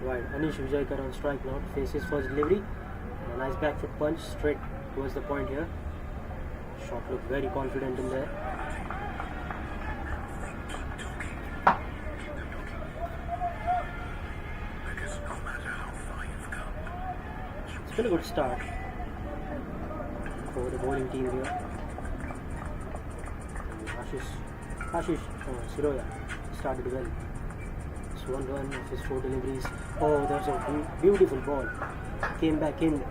Wide. Anish Vijayakar on strike now to face his first delivery. And a nice back foot punch straight towards the point here. Shot looked very confident in there. It's been a good start for the bowling team here. Ashish Siroya started well. It's 1 run of his 4 deliveries. Oh, that's a beautiful ball. Came back in.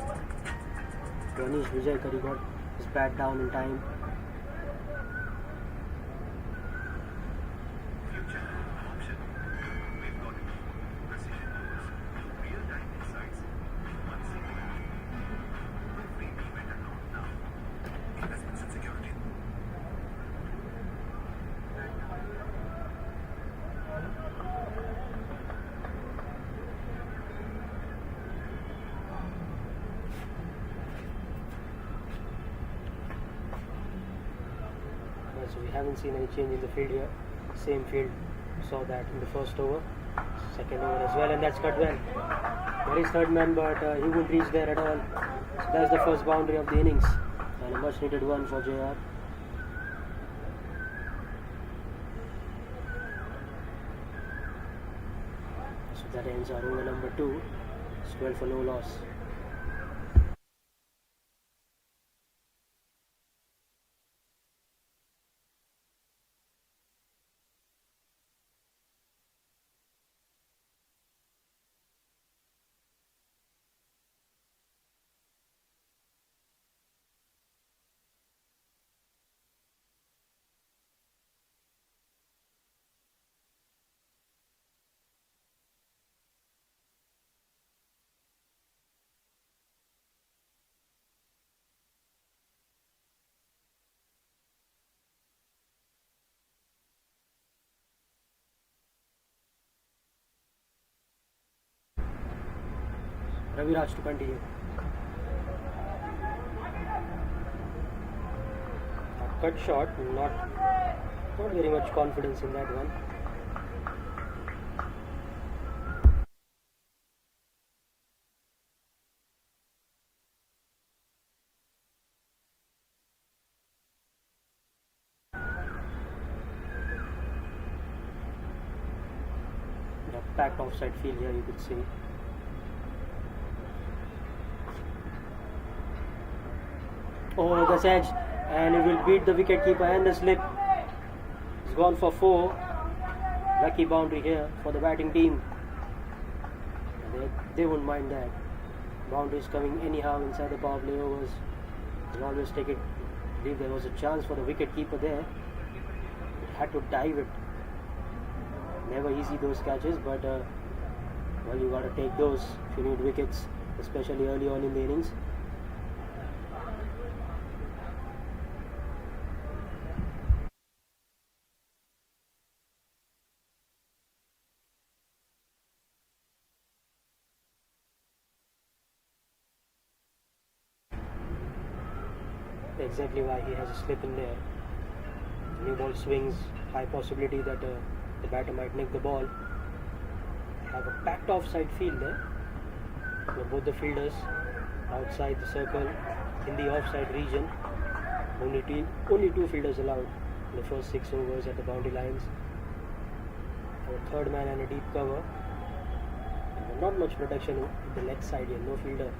Anish Vijayakar, he got his bat down in time. So we haven't seen any change in the field here. Same field, saw that in the first over, second over as well, and that's cut well. There is third man, but he wouldn't reach there at all. So that's the first boundary of the innings, and a much needed one for JR. So that ends our over number 2. It's 12 for no loss. Raviraj to continue. A cut shot, not very much confidence in that one. The packed offside field here, you could see. Oh, that's edge, and it will beat the wicketkeeper and the slip. It's gone for 4. Lucky boundary here for the batting team. They won't mind that. Boundaries coming anyhow inside the power play overs. They'll always take it. I believe there was a chance for the wicketkeeper there. He had to dive it. Never easy those catches, but well, you gotta take those if you need wickets, especially early on in the innings. Exactly why he has a slip in there. New ball swings, high possibility that the batter might nick the ball. Have a packed offside field there, where both the fielders outside the circle in the offside region. Only 2 fielders allowed in the first 6 overs at the boundary lines. A third man and a deep cover. And not much protection in the leg side here. No fielder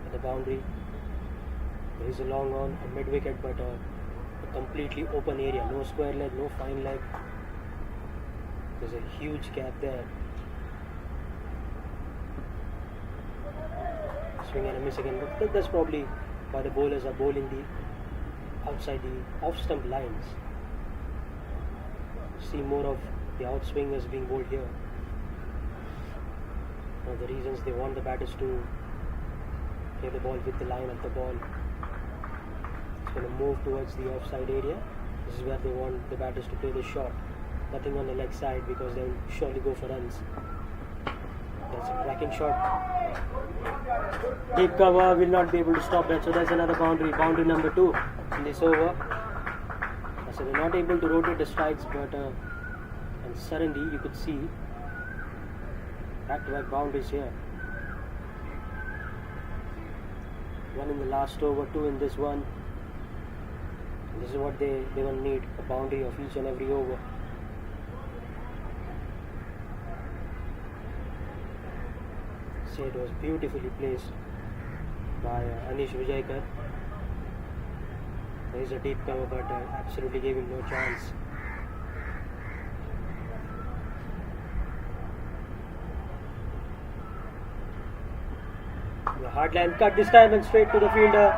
at the boundary. There is a long on, a mid wicket, but a completely open area. No square leg, no fine leg. There's a huge gap there. Swing and a miss again, but that's probably why the bowlers are bowling the outside the off stump lines. See more of the outswingers being bowled here. One of the reasons they want the batters to play the ball with the line of the ball. It's going to move towards the offside area. This is where they want the batters to play the shot. Nothing on the leg side because they will surely go for runs. That's a cracking shot. Deep cover will not be able to stop that. So that's another boundary. Boundary number 2 in this over. So they're not able to rotate the strikes, but and suddenly you could see Back-to-back boundaries here. One in the last over, two in this one. This is what they will need, a boundary of each and every over. See, it was beautifully placed by Anish Vijayakar. There is a deep cover, but absolutely gave him no chance. The hard line cut this time and straight to the fielder.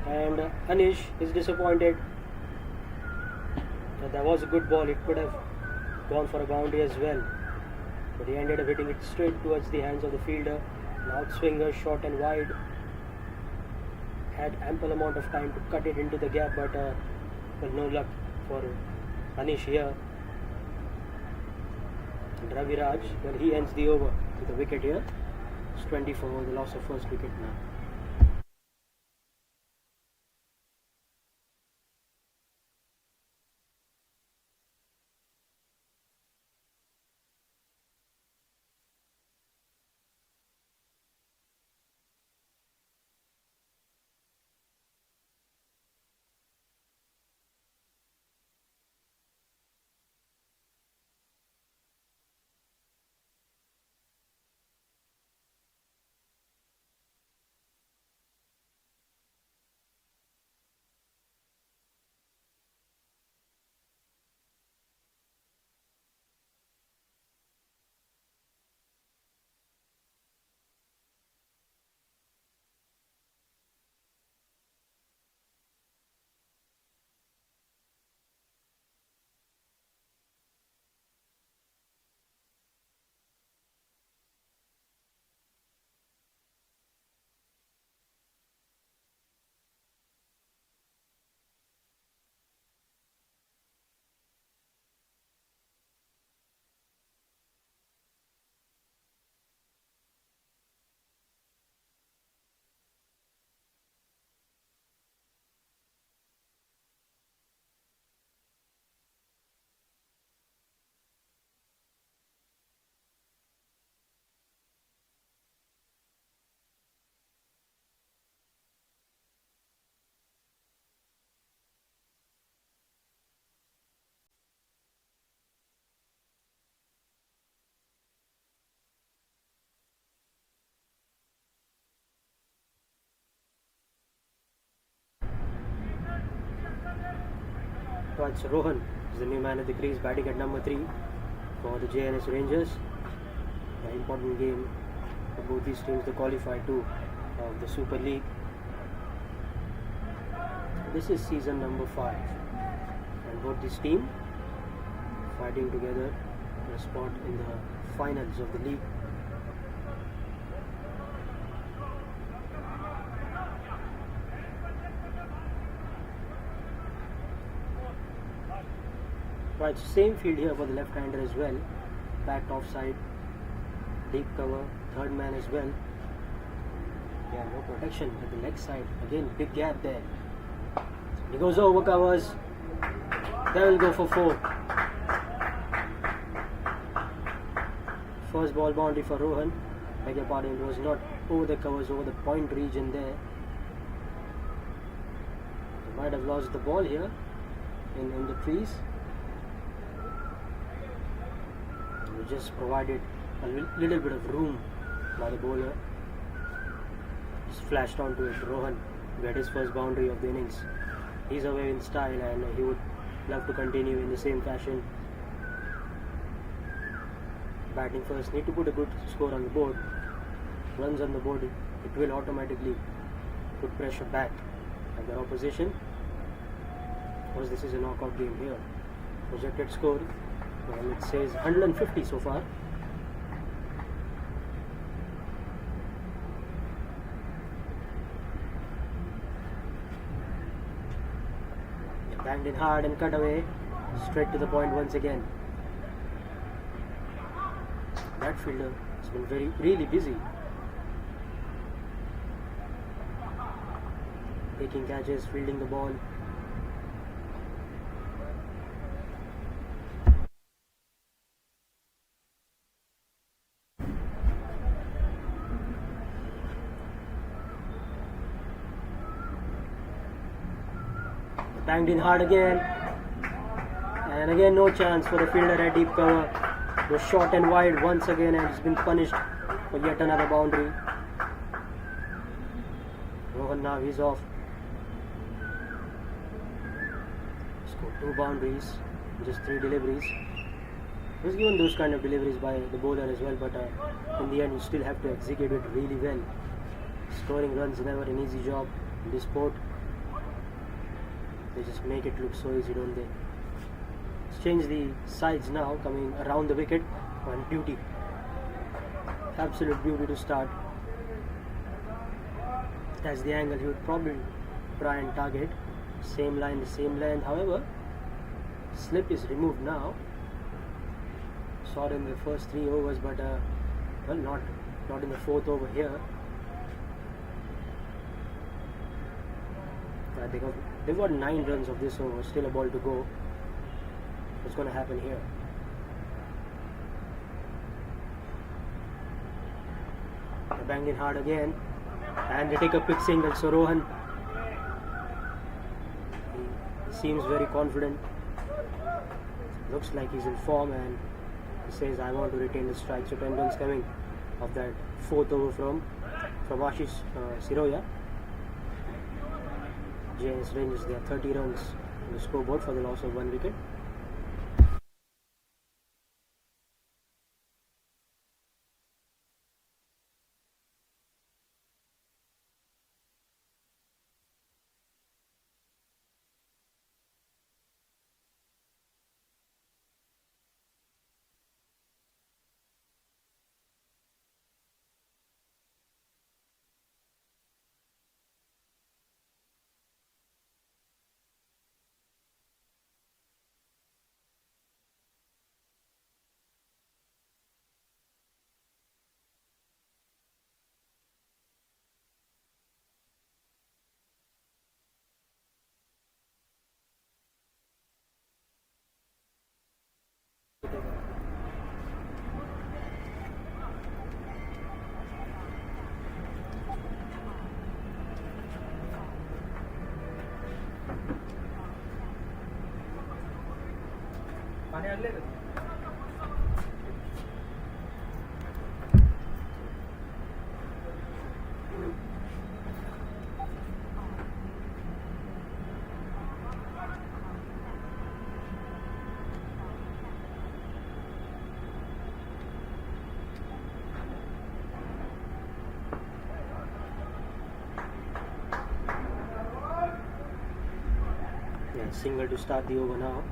And Anish is disappointed. That was a good ball. It could have gone for a boundary as well. But he ended up hitting it straight towards the hands of the fielder. An outswinger, short and wide. Had ample amount of time to cut it into the gap, but no luck for Anish here. And Ravi Raj, well, he ends the over with a wicket here. It's 24, the loss of first wicket now. So it's Rohan is the new man at the crease, batting at number 3 for the JNS Rangers. An important game for both these teams, the Qualifier 2 of the Super League. This is season number 5, and both these teams fighting together for a spot in the finals of the league. Right, same field here for the left-hander as well. Backed offside, deep cover, third man as well. Yeah, no protection at the leg side. Again, big gap there. He goes over, covers. They will go for 4. First ball boundary for Rohan. Beg your pardon, it was not over the covers, over the point region there. They might have lost the ball here in the trees. We just provided a little bit of room by the bowler. Just flashed onto it. Rohan got his first boundary of the innings. He's away in style, and he would love to continue in the same fashion. Batting first, need to put a good score on the board. Runs on the board, it will automatically put pressure back at the opposition. Of course, this is a knockout game here. Projected score, well, it says 150 so far. Banged in hard and cut away, straight to the point once again. That fielder has been really busy, taking catches, fielding the ball. Banged in hard again. And again no chance for the fielder at deep cover. Was short and wide once again and he's been punished for yet another boundary. Rohan now he's off. Scored 2 boundaries, just 3 deliveries. He was given those kind of deliveries by the bowler as well, but in the end you still have to execute it really well. Scoring runs is never an easy job in this sport. They just make it look so easy, don't they? Let's change the sides now, coming around the wicket on duty. Absolute beauty to start. That's the angle he would probably try and target. Same line, the same length. However, slip is removed now. Saw it in the first 3 overs, but well, not in the 4th over here. They've got 9 runs of this over, still a ball to go. What's going to happen here? They banged in hard again, and they take a quick single. So Rohan, he seems very confident. Looks like he's in form, and he says, "I want to retain the strike." So 10 runs coming of that 4th over from Ashish Siroya. JS Rangers, they have 30 runs on the scoreboard for the loss of 1 wicket. Single to start the over now.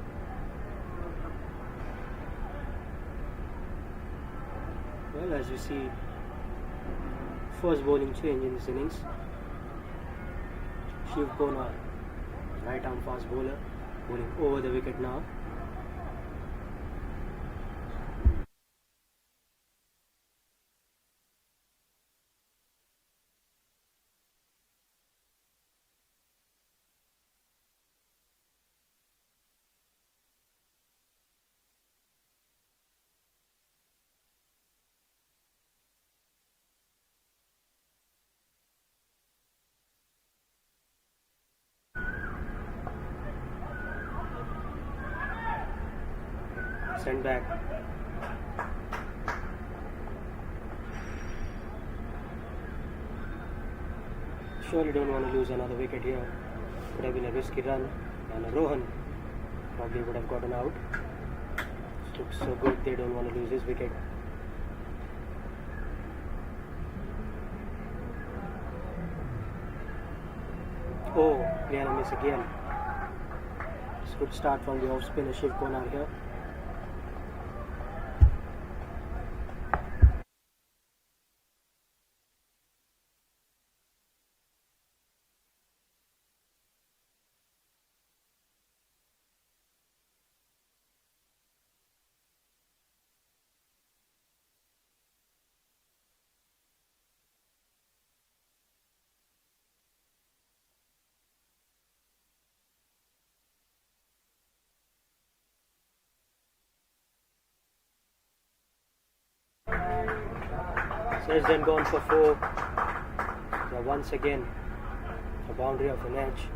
Well, as you see, first bowling change in this innings. Shiv Kona, right arm fast bowler, bowling over the wicket now. Send back. Surely don't want to lose another wicket here. Could have been a risky run, and Rohan probably would have gotten out. This looks so good, they don't want to lose this wicket. Oh, clear a miss again. It's a good start from the off spinner Shiv Kona here. Says then gone for 4. So once again, a boundary of an edge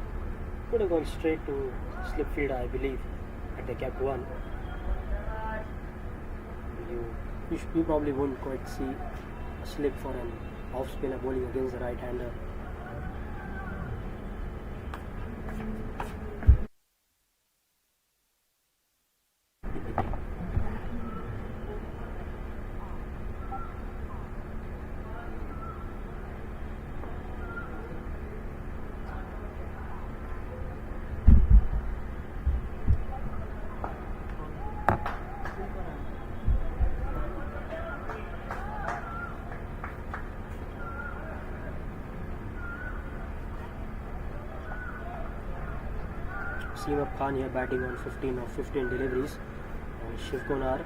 could have gone straight to slip fielder, I believe, had they kept one. You probably wouldn't quite see a slip for an off spinner bowling against the right hander. Seamer Khan here batting on 15 of 15 deliveries. And Shiv Konar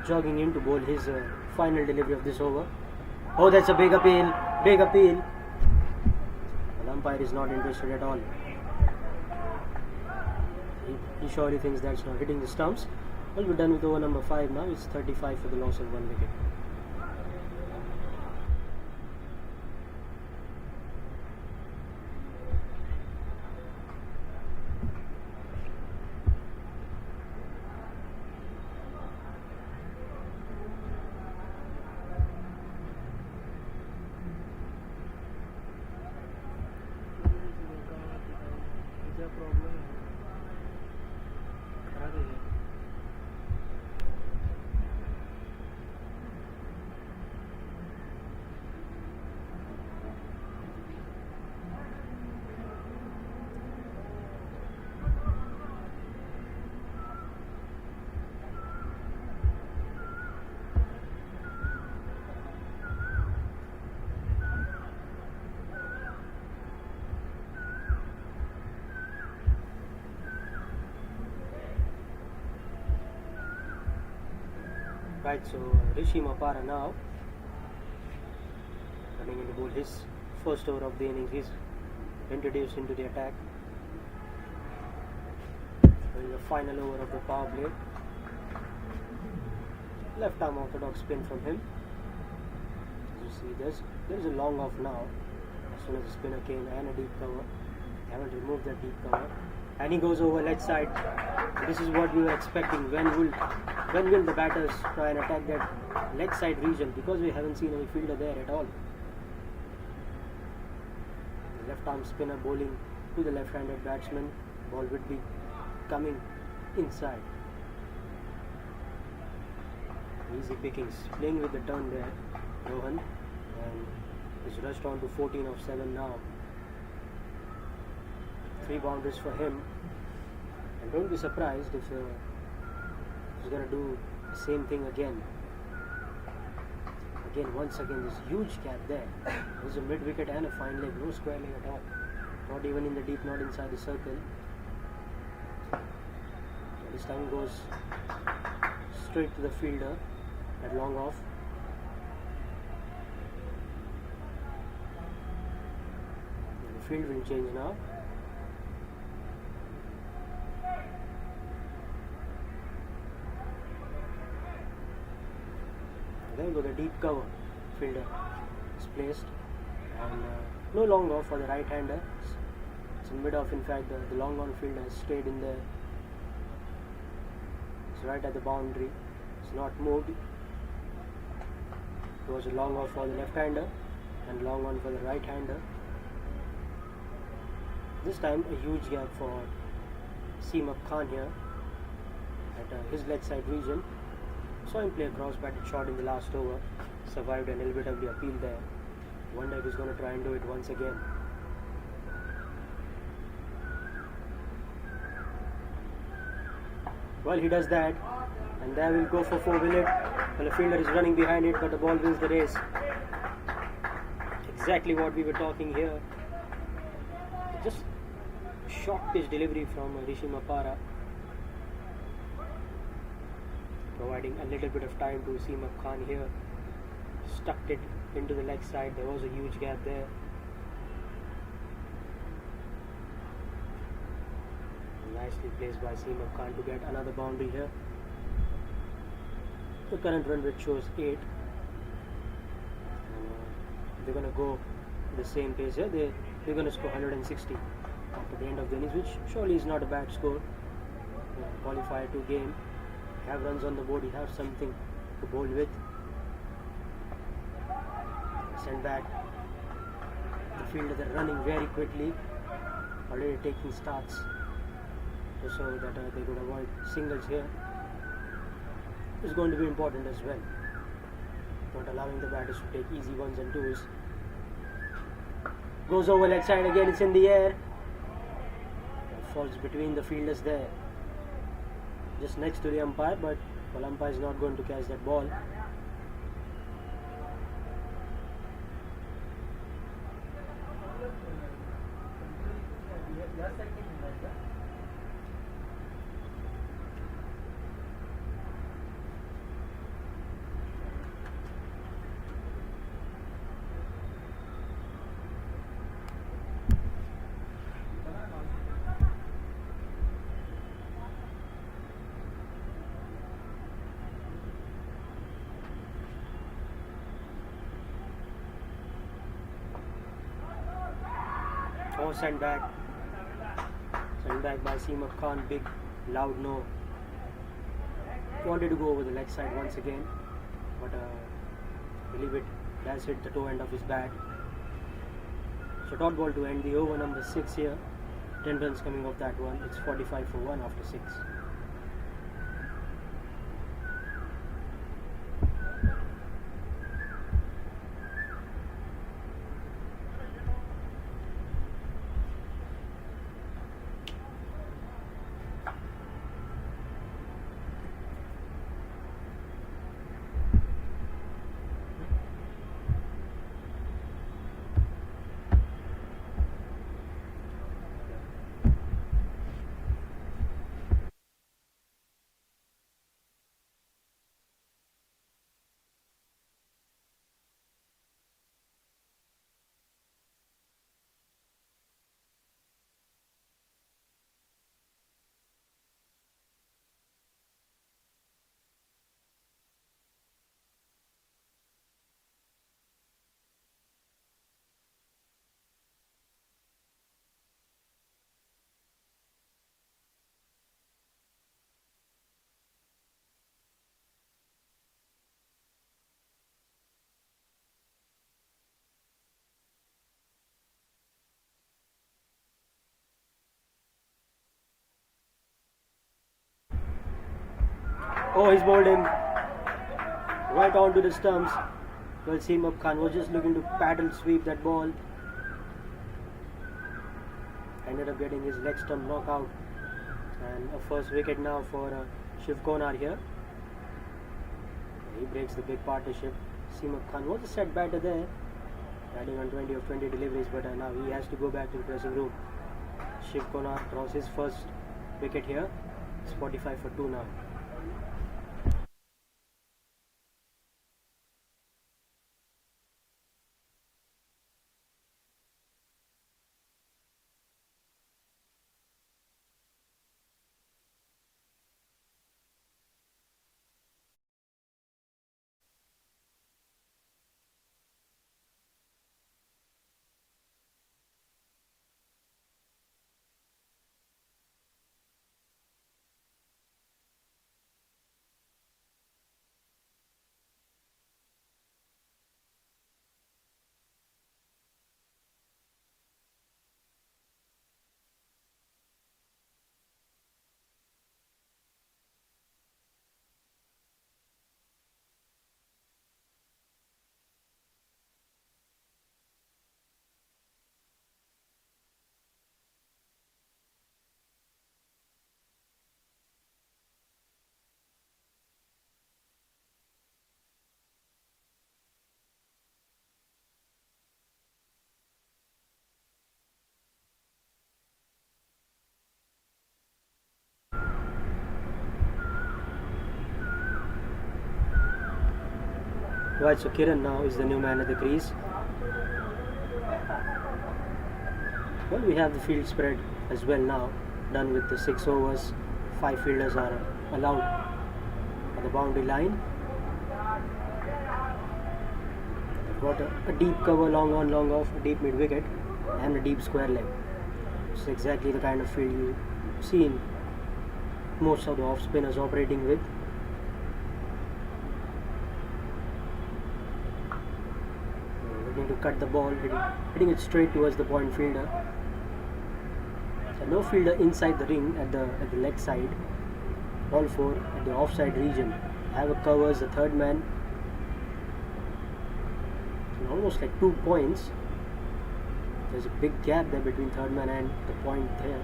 jogging in to bowl his final delivery of this over. Oh, that's a big appeal, big appeal. The umpire is not interested at all. He surely thinks that's not hitting the stumps. Well, we're done with over number 5 now. It's 35 for the loss of 1 wicket. Right, so Rishi Mapara now coming in to bowl his first over of the innings. He's introduced into the attack. The final over of the power play. Left arm orthodox spin from him. As you see, there's a long off now. As soon as the spinner came and a deep cover, they haven't removed that deep cover, and he goes over leg side. This is what we were expecting. When will the batters try and attack that leg side region? Because we haven't seen any fielder there at all. The left arm spinner bowling to the left-handed batsman. Ball would be coming inside. Easy pickings. Playing with the turn there, Rohan, and he's rushed on to 14 of 7 now. 3 boundaries for him. And don't be surprised if he's going to do the same thing again. Once again, this huge gap there. There's a mid-wicket and a fine leg, no square leg at all. Not even in the deep, not inside the circle. This time goes straight to the fielder at long off. And the field will change now. There we go, the deep cover fielder is placed, and no long off for the right hander. It's in mid off. In fact, the long on fielder has stayed in there. It's right at the boundary. It's not moved. It was a long off for the left hander and long on for the right hander. This time a huge gap for Seamer Khan here at his leg side region. Saw him play a cross-batted shot in the last over. Survived an LBW appeal there. Wonder if he's going to try and do it once again. Well, he does that, and there will go for 4, will it? Well, the fielder is running behind it, but the ball wins the race. Exactly what we were talking here. Just short pitch delivery from Rishi Mapara, providing a little bit of time to Seamer Khan here. Stuck it into the leg side. There was a huge gap there. Nicely placed by Seamer Khan to get another boundary here. The current run rate shows 8. And, they're going to go the same pace here. We're going to score 160 after the end of the innings, which surely is not a bad score. Qualifier 2 game. You have runs on the board, you have something to bowl with. Send back. The fielders are running very quickly, already taking starts so that they could avoid singles here. It's going to be important as well. Not allowing the batters to take easy ones and twos. Goes over leg side again, it's in the air. Falls between the fielders there. Just next to the umpire, but the umpire is not going to catch that ball. Oh, sent back by Seamer Khan. Big loud no. Wanted to go over the leg side once again, but I believe it does hit the toe end of his bat. So dot ball to end the over number 6 here. 10 runs coming off that one. It's 45 for 1 after 6. Oh, he's bowled him right onto the stumps. Well, Seamer Khan was just looking to paddle sweep that ball. Ended up getting his leg stump knockout. And a first wicket now for Shiv Konar here. He breaks the big partnership. Seamer Khan was a set batter there, adding on 20 of 20 deliveries, but now he has to go back to the dressing room. Shiv Konar draws his first wicket here. It's 45 for 2 now. Right, so Kiran now is the new man at the crease. Well, we have the field spread as well now, done with the 6 overs. 5 fielders are allowed at the boundary line. Got a deep cover, long on, long off, a deep mid wicket. and a deep square leg. It's exactly the kind of field you see in most of the off spinners operating with. Looking to cut the ball, hitting it straight towards the point fielder. So no fielder inside the ring at the leg side. All four at the offside region. Have covers the third man. So almost like 2 points. There's a big gap there between third man and the point there.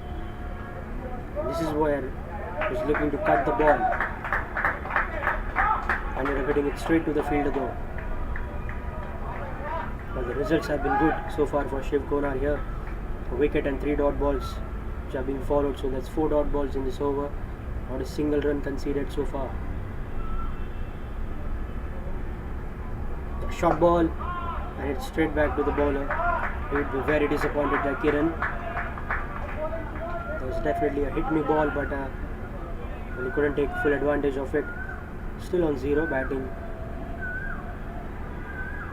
This is where he's looking to cut the ball. Ended up hitting it straight to the fielder though. But the results have been good so far for Shiv Konar here. A wicket and 3 dot balls which are being followed. So that's 4 dot balls in this over. Not a single run conceded so far. The short ball and it's straight back to the bowler. He would be very disappointed by Kiran. There was definitely a hit me ball, but he couldn't take full advantage of it. Still on 0 batting.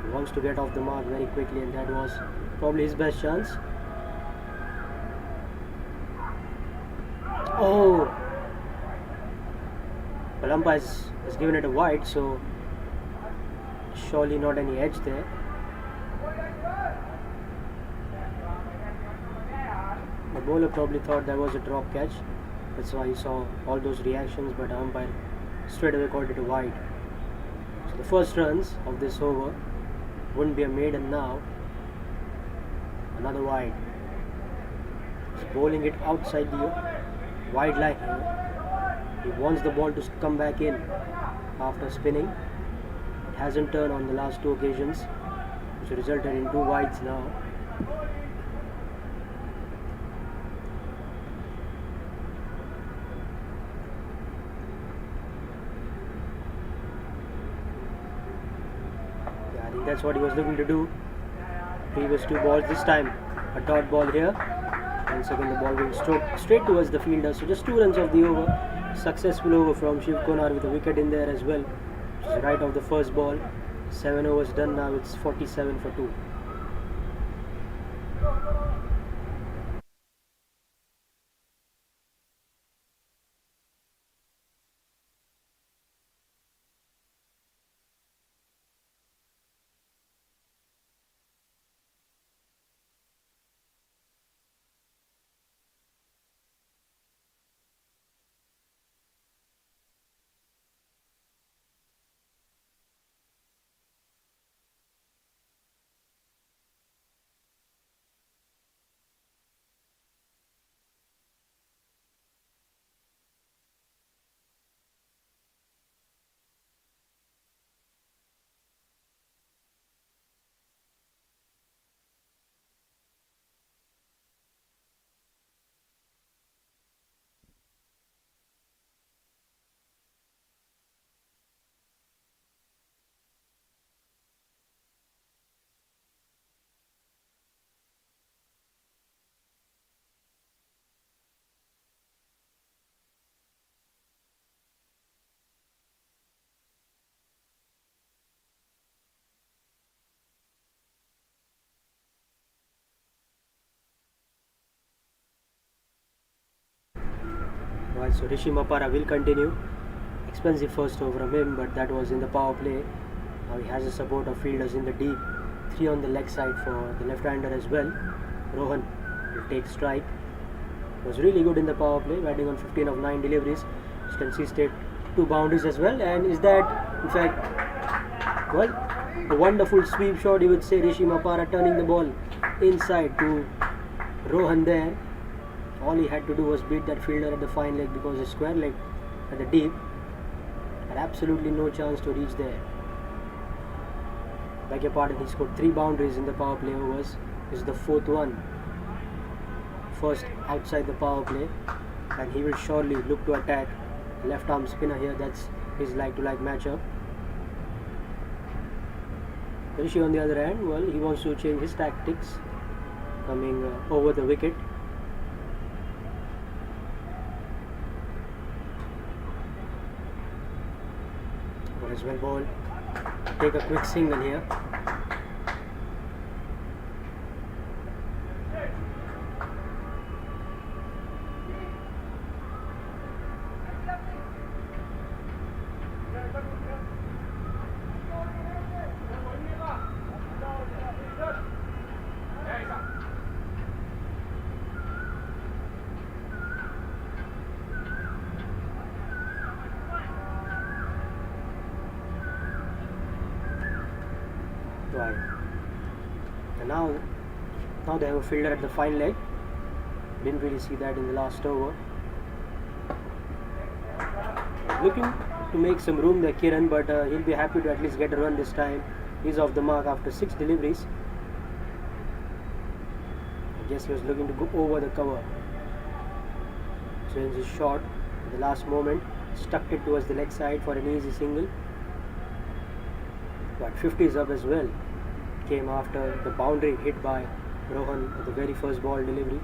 He wants to get off the mark very quickly, and that was probably his best chance. Oh! Well, umpire has given it a wide, so surely not any edge there. The bowler probably thought that was a drop catch. That's why you saw all those reactions, but the umpire straight away called it a wide. So the first runs of this over wouldn't be a maiden now. Another wide. He's bowling it outside the wide line here. He wants the ball to come back in after spinning. It hasn't turned on the last 2 occasions, which resulted in 2 wides now. I think that's what he was looking to do. Previous 2 balls, this time a dot ball here, and second the ball going straight towards the fielder. So just 2 runs of the over. Successful over from Shiv Konar with a wicket in there as well, which is right off the first ball. 7 overs done now. It's 47 for 2. Right, so Rishi Mapara will continue. Expensive first over from him, but that was in the power play. Now he has the support of fielders in the deep. 3 on the leg side for the left-hander as well. Rohan will take strike. Was really good in the power play, batting on 15 of 9 deliveries. As you can see, stayed 2 boundaries as well. And is that, in fact, well, a wonderful sweep shot, you would say. Rishi Mapara turning the ball inside to Rohan there. All he had to do was beat that fielder at the fine leg, because his square leg at the deep had absolutely no chance to reach there. Beg your pardon, he scored 3 boundaries in the power play overs. This is the 4th one. First outside the power play, and he will surely look to attack. Left arm spinner here, that's his like-to-like matchup. Rishi on the other hand, well, he wants to change his tactics, coming over the wicket. As well ball, take a quick single here. Right. And now they have a fielder at the fine leg. Didn't really see that in the last over. Looking to make some room there, Kiran, but he'll be happy to at least get a run this time. He's off the mark after 6 deliveries. I guess he was looking to go over the cover. Change his shot at the last moment, stuck it towards the leg side for an easy single. But 50 is up as well. Came after the boundary hit by Rohan at the very first ball delivery.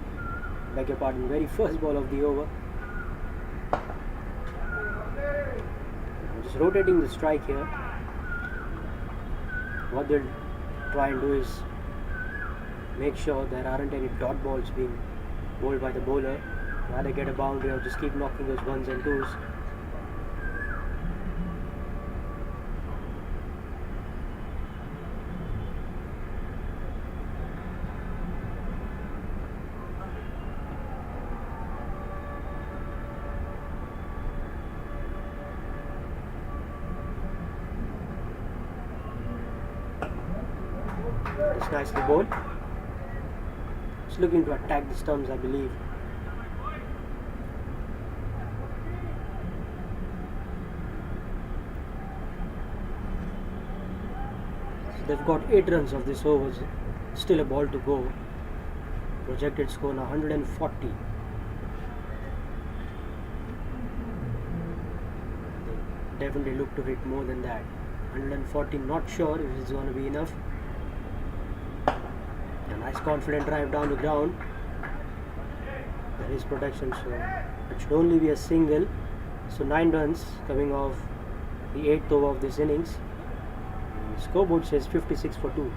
Beg your pardon, very first ball of the over. I'm just rotating the strike here. What they'll try and do is make sure there aren't any dot balls being bowled by the bowler. Rather get a boundary or just keep knocking those ones and twos. It's nicely bowled. It's looking to attack the stumps, I believe. They've got 8 runs of this over, still a ball to go. Projected score now 140. They definitely look to hit more than that. 140, not sure if it's going to be enough. A nice confident drive down the ground. There is protection, so it should only be a single. So 9 runs coming off the 8th over of this innings. Scoreboard says 56 for 2.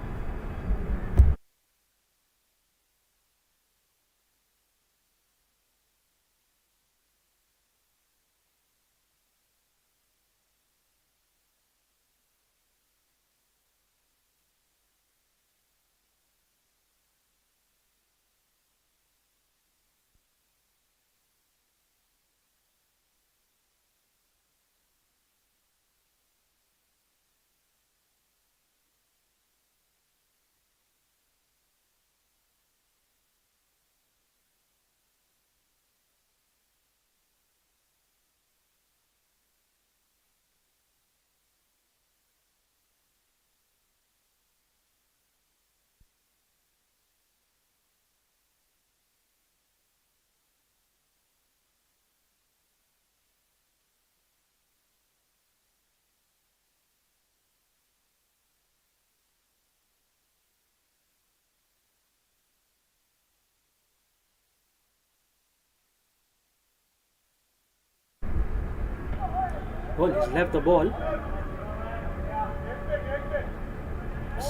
Well, he's left the ball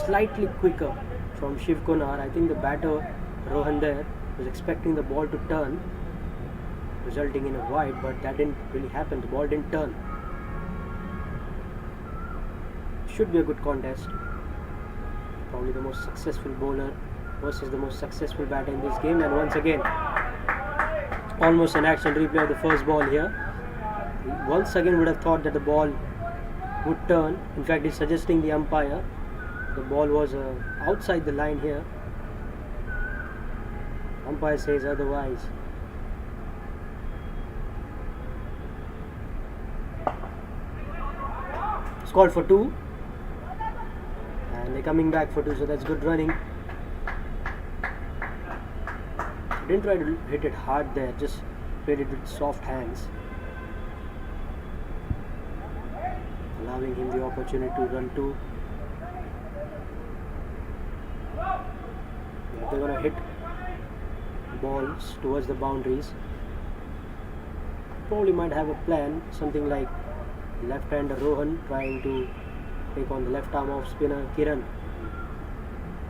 slightly quicker from Shiv Konar. I think the batter Rohan there was expecting the ball to turn, resulting in a wide, but that didn't really happen. The ball didn't turn. Should be a good contest. Probably the most successful bowler versus the most successful batter in this game. And once again, almost an action replay of the first ball here. Once again would have thought that the ball would turn. In fact, he's suggesting the umpire the ball was outside the line here. Umpire says otherwise. It's called for 2, and they're coming back for 2, so that's good running. Didn't try to hit it hard there, just played it with soft hands, allowing him the opportunity to run 2. If they're going to hit balls towards the boundaries, probably might have a plan, something like left-hander Rohan trying to take on the left arm off spinner Kiran.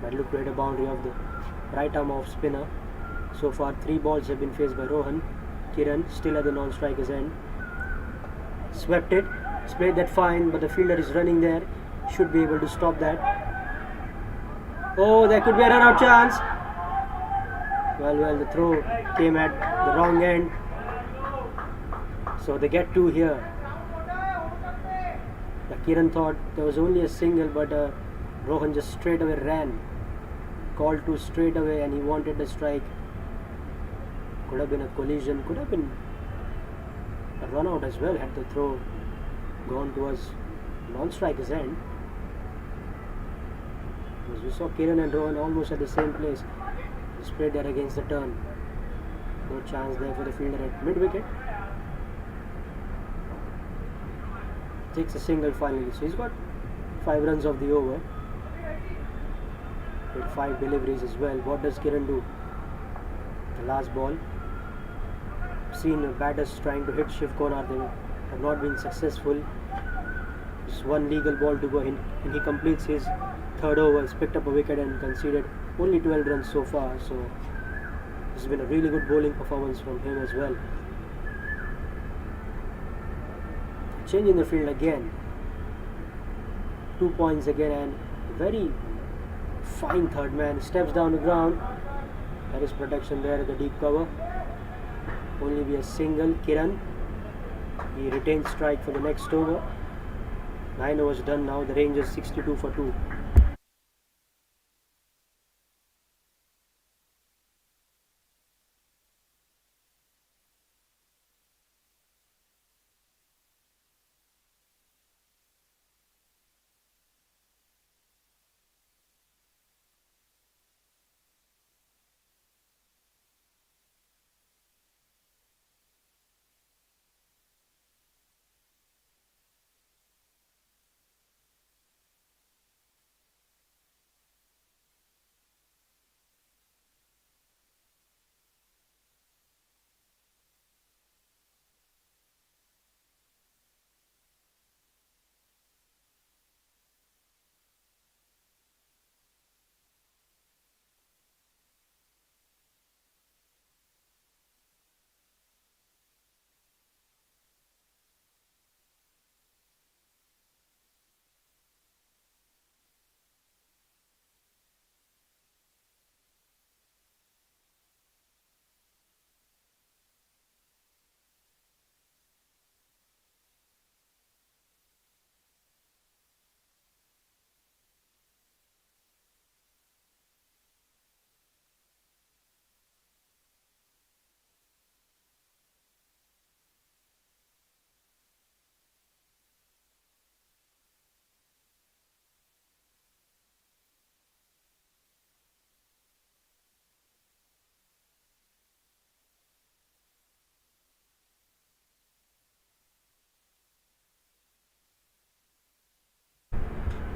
Might look to hit a boundary of the right arm off spinner. So far 3 balls have been faced by Rohan. Kiran still at the non-striker's end. Swept it. He's played that fine, but the fielder is running there. Should be able to stop that. Oh, there could be a run-out chance. Well, the throw came at the wrong end. So they get 2 here. Kiran thought there was only a single, but Rohan just straight away ran, called to straight away, and he wanted the strike. Could have been a collision, could have been a run out as well had the throw gone towards non-striker's end. Because we saw Kiran and Rohan almost at the same place. They sprayed there against the turn. No chance there for the fielder at mid-wicket. Takes a single finally. So he's got 5 runs of the over. With 5 deliveries as well. What does Kiran do? The last ball. Seen batters trying to hit Shiv Konar. They have not been successful. Just one legal ball to go in, and he completes his 3rd over. He's picked up a wicket and conceded only 12 runs so far. So this has been a really good bowling performance from him as well. Change in the field again. 2 points again, and very fine third man. Steps down the ground. There is protection there at the deep cover. Only be a single. Kiran. He retains strike for the next over. 9 overs done now. The range is 62 for 2.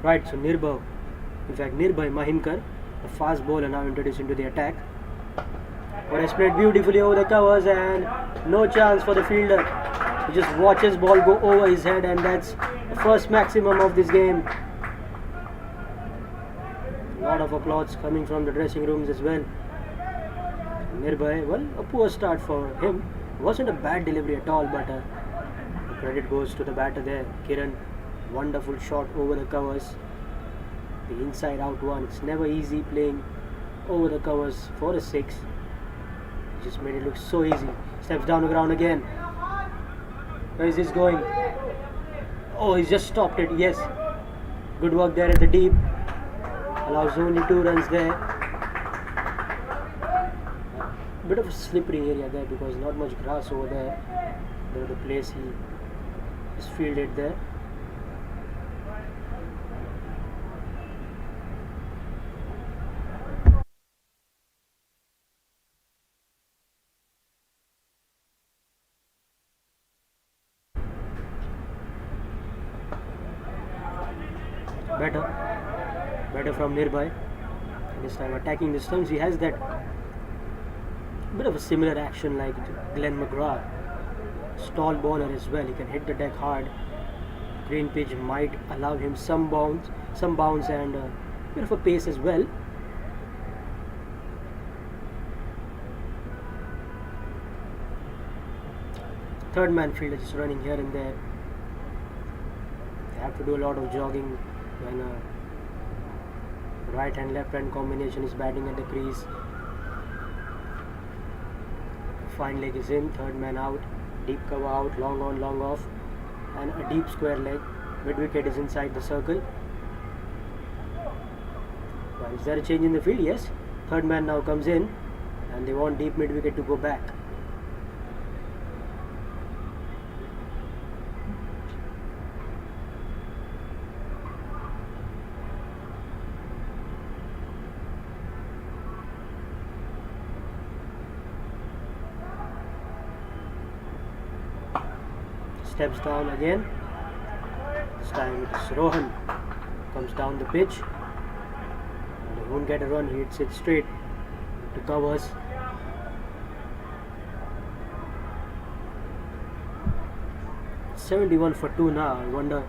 Right, so Nirbhay Mahimkar, the fast bowler, now introduced into the attack. But has played beautifully over the covers, and no chance for the fielder. He just watches ball go over his head, and that's the first maximum of this game. A lot of applause coming from the dressing rooms as well. Nirbhay, well, a poor start for him. Wasn't a bad delivery at all, but the credit goes to the batter there, Kiran. Wonderful shot over the covers. The inside out one. It's never easy playing over the covers for a 6. Just made it look so easy. Steps down the ground again. Where is this going? Oh, he's just stopped it. Yes. Good work there at the deep. Allows only 2 runs there. Bit of a slippery area there because not much grass over there. The place he is fielded there. Better from Nirbhay. This time attacking the stumps. He has that bit of a similar action like Glenn McGrath. Stall bowler as well. He can hit the deck hard. Green pitch might allow him some bounce and a bit of a pace as well. Third man fielder just running here and there. They have to do a lot of jogging when right hand left hand combination is batting at the crease. Fine leg is in, third man out, deep cover out, long on, long off, and a deep square leg. Mid wicket is inside the circle. Is there a change in the field? Yes. Third man now comes in, and they want deep mid wicket to go back. Steps down again. This time it's Rohan. Comes down the pitch. And he won't get a run. He hits it straight to covers. $71 for 2 now. I wonder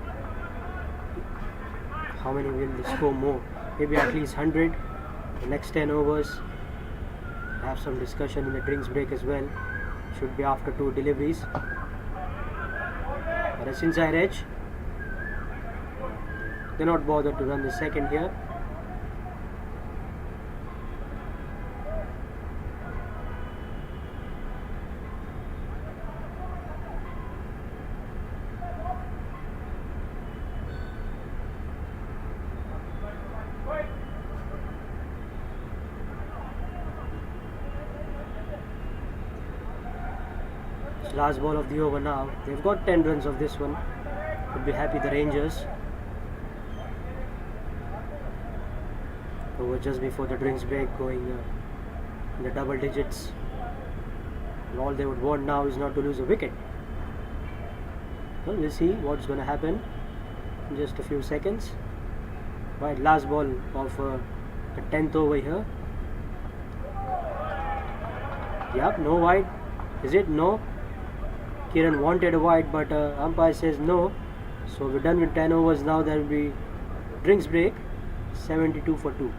how many will they score more. Maybe at least 100. The next 10 overs. Have some discussion in the drinks break as well. Should be after 2 deliveries. But it's inside edge. They're not bothered to run the second here. Last ball of the over now. They've got 10 runs of this one. Could be happy the Rangers. Over just before the drinks break, going in the double digits. And all they would want now is not to lose a wicket. Well, we'll see what's going to happen in just a few seconds. Right, last ball of the 10th over here. Yep, no wide. Is it? No. Kiran wanted a wide, but umpire says no. So we're done with 10 overs now. There will be drinks break. 72 for 2.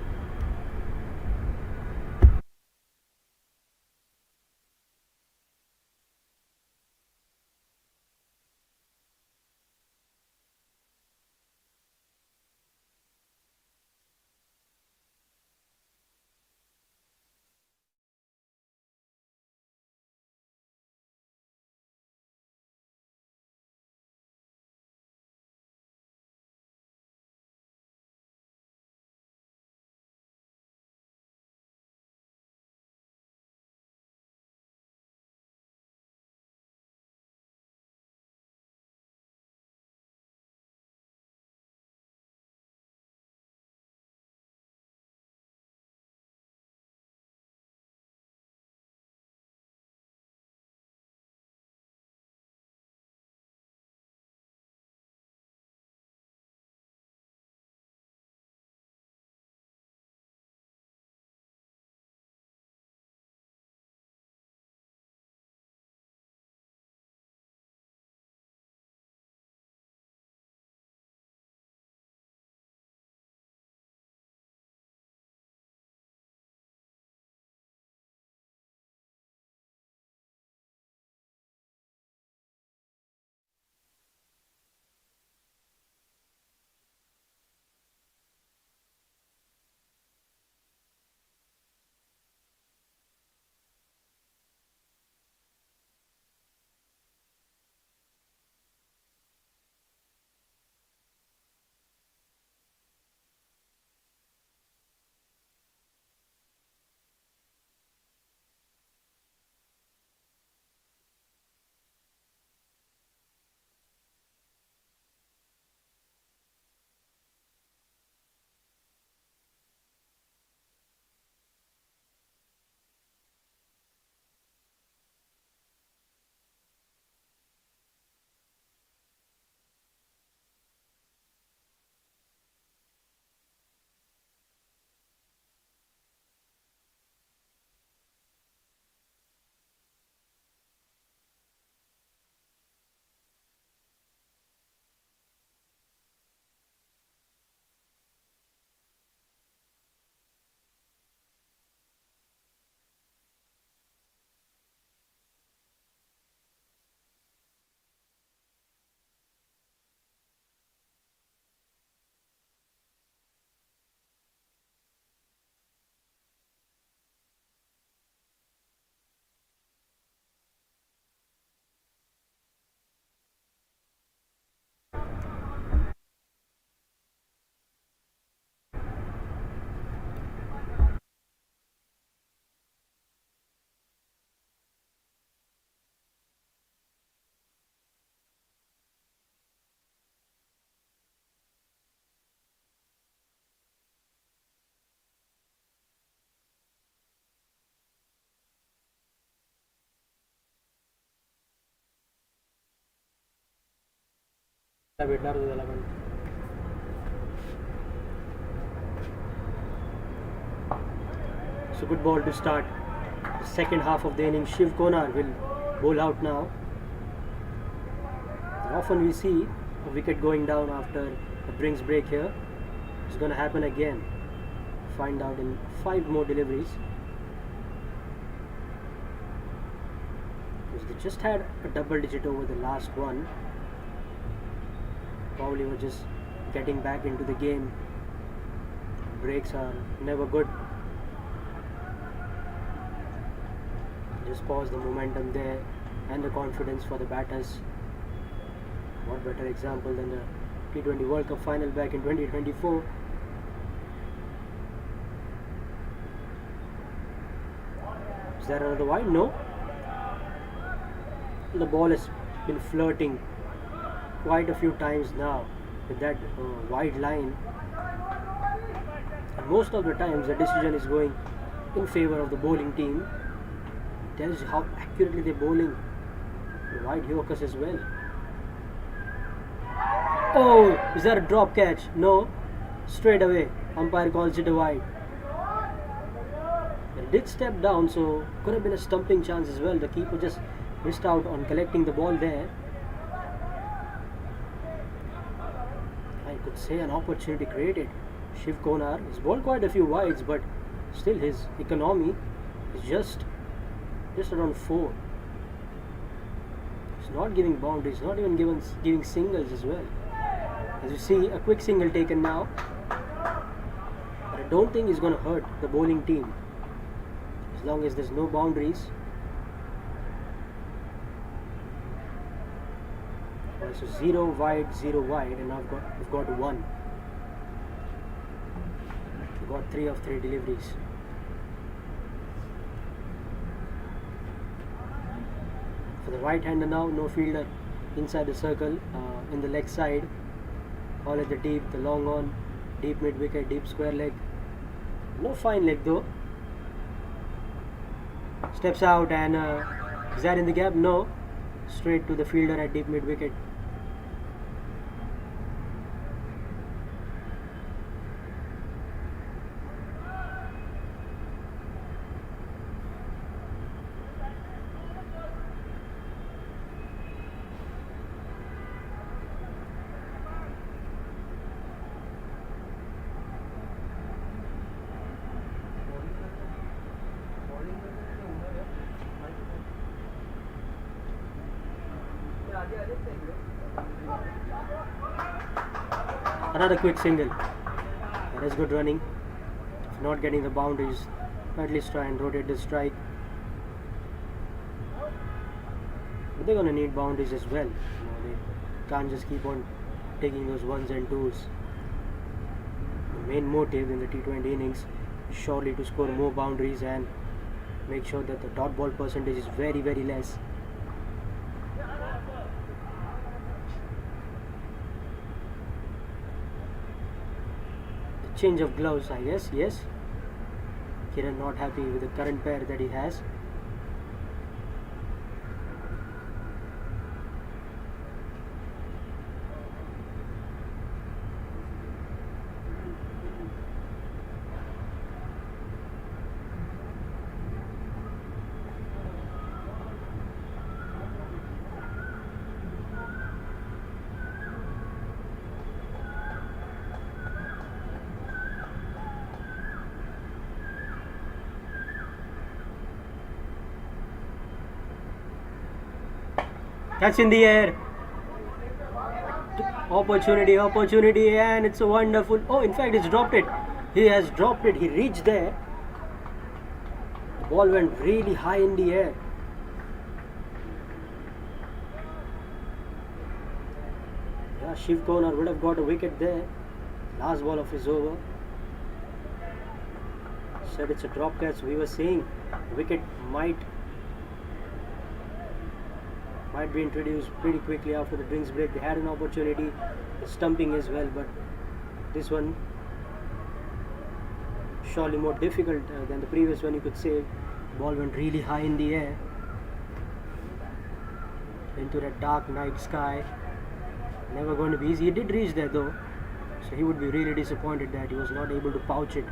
పెట్టినారు 11. So good ball to start the second half of the inning. Shiv Konar will bowl out now. Often we see a wicket going down after a brings break here. It's going to happen again. Find out in 5 more deliveries. Because they just had a double digit over the last one. Probably were just getting back into the game. Breaks are never good. Just pause the momentum there and the confidence for the batters. What better example than the T20 World Cup final back in 2024. Is there another wide? No. The ball has been flirting quite a few times now with that wide line. And most of the times the decision is going in favor of the bowling team. Tells you how accurately they're bowling the wide Yorkers as well. Oh, is that a drop catch? No, straight away umpire calls it a wide. It did step down, so could have been a stumping chance as well. The keeper just missed out on collecting the ball there. I could say an opportunity created. Shiv Konar has bowled quite a few wides, but still his economy is just around 4. He's not giving boundaries, not even giving singles as well. As you see, a quick single taken now. But I don't think he's going to hurt the bowling team. As long as there's no boundaries. So 0 wide, and now we've got 1. We've got 3 of 3 deliveries. For the right hander now, no fielder inside the circle, in the leg side. All at the deep, the long on, deep mid wicket, deep square leg. No fine leg though. Steps out and is that in the gap? No. Straight to the fielder at deep mid wicket. Another quick single. That is good running. If not getting the boundaries, at least try and rotate the strike. But they're going to need boundaries as well. They can't just keep on taking those 1s and 2s. The main motive in the T20 innings is surely to score more boundaries and make sure that the dot ball percentage is very, very less. Change of gloves, I guess. Yes, Kiran not happy with the current pair that he has. That's in the air. Opportunity, and it's a wonderful. Oh, in fact, it's dropped it. He has dropped it. He reached there. The ball went really high in the air. Yeah, Shiv Konar would have got a wicket there. Last ball of his over. Said it's a drop catch. We were saying wicket might be introduced pretty quickly after the drinks break. They had an opportunity, stumping as well, but this one surely more difficult than the previous one, you could say. Ball went really high in the air into that dark night sky. Never going to be easy. He did reach there though, so he would be really disappointed that he was not able to pouch it.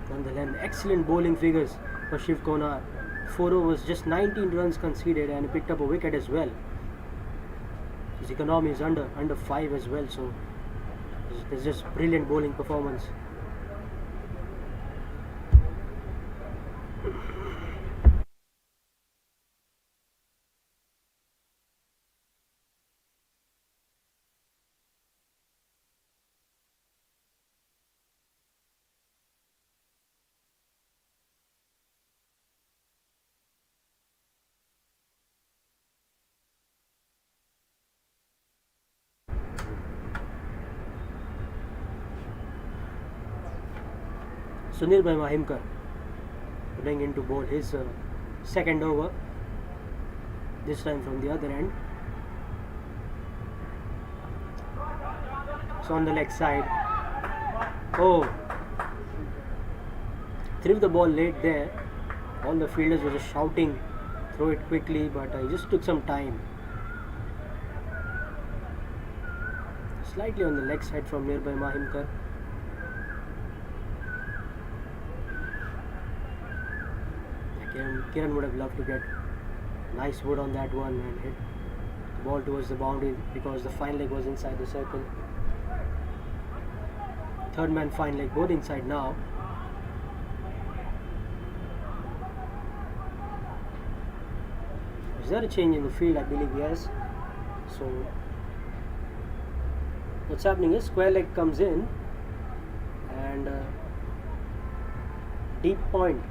Nonetheless, excellent bowling figures for Shiv Konar. 4 overs, just 19 runs conceded, and he picked up a wicket as well. His economy is under 5 as well, so it's just brilliant bowling performance. Sunil Mahimkar running in to bowl his second over, this time from the other end. So on the leg side, threw the ball late there. All the fielders were just shouting, throw it quickly, but he just took some time. Slightly on the leg side from nearby Mahimkar. Kiran would have loved to get nice wood on that one and hit the ball towards the boundary because the fine leg was inside the circle. Third man fine leg both inside now. Is there a change in the field? I believe yes. So what's happening is square leg comes in and deep point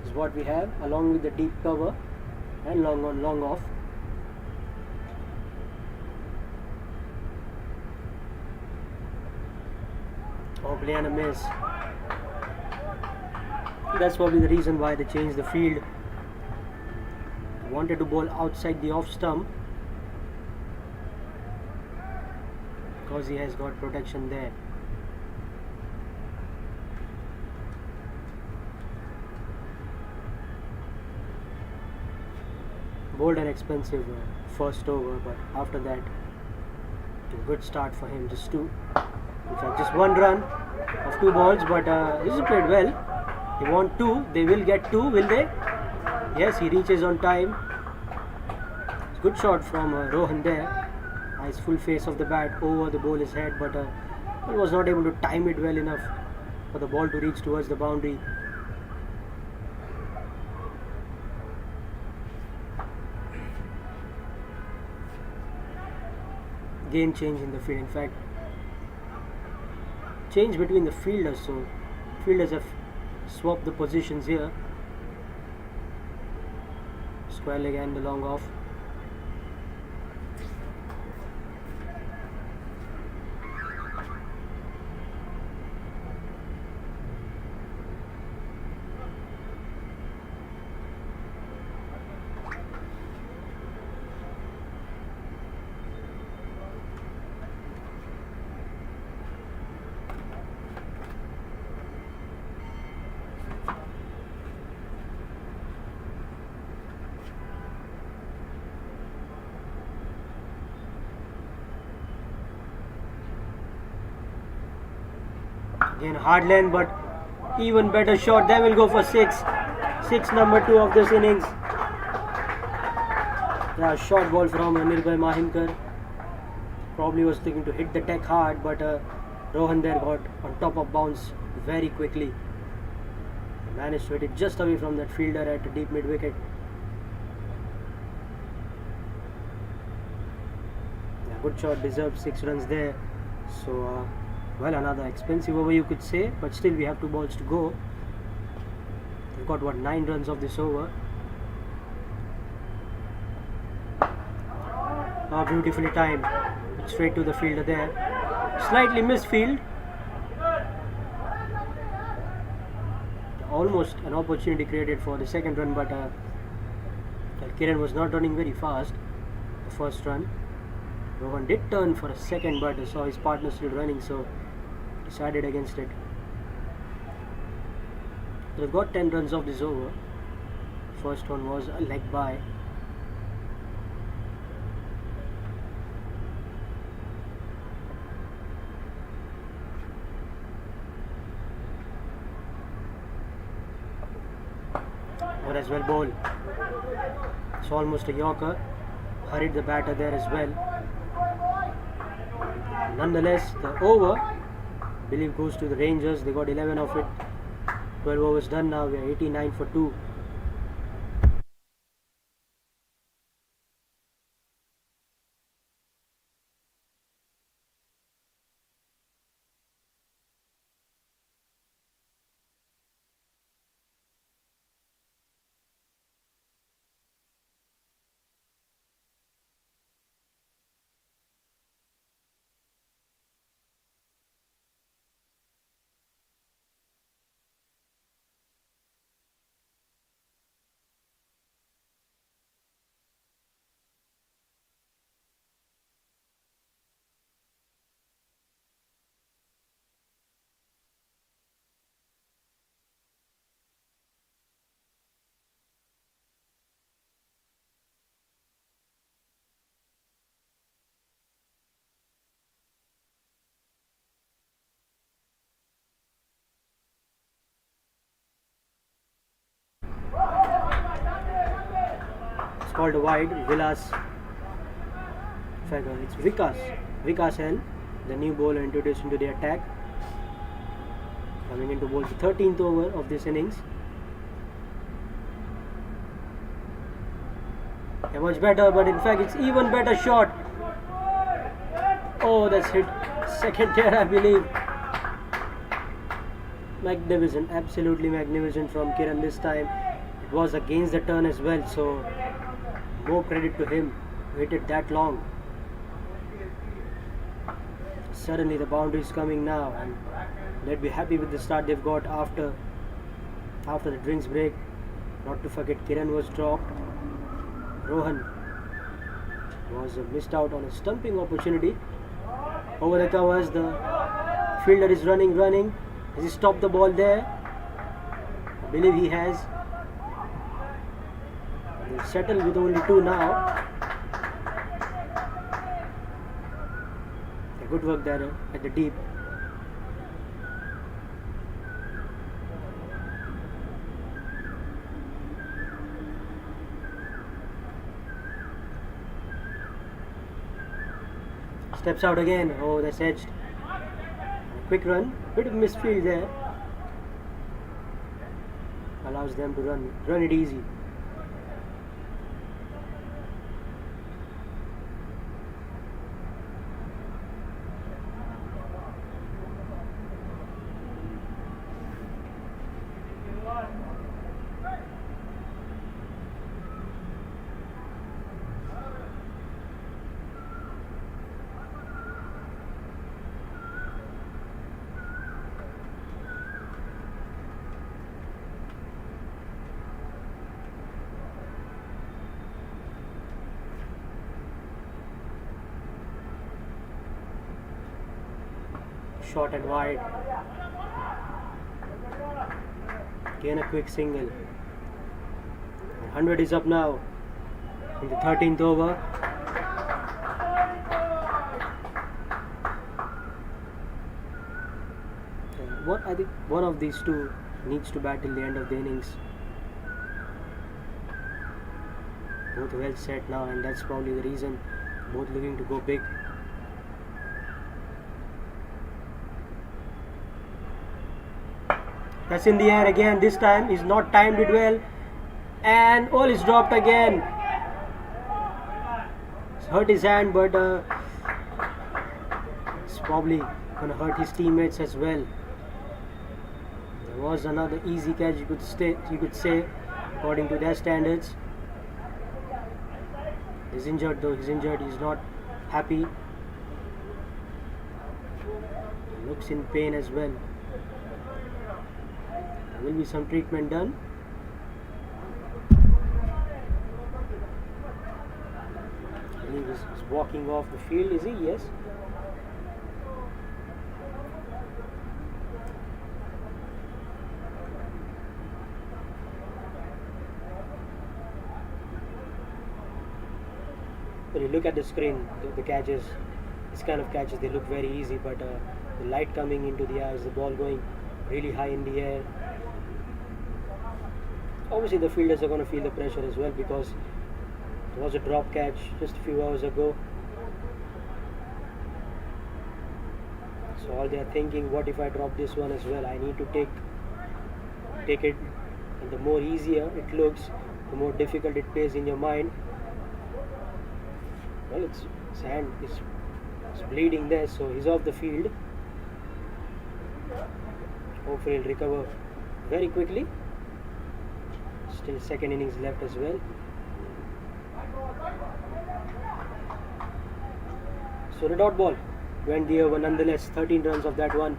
is what we have, along with the deep cover and long on, long off. Play and a miss. That's probably the reason why they changed the field. Wanted to bowl outside the off stump because he has got protection there. Bold and expensive first over, but after that, a good start for him. Just two, in fact, just 1 run of 2 balls, but this is played well. They want 2, they will get 2, will they? Yes, he reaches on time. It's good shot from Rohan there. Nice full face of the bat over the bowler's head, but he was not able to time it well enough for the ball to reach towards the boundary. Again change in the field. In fact, change between the fielders, so fielders have swapped the positions here. Square leg and the long off. Again hard length, but even better shot. They will go for 6. 6 number 2 of this innings. Yeah, short ball from Nirbhay Mahimkar. Probably was thinking to hit the deck hard, but Rohan there got on top of bounce very quickly. Managed to hit it just away from that fielder at a deep mid wicket. Yeah, good shot, deserved 6 runs there. So well, another expensive over you could say, but still we have 2 balls to go. We've got what, 9 runs of this over. Beautifully timed, straight to the fielder there. Slightly missed field. Almost an opportunity created for the second run, but Kiran was not running very fast. The first run, Rohan did turn for a second, but saw his partner still running, so decided against it. They've got 10 runs of this over. First one was a leg by. Good as well ball. It's almost a Yorker. Hurried the batter there as well. Nonetheless, the over, I believe, goes to the Rangers. They got 11 of it. 12 overs done now. We are 89 for 2. It's called a wide. Villas. In fact, it's Vikas L, the new bowler introduced into the attack. Coming into bowl the 13th over of this innings. Yeah, much better, but in fact it's even better shot. Oh, that's hit second tier, I believe. Magnificent, absolutely magnificent from Kiran this time. It was against the turn as well, so more credit to him. Hit it that long. Suddenly the boundary is coming now, and they'd be happy with the start they've got after the drinks break. Not to forget, Kiran was dropped. Rohan was missed out on a stumping opportunity. Over the covers, the fielder is running. Has he stopped the ball there? I believe he has. They've settled with only 2 now. Good work there at the deep. Steps out again. Oh, that's edged. Quick run. Bit of misfield there. Allows them to run it easy. Short and wide. Again a quick single. 100 is up now in the 13th over. What I think one of these two needs to bat till the end of the innings. Both well set now, and that's probably the reason. Both looking to go big. That's in the air again. This time he's not timed it well, and all is dropped again. It's hurt his hand, but it's probably gonna hurt his teammates as well. There was another easy catch, you could say, according to their standards. He's injured though. He's injured. He's not happy. He looks in pain as well. Will be some treatment done. I believe he's walking off the field, is he? Yes. When you look at the screen, the catches, this kind of catches, they look very easy, but the light coming into the eyes, the ball going really high in the air, Obviously the fielders are going to feel the pressure as well, because there was a drop catch just a few hours ago. So all they are thinking, what if I drop this one as well? I need to take it, and the more easier it looks, the more difficult it plays in your mind. Well, his hand is bleeding there, so he's off the field. Hopefully he'll recover very quickly. Still second innings left as well. So the dot ball went the over nonetheless. 13 runs of that one.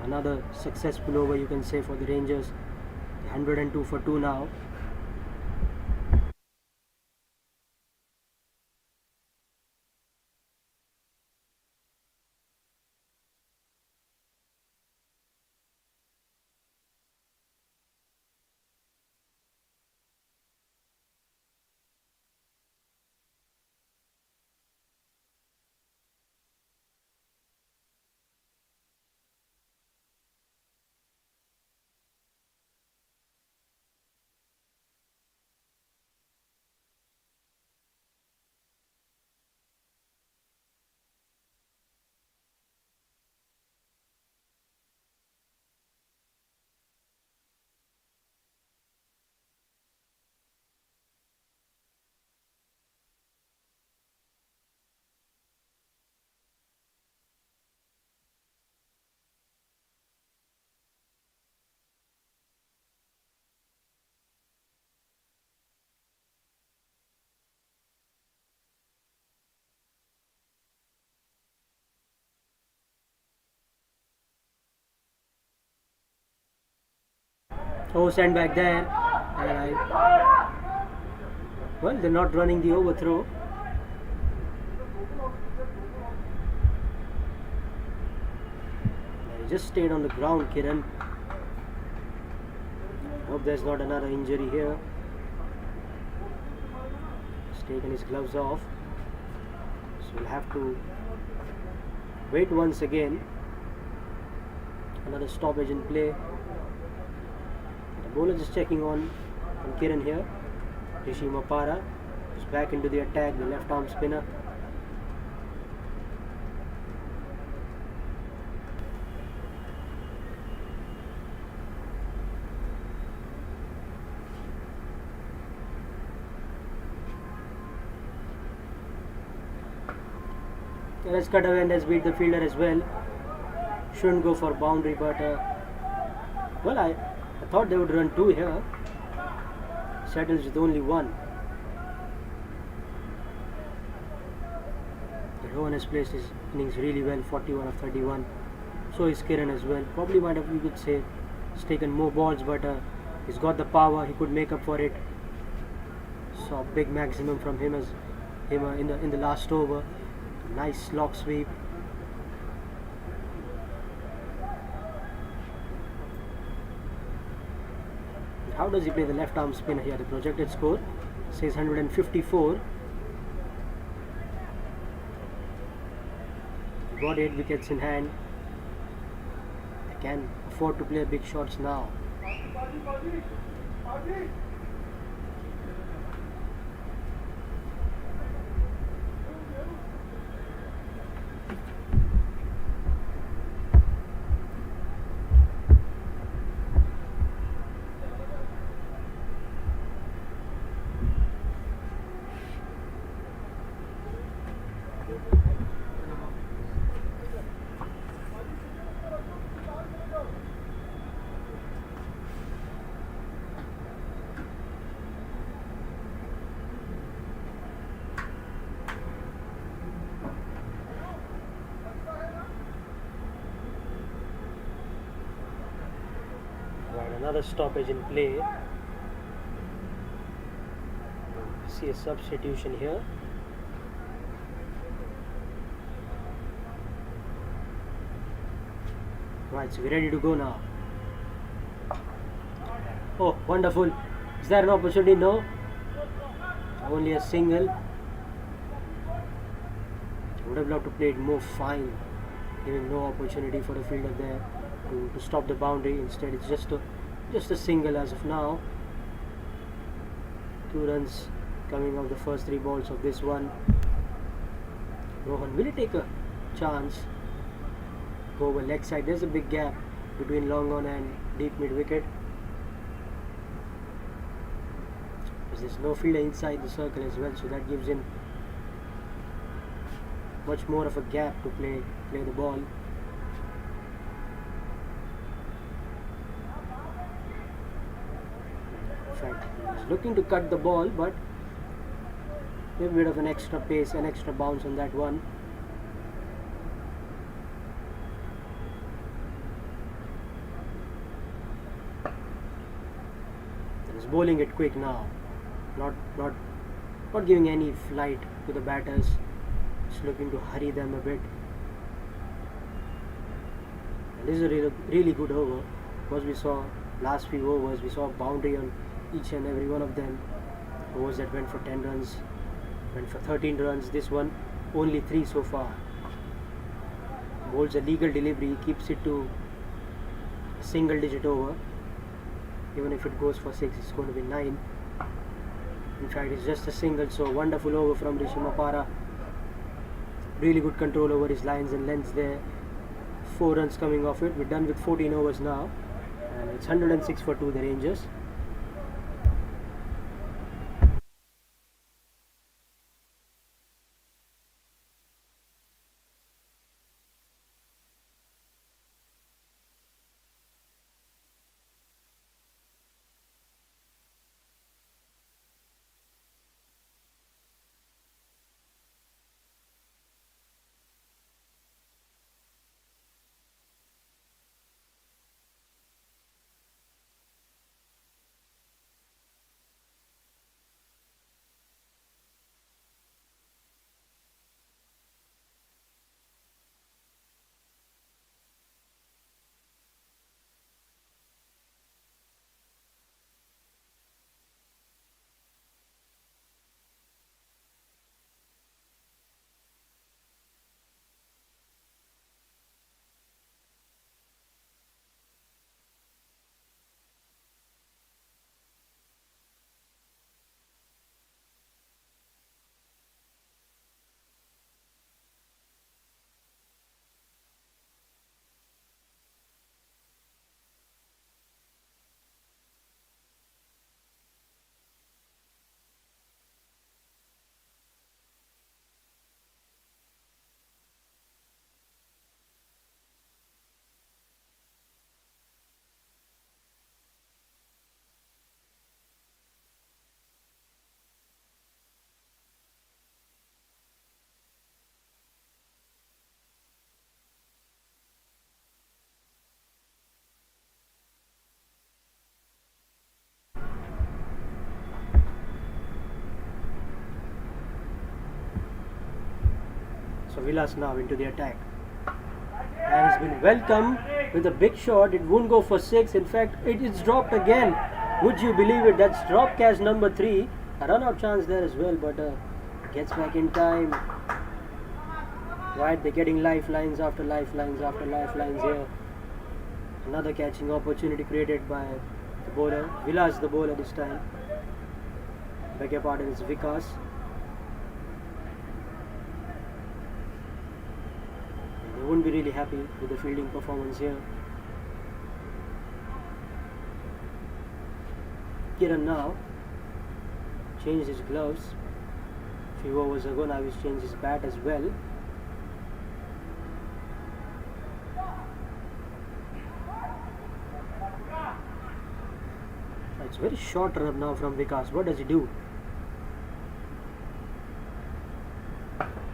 Another successful over, you can say, for the Rangers. 102 for 2 now. Oh, send back there. Well, they're not running the overthrow. He just stayed on the ground, Kiran. Hope there's not another injury here. He's taken his gloves off. So we'll have to wait once again. Another stoppage in play. The bowler just checking on Kiran here. Rishi Mapara is back into the attack, the left arm spinner. Let's cut away and let's beat the fielder as well. Shouldn't go for boundary, but well, I thought they would run 2 here. Settles with only 1. Rohan has placed his innings really well, 41 of 31. So is Kiran as well. Probably might have, you could say, he's taken more balls, but he's got the power. He could make up for it. Saw big maximum from him in the last over. Nice slog sweep. How does he play the left arm spinner here? The projected score says 154. Got 8 wickets in hand. They can afford to play big shots now. Another stoppage in play. See a substitution here. Right, so we're ready to go now. Oh, wonderful. Is there an opportunity? No. Only a single. Would have loved to play it more fine, giving no opportunity for the fielder there to stop the boundary. Instead, it's just a single as of now. 2 runs coming off the first 3 balls of this one. Rohan, will he take a chance? Go over leg side. There's a big gap between long on and deep mid wicket. There's no fielder inside the circle as well, so that gives him much more of a gap to play the ball. In fact, he's looking to cut the ball, but a bit of an extra pace, an extra bounce on that one. He's bowling it quick now, not giving any flight to the batters. Just looking to hurry them a bit. And this is a really good over, because we saw last few overs, we saw a boundary on each and every one of them. Overs that went for 10 runs, went for 13 runs. This one only 3 so far. Bowls a legal delivery, keeps it to a single digit over. Even if it goes for 6, it's going to be 9. In fact, it's just a single, so wonderful over from Rishi Mapara. Really good control over his lines and lengths there. 4 runs coming off it. We're done with 14 overs now, and it's 106 for 2, the Rangers. So Vilas now into the attack, and he's been welcomed with a big shot. It won't go for 6. In fact, it is dropped again. Would you believe it? That's drop catch number 3. A run out chance there as well, but gets back in time. Right, they're getting lifelines after lifelines after lifelines here. Another catching opportunity created by the bowler. Vilas the bowler this time. Beg your pardon, it's Vikas. They won't be really happy with the fielding performance here. Kiran now changed his gloves a few overs ago. Now he's changed his bat as well. It's very short run now from Vikas. What does he do?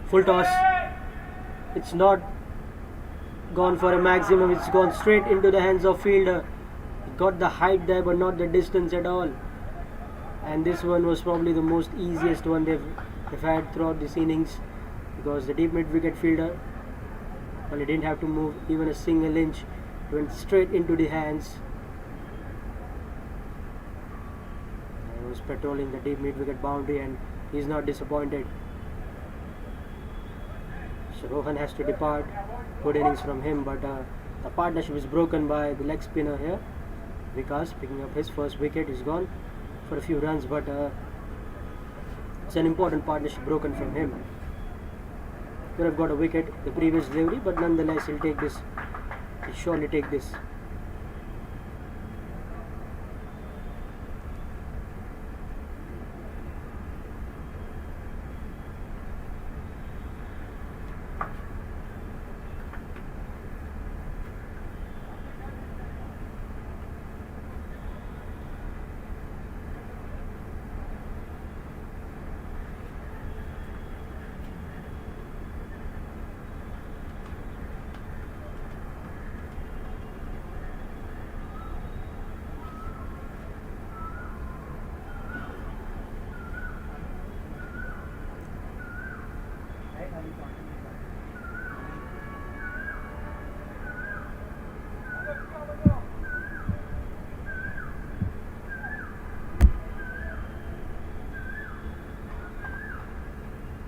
Full toss. It's not gone for a maximum. It's gone straight into the hands of fielder. He got the height there, but not the distance at all. And this one was probably the most easiest one they've had throughout this innings, because the deep mid wicket fielder, well, he didn't have to move even a single inch. It went straight into the hands. He was patrolling the deep mid wicket boundary, and he's not disappointed. So Rohan has to depart. Good innings from him, but the partnership is broken by the leg spinner here. Vikas picking up his first wicket. He's gone for a few runs, but It's an important partnership broken from him. Could have got a wicket the previous delivery, but nonetheless he'll take this. He'll surely take this.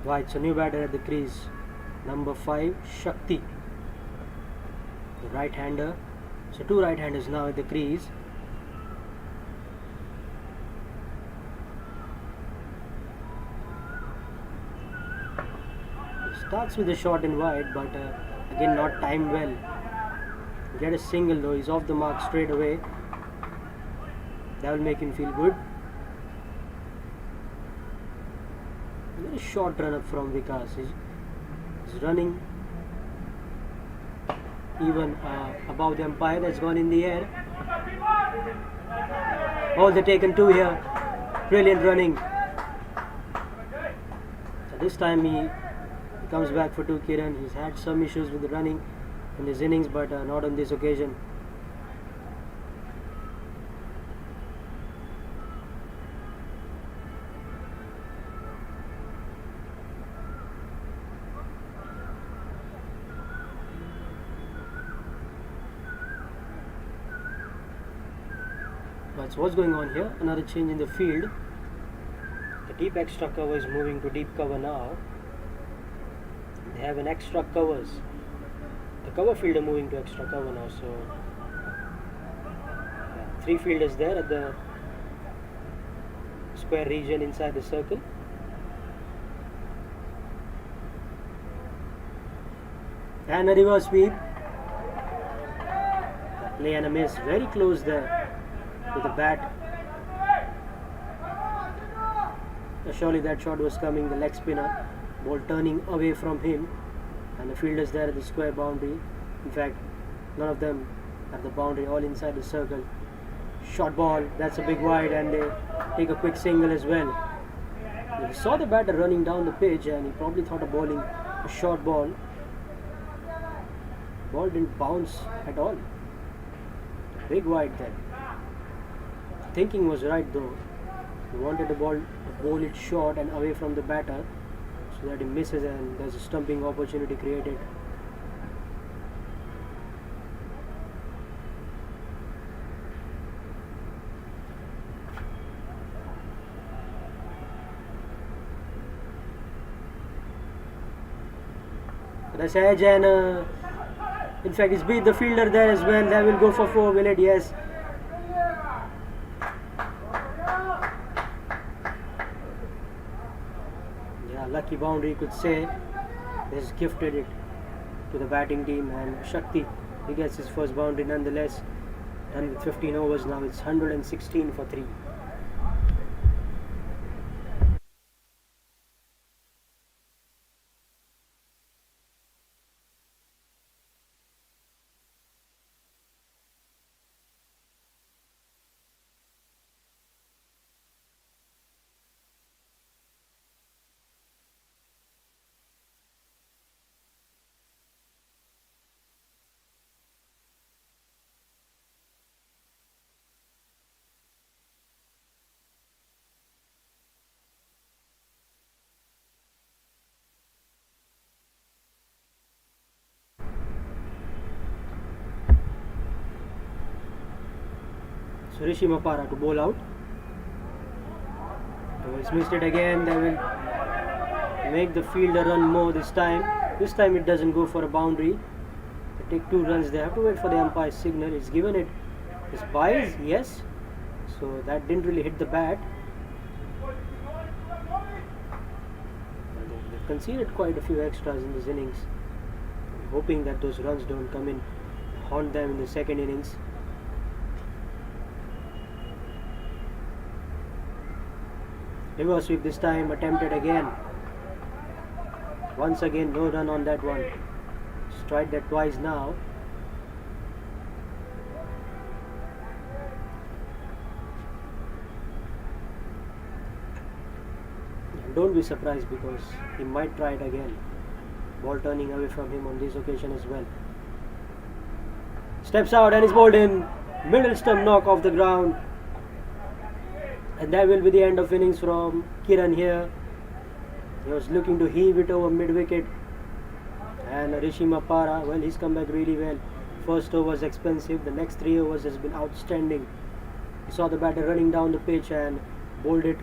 Right, so new batter at the crease, number 5, Shakti, the right-hander. So 2 right-handers now at the crease. He starts with a shot in wide, but again not timed well. Get a single though, he's off the mark straight away. That will make him feel good. Very short run up from Vikas. He's running even above the umpire. That's gone in the air. Oh, they're taken 2 here. Brilliant running. So this time he comes back for 2, Kiran. He's had some issues with the running in his innings, but not on this occasion. So what's going on here? Another change in the field. The deep extra cover is moving to deep cover now. They have an extra covers. The cover fielder moving to extra cover now. So 3 fielders there at the square region inside the circle. And a reverse sweep. Play and a miss. Very close there. With the bat. Surely that shot was coming, the leg spinner. Ball turning away from him. And the fielders there at the square boundary. In fact, none of them at the boundary, all inside the circle. Short ball, that's a big wide, and they take a quick single as well. He saw the batter running down the pitch and he probably thought of bowling a short ball. Ball didn't bounce at all. Big wide there. Thinking was right though. He wanted the ball to bowl it short and away from the batter so that he misses and there's a stumping opportunity created. That's edge, and in fact he's beat the fielder there as well. That will go for 4, will it? Yes. Lucky boundary, you could say. He's gifted it to the batting team, and Shakti, he gets his first boundary nonetheless. Done with 15 overs now. It's 116 for 3. So Rishi Mapara to bowl out. So he's missed it again. They will make the fielder run more this time. This time it doesn't go for a boundary. They take 2 runs. They have to wait for the umpire's signal. It's given it. His buys, yes. So that didn't really hit the bat. conceded quite a few extras in this innings. I'm hoping that those runs don't come in, haunt them in the second innings. Reverse sweep this time, attempted again. Once again, no run on that one. Just tried that twice now. And don't be surprised because he might try it again. Ball turning away from him on this occasion as well. Steps out and is bowled in. Middle stump knock off the ground. And that will be the end of innings from Kiran here. He was looking to heave it over mid-wicket. And Rishima Para, well, he's come back really well. First over was expensive. The next 3 overs has been outstanding. He saw the batter running down the pitch and bowled it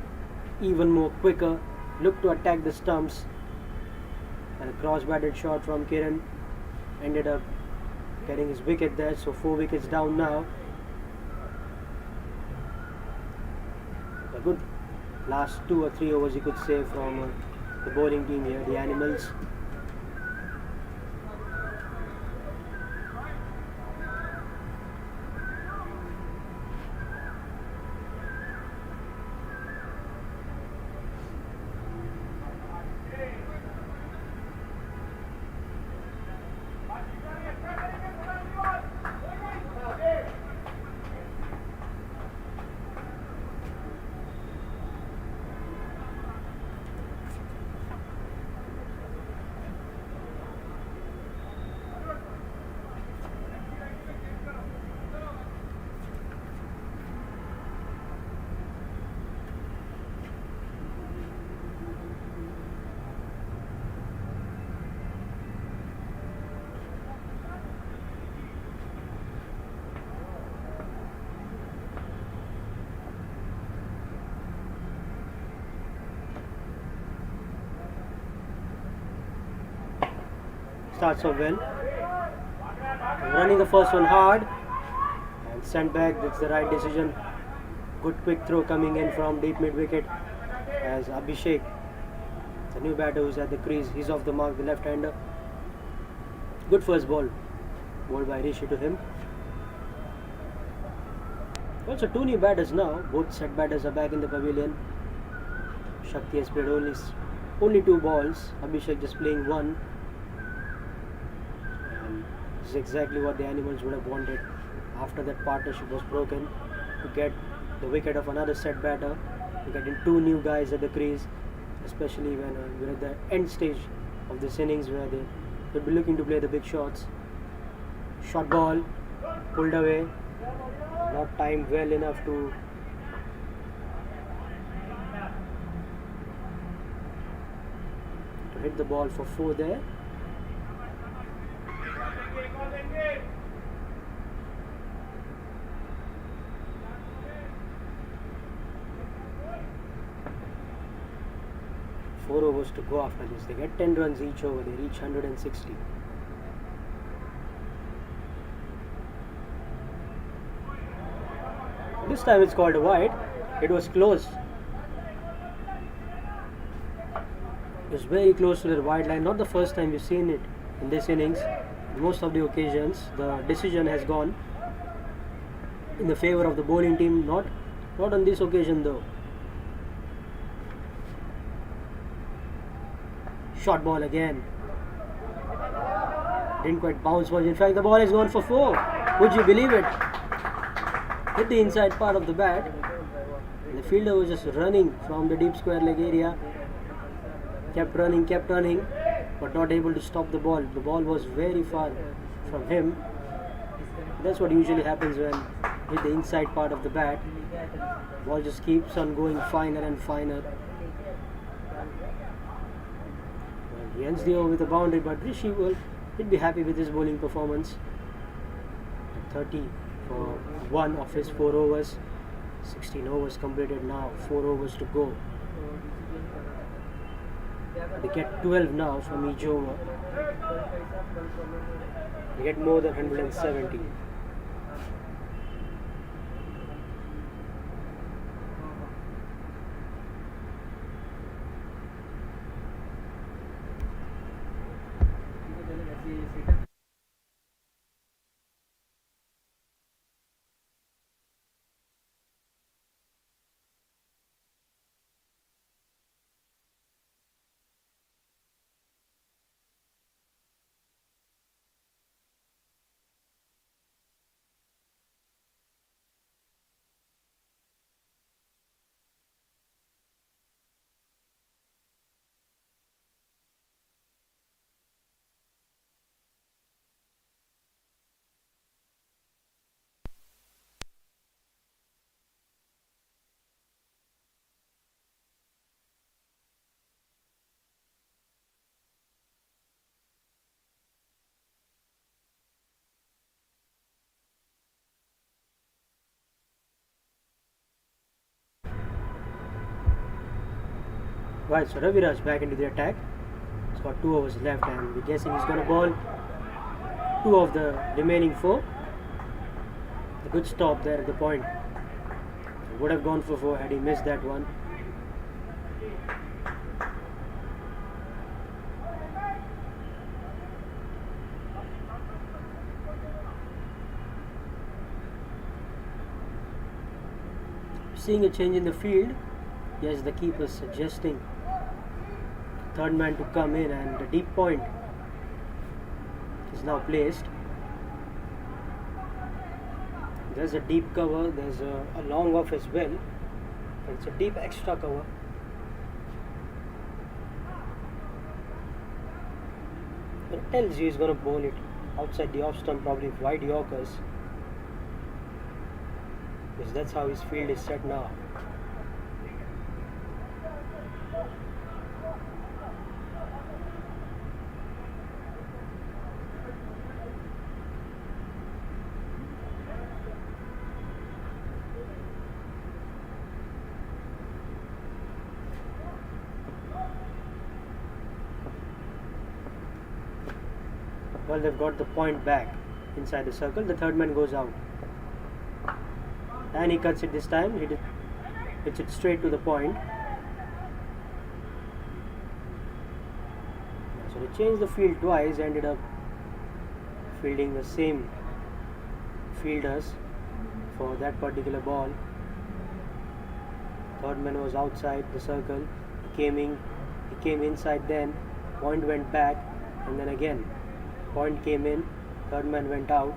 even more quicker. Looked to attack the stumps. And a cross-batted shot from Kiran ended up getting his wicket there. So 4 wickets down now. A good last 2 or 3 overs you could say from the bowling team here, the Animals. Starts off well. Running the first one hard and sent back. That's the right decision. Good quick throw coming in from deep mid wicket as Abhishek, the new batter who's at the crease, he's off the mark, the left-hander. Good first ball, bowled by Rishi to him. Also 2 new batters now. Both set batters are back in the pavilion. Shakti has played only 2 balls. Abhishek just playing 1. This is exactly what the Animals would have wanted after that partnership was broken, to get the wicket of another set batter, to get in 2 new guys at the crease, especially when we're at the end stage of this innings where they could be looking to play the big shots. Short ball, pulled away, not timed well enough to hit the ball for 4 there. Four overs to go after this. They get 10 runs each over. They reach 160. This time it's called a wide. It was close. It was very close to the wide line. Not the first time we've seen it in this innings. Most of the occasions, the decision has gone in the favor of the bowling team. Not on this occasion though. Short ball again. Didn't quite bounce much. In fact, the ball has gone for 4. Would you believe it? Hit the inside part of the bat. And the fielder was just running from the deep square leg area. Kept running, but not able to stop the ball. The ball was very far from him. That's what usually happens when hit the inside part of the bat. Ball just keeps on going finer and finer. He ends the over with a boundary, but Rishi he'd be happy with his bowling performance. 30 for 1 of his 4 overs. 16 overs completed now, 4 overs to go. They get 12 now from each over. They get more than 170. Right, so Raviraj back into the attack. He's got 2 overs left, and we're guessing he's going to bowl 2 of the remaining 4. A good stop there at the point. He would have gone for 4 had he missed that one. Seeing a change in the field, yes, the keeper suggesting third man to come in, and the deep point is now placed. There's a deep cover, there's a long off as well, but it's a deep extra cover. It tells you he's going to bowl it outside the off stump, probably wide Yorkers, because that's how his field is set now. Well, they've got the point back inside the circle. The third man goes out, and he cuts it this time. He hits it straight to the point. So they changed the field twice, ended up fielding the same fielders for that particular ball. Third man was outside the circle. He came inside, then point went back, and then again point came in, third man went out.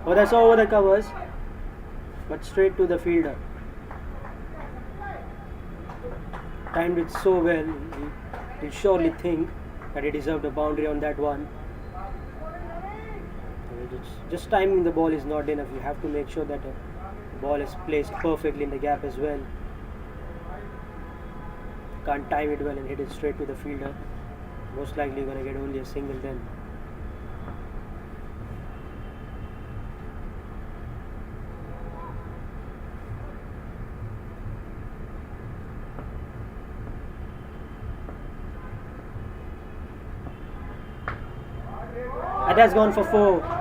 Oh, that's over the covers, but straight to the fielder. Timed it so well, he'll surely think that he deserved a boundary on that one. Just timing the ball is not enough. You have to make sure that the ball is placed perfectly in the gap as well. Can't time it well and hit it straight to the fielder. Most likely you're going to get only a single then. And that's gone for 4.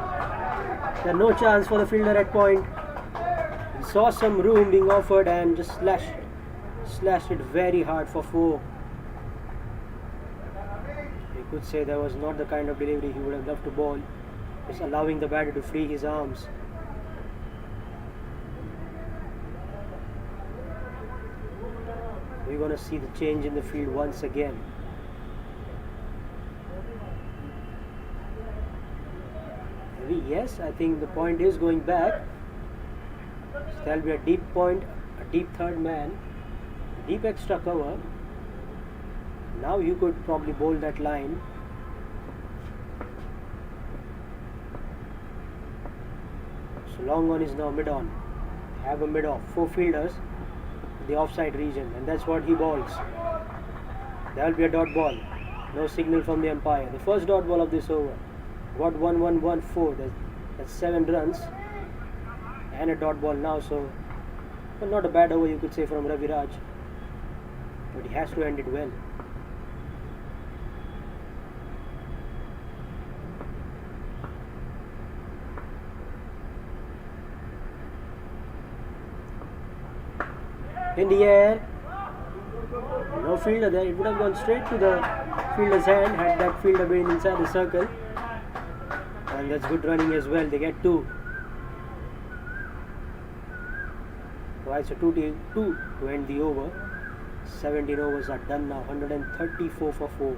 There's no chance for the fielder at point. He saw some room being offered and just slashed it very hard for 4. You could say that was not the kind of delivery he would have loved to bowl, just allowing the batter to free his arms. We're going to see the change in the field once again. Yes, I think the point is going back. So there'll be a deep point, a deep third man, deep extra cover. Now you could probably bowl that line. So long on is now mid on. Have a mid off. 4 fielders, the offside region, and that's what he bowls. There will be a dot ball. No signal from the umpire. The first dot ball of this over. Got 1-1-1-4. That's 7 runs and a dot ball now. So, well, not a bad over you could say from Raviraj, but he has to end it well. In the air, no fielder there. It would have gone straight to the fielder's hand had that fielder been inside the circle. And that's good running as well. They get 2. Right, so 2 to end the over. 17 overs are done now. 134 for 4.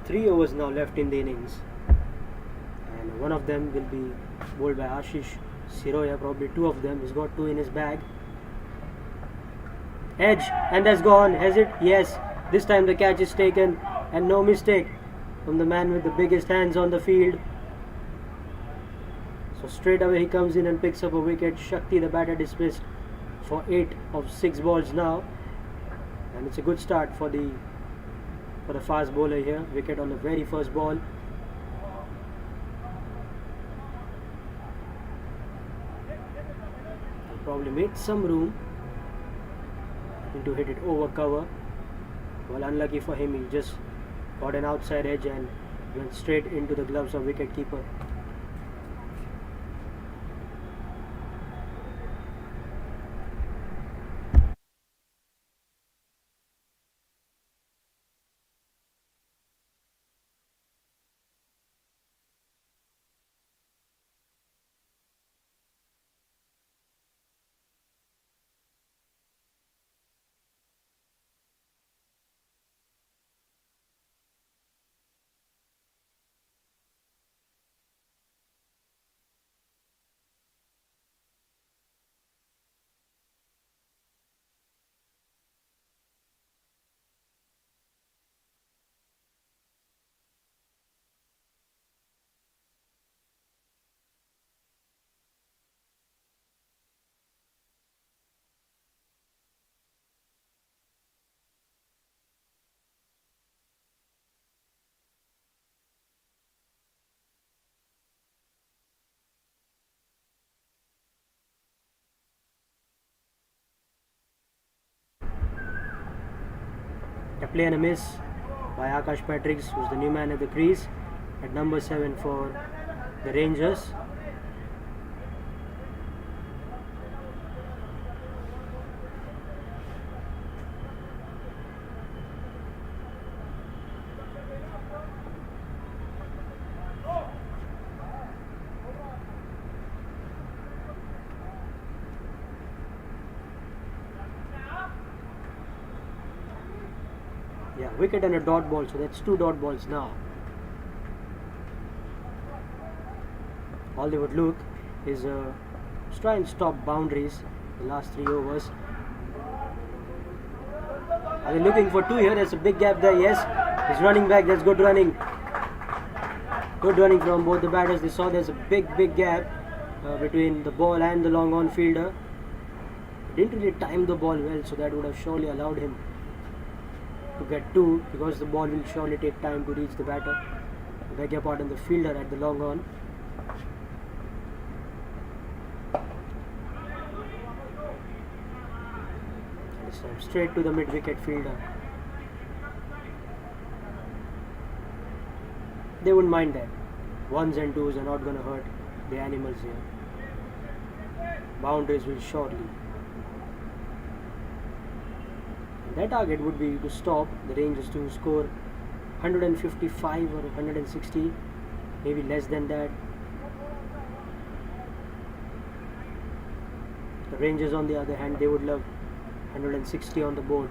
3 overs now left in the innings, and one of them will be bowled by Ashish Siroya, probably two of them. He's got two in his bag. Edge, and that's gone. Has it? Yes. This time the catch is taken, and no mistake from the man with the biggest hands on the field. So straight away he comes in and picks up a wicket. Shakti, the batter, dismissed for 8 of 6 balls now, and it's a good start for the fast bowler here. Wicket on the very first ball. He probably made some room to hit it over cover. Well, unlucky for him, he just got an outside edge and went straight into the gloves of wicket keeper. A play and a miss by Akash Patricks, who's the new man at the crease at number 7 for the Rangers. Yeah, wicket and a dot ball, so that's 2 dot balls now. All they would look is try and stop boundaries the last 3 overs. Are they looking for 2 here? There's a big gap there. Yes, he's running back. That's good running. Good running from both the batters. They saw there's a big gap between the ball and the long on fielder. Didn't really time the ball well, so that would have surely allowed him to get 2, because the ball will surely take time to reach the batter. I beg your pardon, the fielder at the long on. This time straight to the mid wicket fielder. They wouldn't mind that. 1s and 2s are not going to hurt the animals here. Boundaries will surely. Their target would be to stop the Rangers to score 155 or 160, maybe less than that. The Rangers, on the other hand, they would love 160 on the board.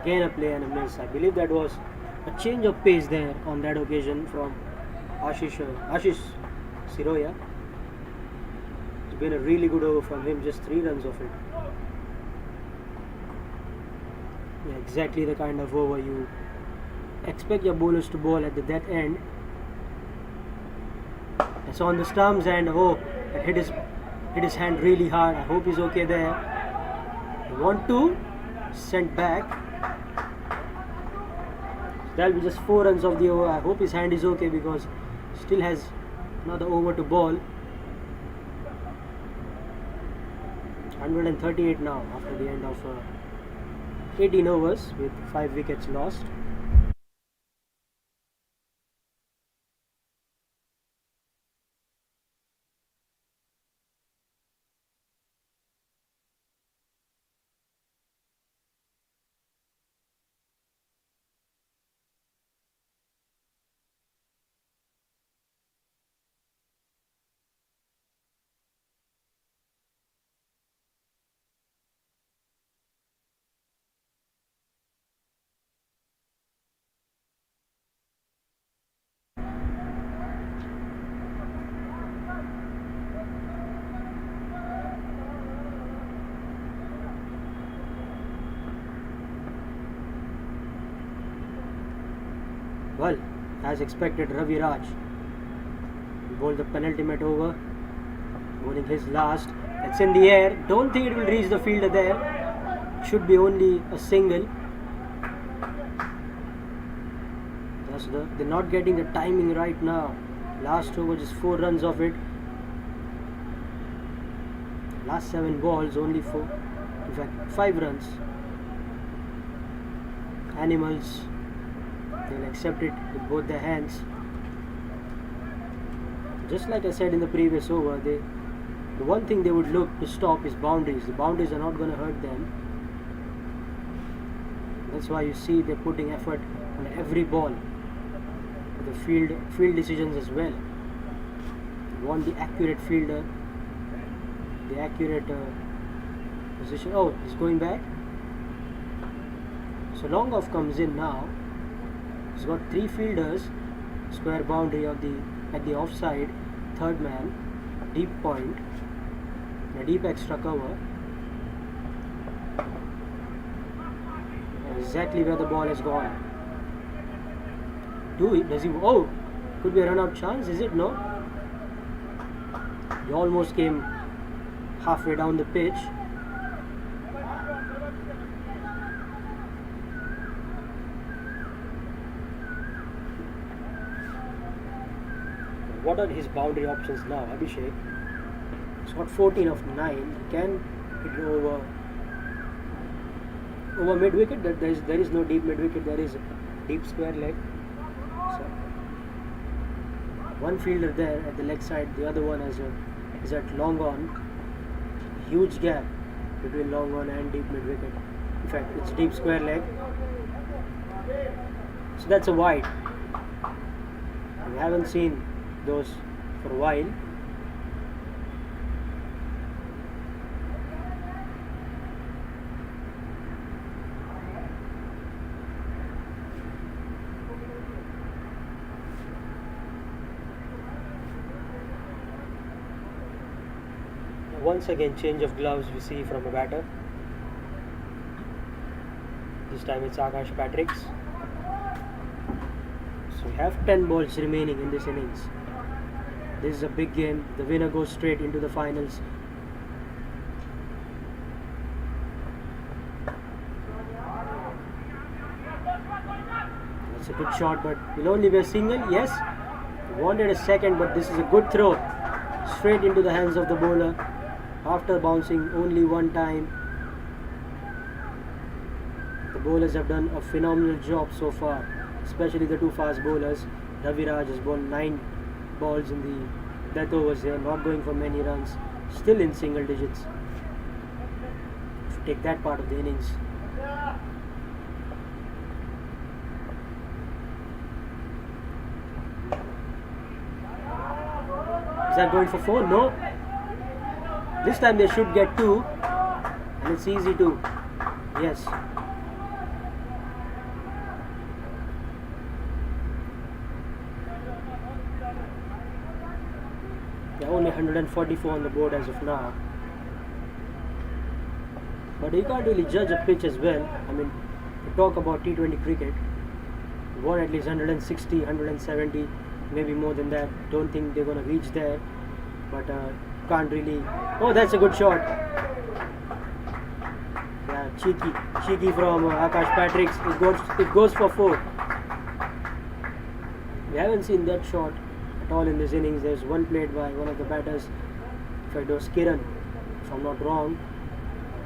Again a play and a miss. I believe that was a change of pace there on that occasion from Ashish Siroya. It's been a really good over from him, just 3 runs of it. Yeah, exactly the kind of over you expect your bowlers to bowl at that end. It's on the stumps, and oh, it hit his hand really hard. I hope he's okay there. 1-2, sent back. That'll be just 4 runs of the over. I hope his hand is okay, because still has another over to bowl. 138 now after the end of 18 overs with 5 wickets lost. Well, as expected, Ravi Raj bowled the penultimate over, bowling his last. It's in the air. Don't think it will reach the fielder there. Should be only a single. They're not getting the timing right now. Last over, just 4 runs of it. Last 7 balls, only 4. In fact, 5 runs. Animals, they'll accept it with both their hands. Just like I said in the previous over, the one thing they would look to stop is boundaries. The boundaries are not going to hurt them. That's why you see they're putting effort on every ball. The field decisions as well. You want the accurate fielder, the accurate position. Oh, he's going back. So long off comes in now. He's got 3 fielders, square boundary at the offside, third man, deep point, a deep extra cover. Exactly where the ball has gone. Does he? Oh, could be a run out chance, is it? No. He almost came halfway down the pitch. What are his boundary options now, Abhishek? He's got 14 of 9. He can hit over mid wicket. There is no deep mid wicket. There is a deep square leg. So one fielder there at the leg side. The other one is at long on. Huge gap between long on and deep mid wicket. In fact, it's deep square leg. So that's a wide. We haven't seen those for a while. Once again, change of gloves we see from a batter. This time it's Akash Patrick's. So we have 10 balls remaining in this innings. This is a big game. The winner goes straight into the finals. That's a good shot, but will only be a single. Yes, wanted a second, but this is a good throw. Straight into the hands of the bowler after bouncing only one time. The bowlers have done a phenomenal job so far, especially the 2 fast bowlers. Ravi Raj has bowled 9 balls in the death overs here, not going for many runs, still in single digits. Take that part of the innings. Is that going for 4? No. This time they should get 2, and it's easy to. Yes. They're only 144 on the board as of now. But you can't really judge a pitch as well. I mean, to talk about T20 cricket, you want at least 160, 170, maybe more than that. Don't think they're going to reach there. But can't really. Oh, that's a good shot. Yeah, cheeky from Akash Patrick's. It goes for 4. We haven't seen that shot at all in this innings. There's one played by one of the batters. In fact, it was Kiran, if I'm not wrong.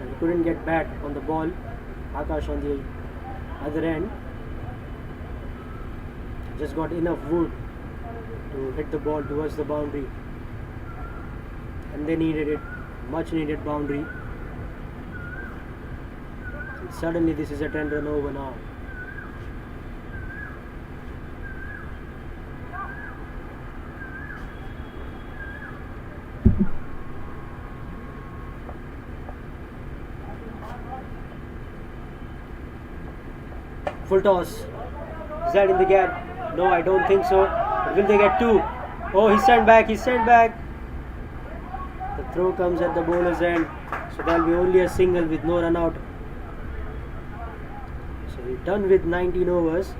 And he couldn't get back on the ball. Akash on the other end just got enough wood to hit the ball towards the boundary. And they needed it, much needed boundary. And suddenly this is a 10-run over now. Full toss. Is that in the gap? No, I don't think so. But will they get 2? Oh, he sent back. The throw comes at the bowler's end, so there will be only a single with no run out. So we're done with 19 overs.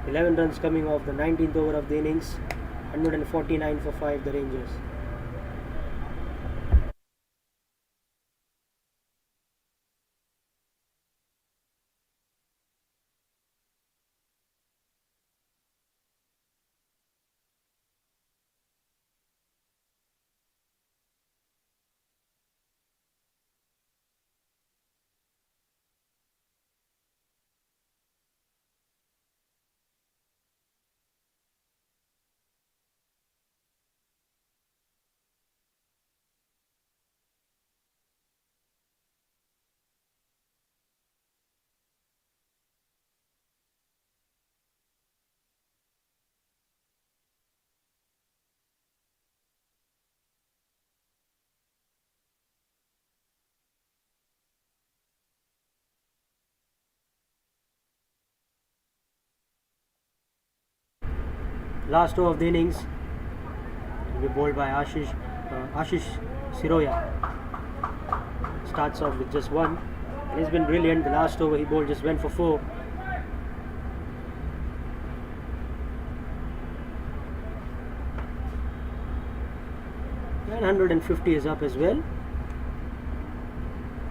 11 runs coming off the 19th over of the innings. 149 for 5 the Rangers. Last over of the innings will be bowled by Ashish Siroya. Starts off with just one, and he's been brilliant. The last over he bowled just went for 4. And 150 is up as well.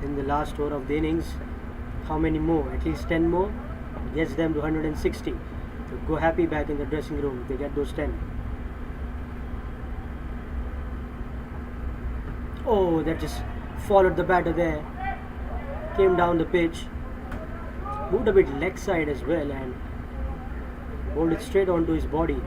In the last over of the innings, how many more? At least 10 more gets them to 160. So go happy back in the dressing room if they get those 10. Oh, that just followed the batter there. Came down the pitch. Moved a bit leg side as well and bowled it straight onto his body.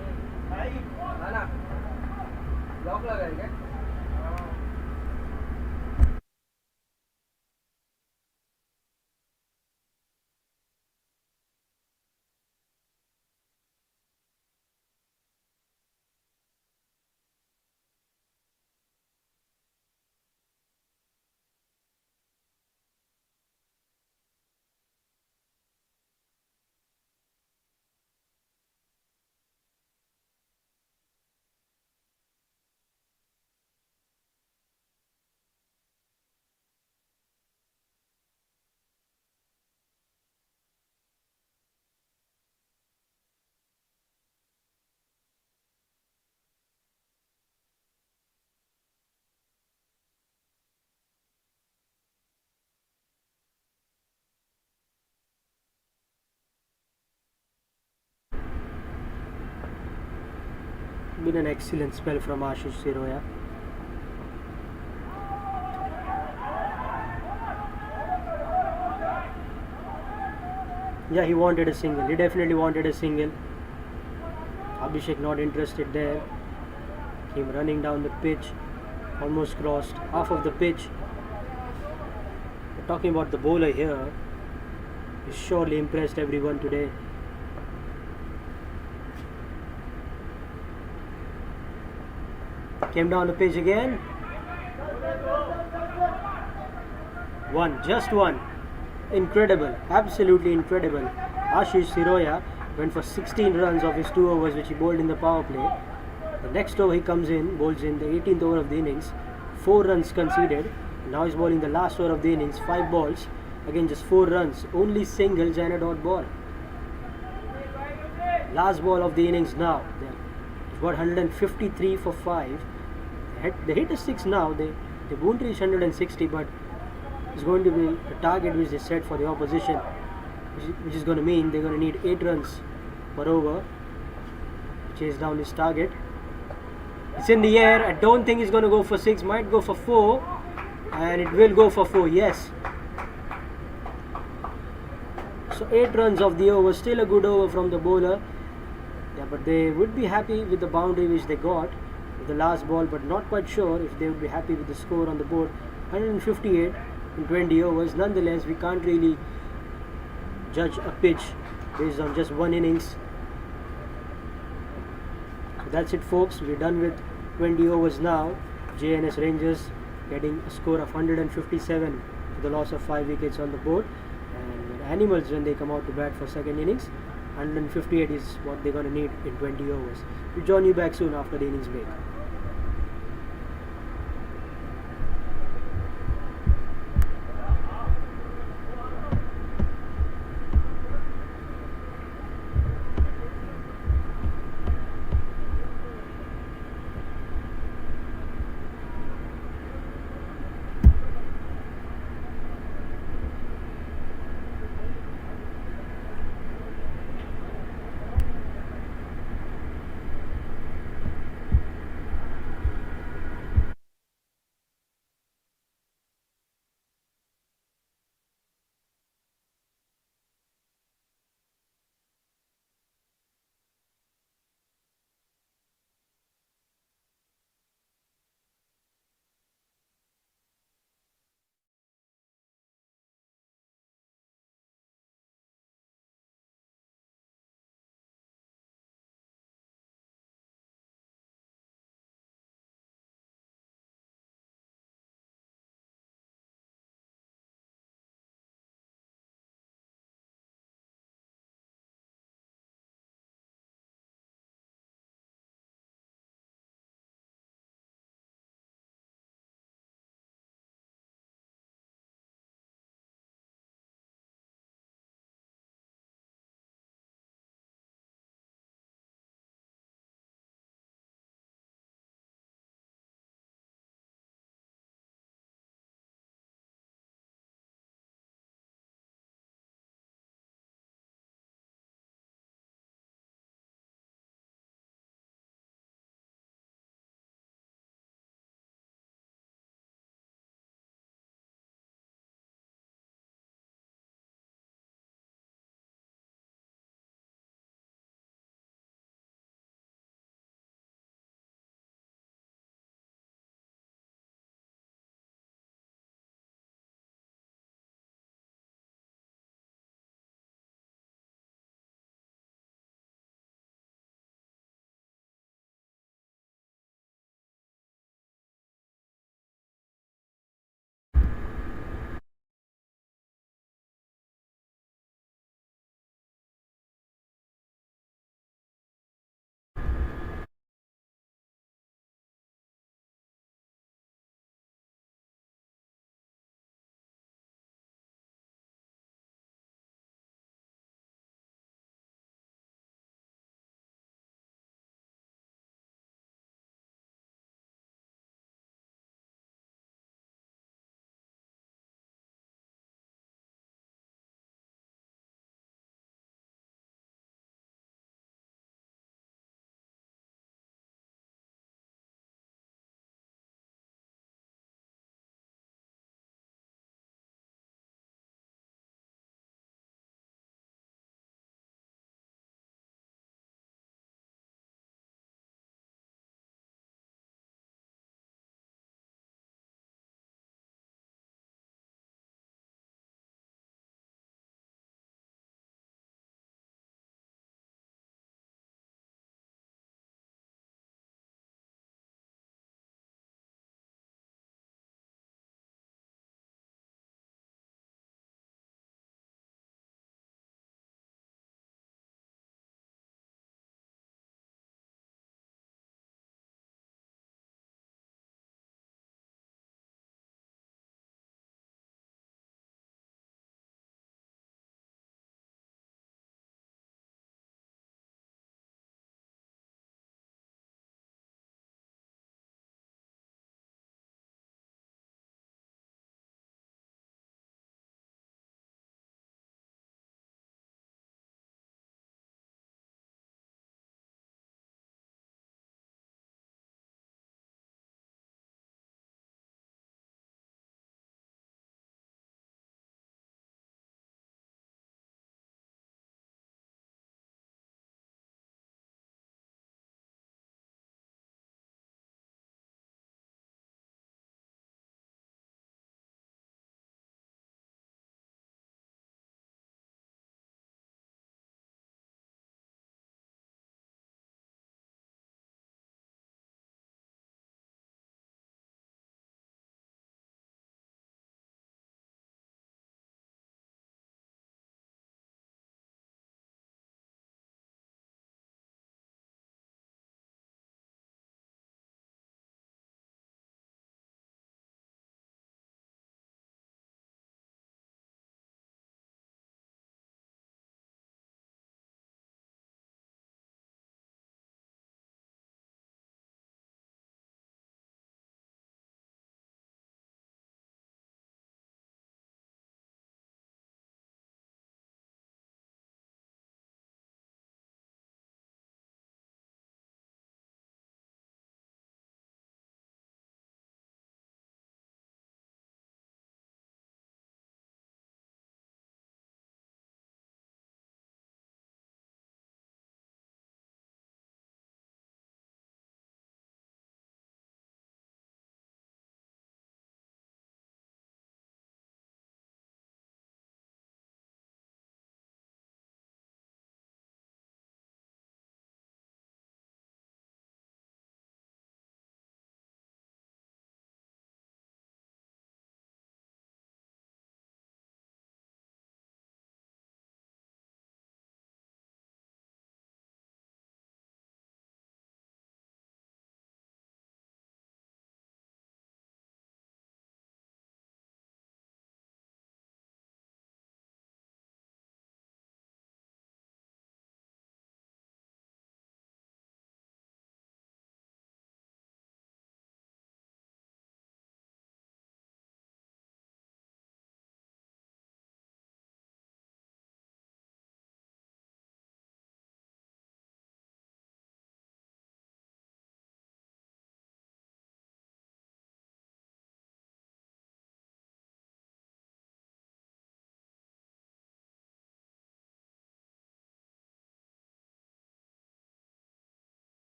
Been an excellent spell from Ashish Siroya. Yeah, he wanted a single. He definitely wanted a single. Abhishek not interested there. Came running down the pitch. Almost crossed half of the pitch. We're talking about the bowler here. He's surely impressed everyone today. Came down the pitch again. One, just one. Incredible, absolutely incredible. Ashish Siroya went for 16 runs of his 2 overs which he bowled in the power play. The next over he comes in, bowls in the 18th over of the innings. 4 runs conceded. Now he's bowling the last over of the innings. 5 balls. Again just 4 runs. Only singles and a dot ball. Last ball of the innings now. They've got 153 for 5. They hit a 6 now. They won't reach 160, but it's going to be the target which they set for the opposition, which is going to mean they're going to need 8 runs per over to chase down this target. It's in the air. I don't think it's going to go for 6. Might go for 4, and it will go for 4. Yes. So 8 runs of the over. Still a good over from the bowler. Yeah, but they would be happy with the boundary which they got with the last ball, but not quite sure if they would be happy with the score on the board. 158 in 20 overs. Nonetheless, we can't really judge a pitch based on just one innings. So that's it, folks. We're done with 20 overs now. JNS Rangers getting a score of 157 to the loss of 5 wickets on the board. And Animals, when they come out to bat for second innings, 158 is what they're going to need in 20 overs. We'll join you back soon after the innings break.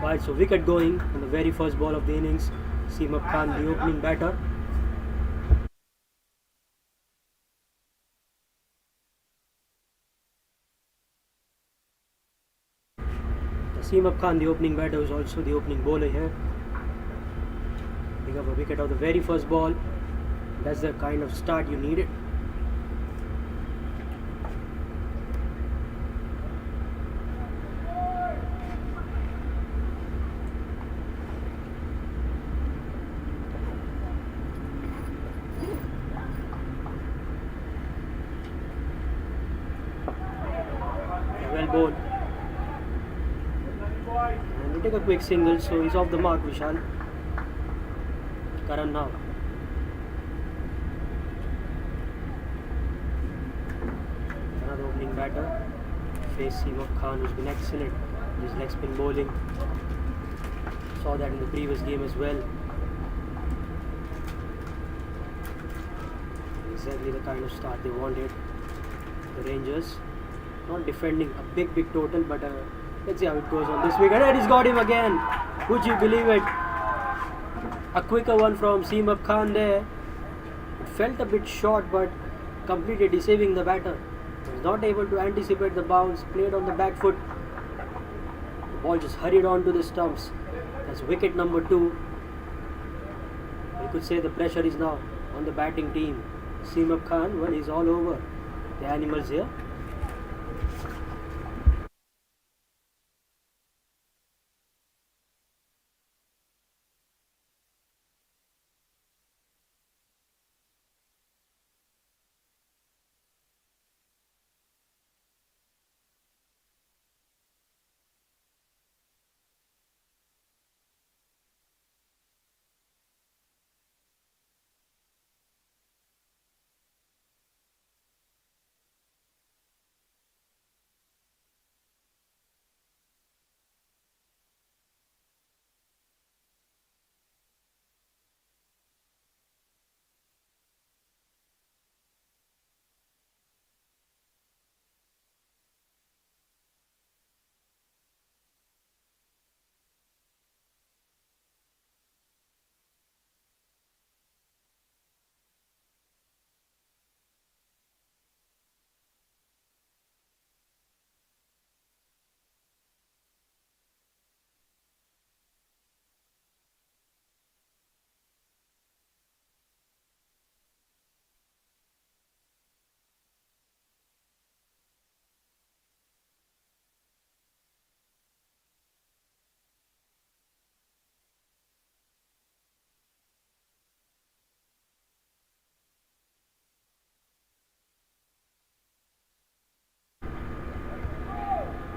Right, so wicket going on the very first ball of the innings. Seam Khan, the opening batter. Seam Khan, the opening batter, is also the opening bowler here. Pick up a wicket of the very first ball. That's the kind of start you needed. Well bowled. And we take a quick single, so he's off the mark, Vishal. Karan now. Another opening batter. Face Seam Khan, who's been excellent in his leg spin bowling. Saw that in the previous game as well. Exactly the kind of start they wanted. The Rangers not defending a big total, but let's see how it goes on this wicket. And he's got him again. Would you believe it? A quicker one from Seam Khan there. It felt a bit short, but completely deceiving the batter. He was not able to anticipate the bounce, played on the back foot. The ball just hurried on to the stumps. That's wicket number 2. You could say the pressure is now on the batting team. Seam Khan, well, he's all over the animals here.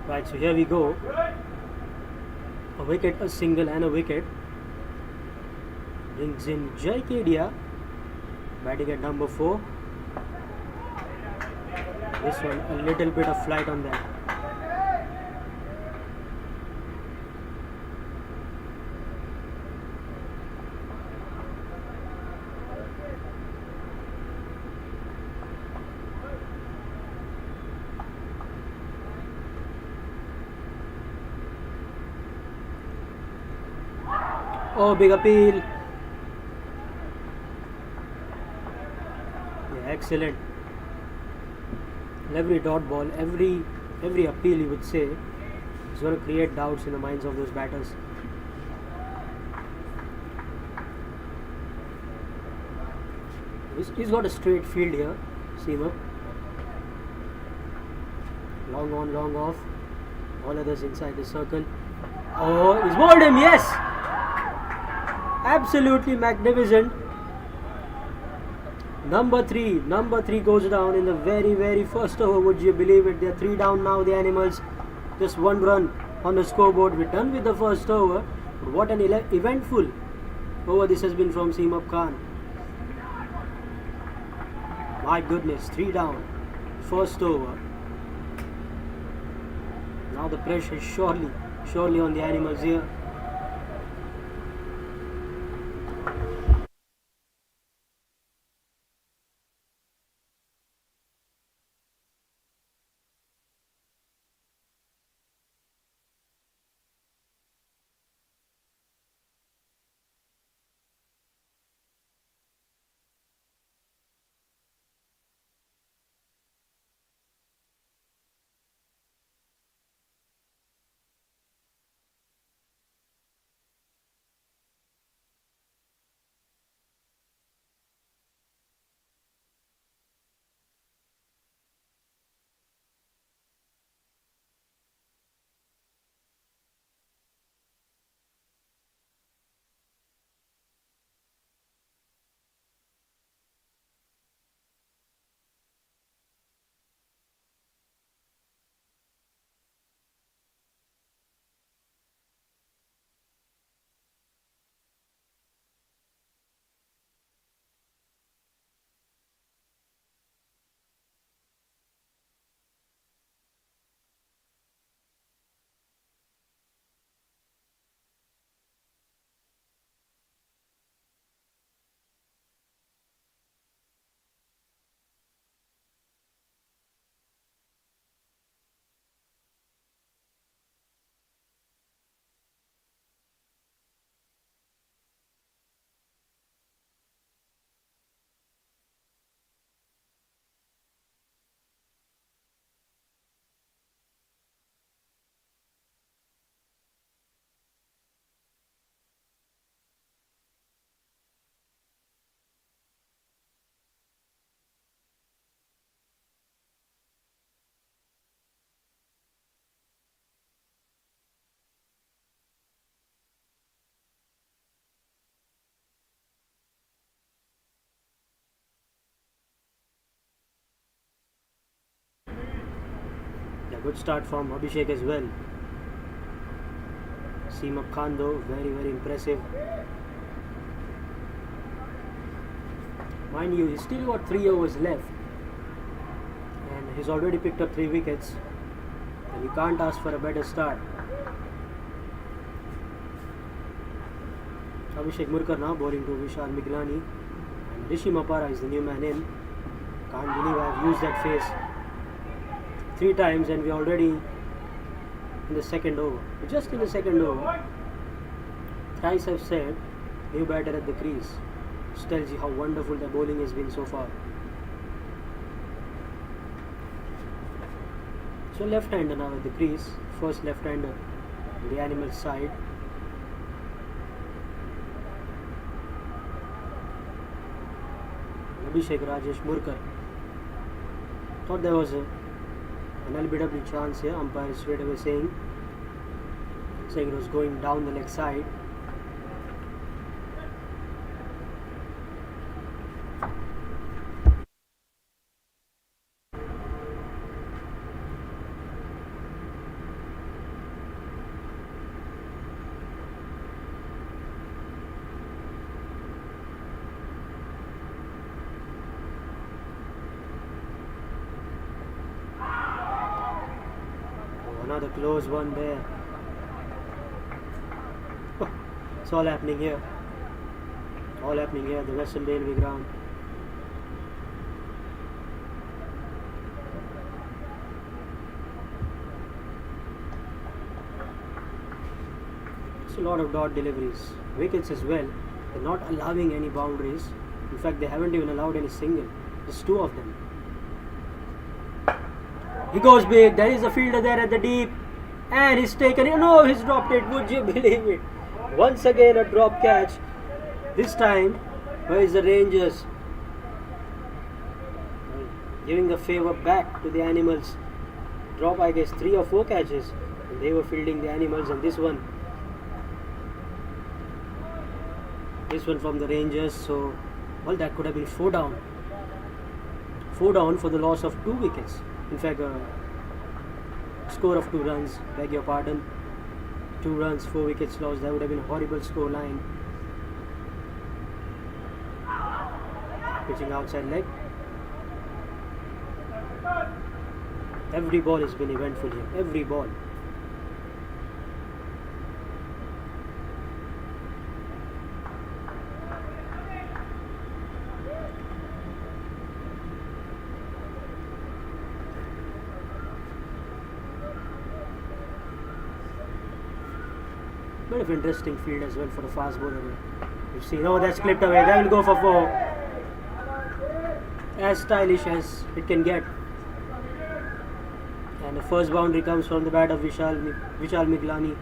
Right, so here we go. A wicket, a single and a wicket. Brings in Jfsc batting at number 4. This one, a little bit of flight on that. Oh, big appeal. Yeah, excellent. Every dot ball, every appeal, you would say, is going to create doubts in the minds of those batters. He's got a straight field here, Seamer. Long on, long off. All others inside the circle. Oh, he's bowled him, yes! Absolutely magnificent. Number three goes down in the very first over. Would you believe it? They're 3 down now, the Animals. Just 1 run on the scoreboard. We're done with the first over. But what an eventful over this has been from Seam Khan. My goodness, 3 down. First over. Now the pressure is surely on the Animals here. a good start from Abhishek as well. Seamup Khan though, very very impressive. Mind you, he's still got 3 overs left and he's already picked up 3 wickets, and you can't ask for a better start. Abhishek Murkar now bowling to Vishal Miglani, and Rishi Mapara is the new man in. Can't believe I've used that face 3 times and we're already in the second over. Just in the second over. Thrice I've said, new batter at the crease. Which tells you how wonderful the bowling has been so far. So left-hander now at the crease. First left-hander on the animal side. Abhishek Rajesh Murkar. Thought there was an LBW chance here. Umpire straight away saying it was going down the leg side. Another close one there. It's all happening here. All happening here, the Western Railway ground. It's a lot of dot deliveries. Wickets as well. They're not allowing any boundaries. In fact, they haven't even allowed any single. Just 2 of them. He goes big. There is a fielder there at the deep, and he's taken it. No, he's dropped it. Would you believe it? Once again a drop catch. This time, where is the Rangers? Giving the favour back to the Animals. Drop, I guess, 3 or 4 catches, and they were fielding the Animals, and this one from the Rangers. So, well, that could have been 4 down. 4 down for the loss of 2 wickets. In fact, a score of 2 runs, beg your pardon. 2 runs, 4 wickets lost. That would have been a horrible score line. Pitching outside leg. Every ball has been eventful here. Every ball. Bit of interesting field as well for the fast bowler. You see, oh, that's clipped away. That will go for 4. As stylish as it can get. And the first boundary comes from the bat of Vishal Miglani.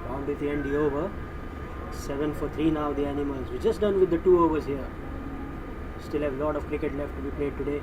Boundary at the end of the over. 7 for 3 now, the Animals. We're just done with the 2 overs here. Still have a lot of cricket left to be played today.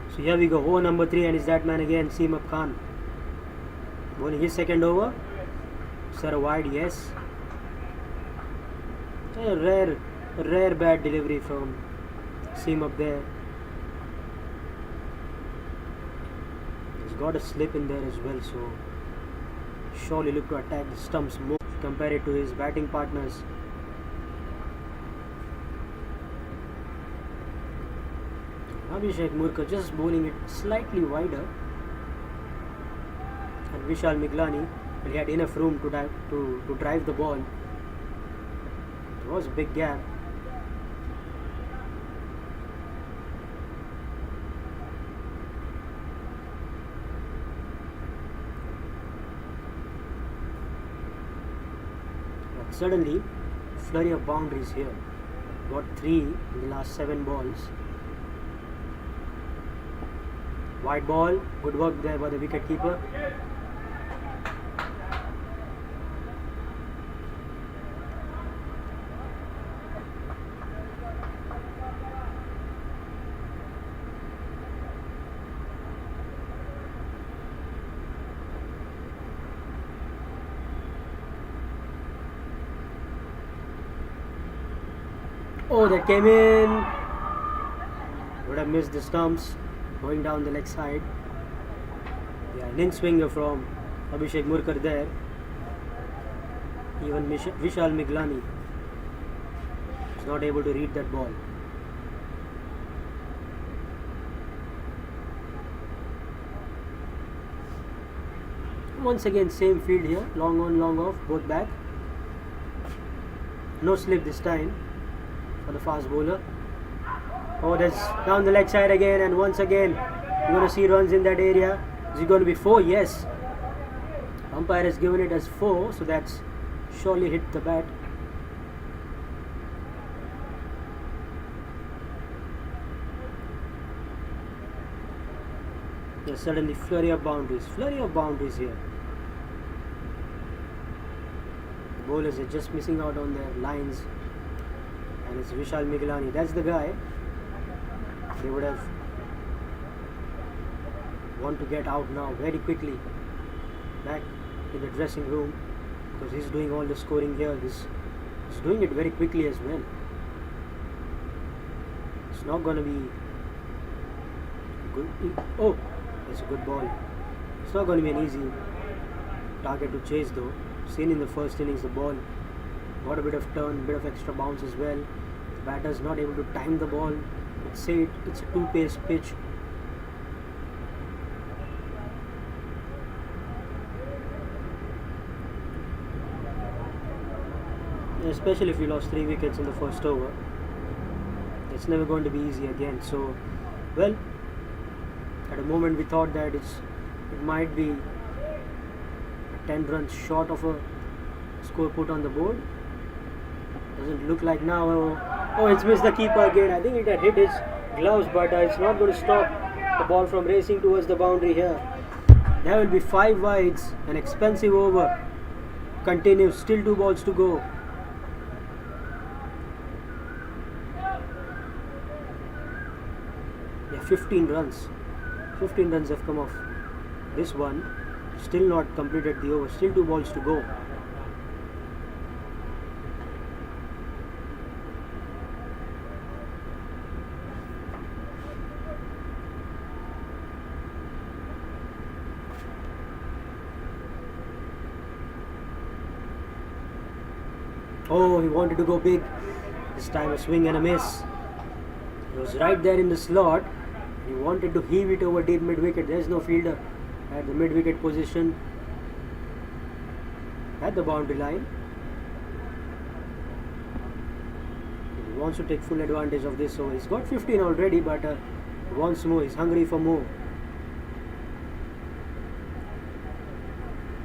So here we go, over number 3, and it's that man again, Seamup Khan. Bowling his second over. Sir, a wide, yes. A rare bad delivery from Seamup there. He's got a slip in there as well, so surely look to attack the stumps more compared to his batting partners. Abhishek Murkar just bowling it slightly wider, and Vishal Miglani, he had enough room to drive the ball. There was a big gap. Suddenly, flurry of boundaries here. Got 3 in the last 7 balls. White ball, good work there by the wicket keeper. Oh, that came in. Would have missed the stumps. Going down the leg side. Yeah, an in-swinger from Abhishek Murkar there. Even Vishal Miglani is not able to read that ball. Once again, same field here. Long on, long off, both back. No slip this time for the fast bowler. Oh, that's down the leg side again, and once again you're going to see runs in that area. Is it going to be 4? Yes. Umpire has given it as 4, so that's surely hit the bat. There's suddenly flurry of boundaries here. The bowlers are just missing out on their lines, and it's Vishal Miglani. That's the guy they would have want to get out now very quickly back in the dressing room, because he's doing all the scoring here. He's doing it very quickly as well. It's not going to be good. Oh, it's a good ball. It's not going to be an easy target to chase though. Seen in the first innings, the ball got a bit of turn, bit of extra bounce as well. The batter's not able to time the ball. Let's say it's a 2-pace pitch. Especially if you lost 3 wickets in the first over. It's never going to be easy again. So, well, at a moment we thought that it might be 10 runs short of a score put on the board. Doesn't look like now. Oh, it's missed the keeper again. I think it had hit his gloves, but it's not going to stop the ball from racing towards the boundary here. There will be 5 wides. An expensive over continues. Still 2 balls to go. Yeah, 15 runs. 15 runs have come off this one. Still not completed the over. Still 2 balls to go. Oh, he wanted to go big. This time a swing and a miss. He was right there in the slot. He wanted to heave it over deep mid-wicket. There's no fielder at the mid-wicket position at the boundary line. He wants to take full advantage of this. So he's got 15 already, but he wants more. He's hungry for more.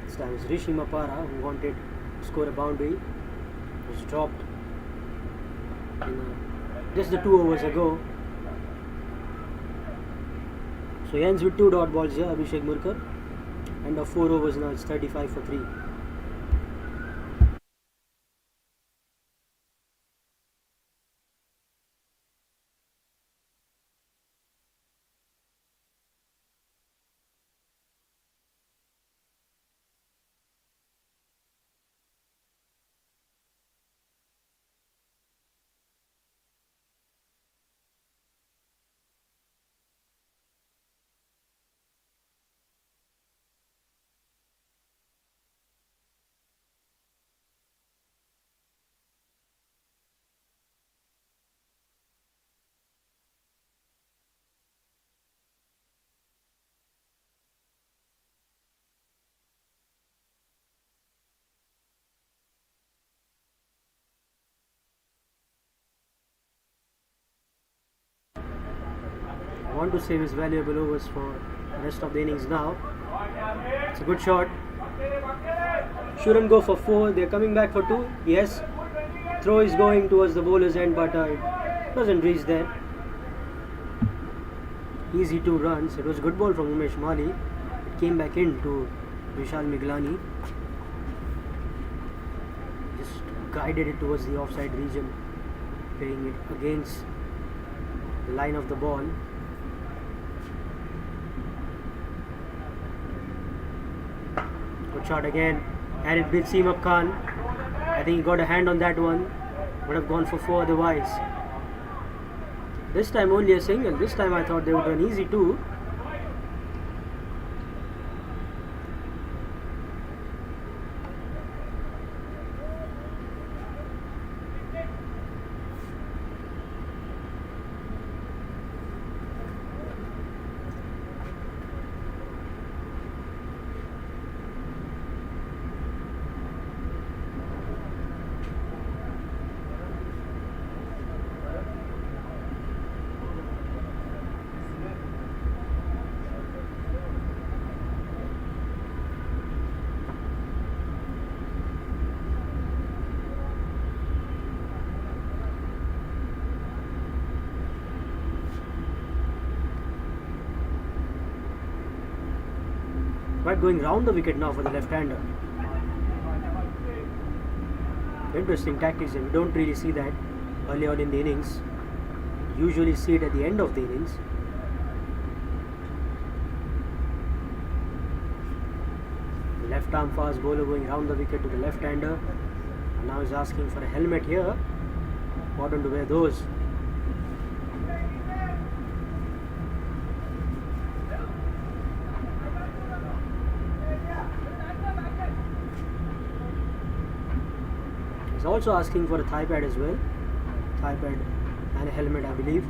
This time it's Rishi Mapara who wanted to score a boundary. It was dropped in just the 2 overs ago. So he ends with 2 dot balls here, Abhishek Murkar. And of 4 overs now, it's 35 for 3. Want to save his valuable overs for the rest of the innings now. It's a good shot. Shouldn't go for 4. They're coming back for 2. Yes. Throw is going towards the bowler's end, but it doesn't reach there. Easy 2 runs. It was good ball from Umesh Mali. It came back in to Vishal Miglani. Just guided it towards the offside region, playing it against the line of the ball. Good shot again, and it beats Seam Khan. I think he got a hand on that one. Would have gone for 4 otherwise. This time only a single. This time I thought they would run easy too. But going round the wicket now for the left-hander. Interesting tactics, and we don't really see that early on in the innings. Usually see it at the end of the innings. The left-arm fast bowler going round the wicket to the left-hander. And now he's asking for a helmet here. Important to wear those. He's also asking for a thigh pad as well. Thigh pad and a helmet, I believe.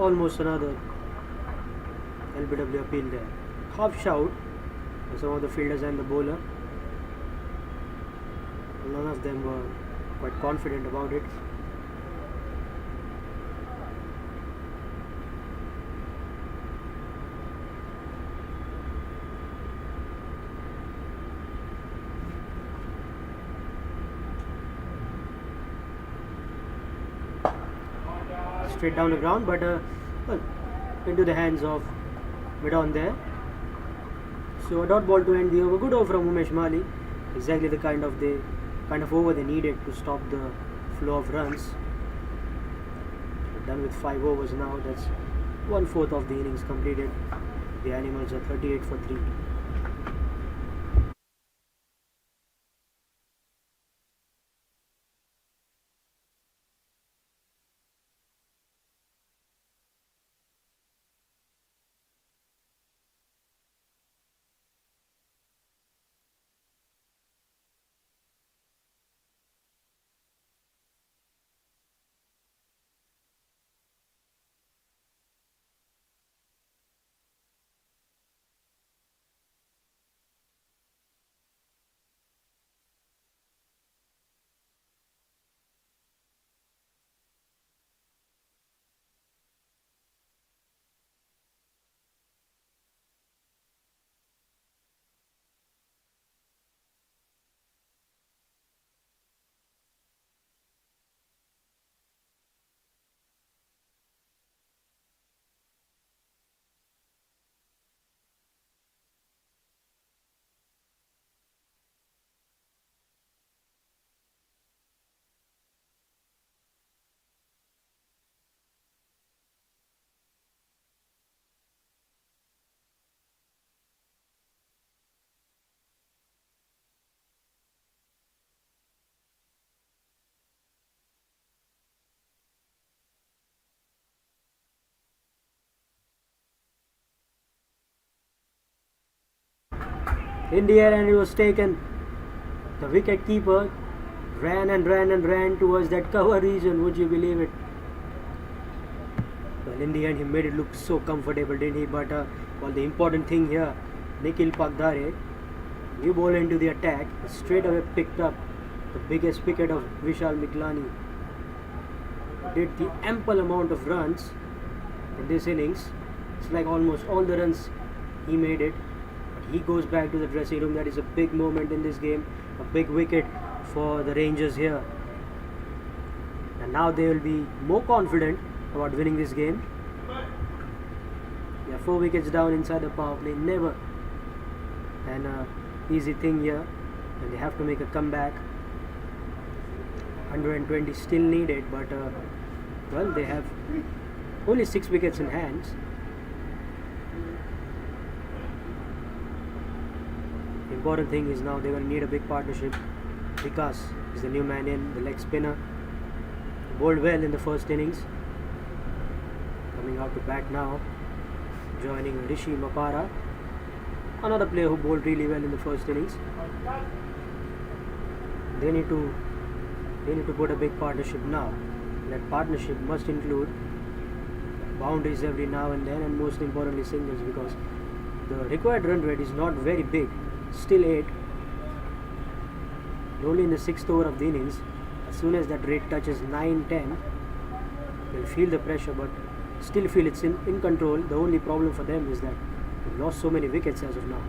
almost another LBW appeal there. Half shout by some of the fielders and the bowler. None of them were quite confident about it. Straight down the ground, but well, into the hands of mid-on there. So a dot ball to end the over. Good over from Umesh Mali. Exactly the kind of over they needed to stop the flow of runs. Done with 5 overs now. That's 1/4 of the innings completed. The Animals are 38 for 3. In the air, and it was taken. The wicket keeper ran and ran and ran towards that cover region. Would you believe it? Well, in the end, he made it look so comfortable, didn't he? But well, the important thing here, Nikhil Pagdare, new bowler into the attack, straight away picked up the biggest wicket of Vishal Miklani. Did the ample amount of runs in this innings. It's like almost all the runs he made it. He goes back to the dressing room. That is a big moment in this game. A big wicket for the Rangers here. And now they will be more confident about winning this game. They are 4 wickets down inside the power play. Never an easy thing here. And they have to make a comeback. 120 still needed. But well, they have only 6 wickets in hands. Important thing is now they will need a big partnership. Vikas is the new man in, the leg spinner. Bowled well in the first innings. Coming out to bat now. Joining Rishi Mapara. Another player who bowled really well in the first innings. They need to put a big partnership now. That partnership must include boundaries every now and then, and most importantly singles, because the required run rate is not very big. Still 8. Only in the 6th over of the innings. As soon as that rate touches 9-10, they'll feel the pressure, but still feel it's in control. The only problem for them is that they've lost so many wickets as of now.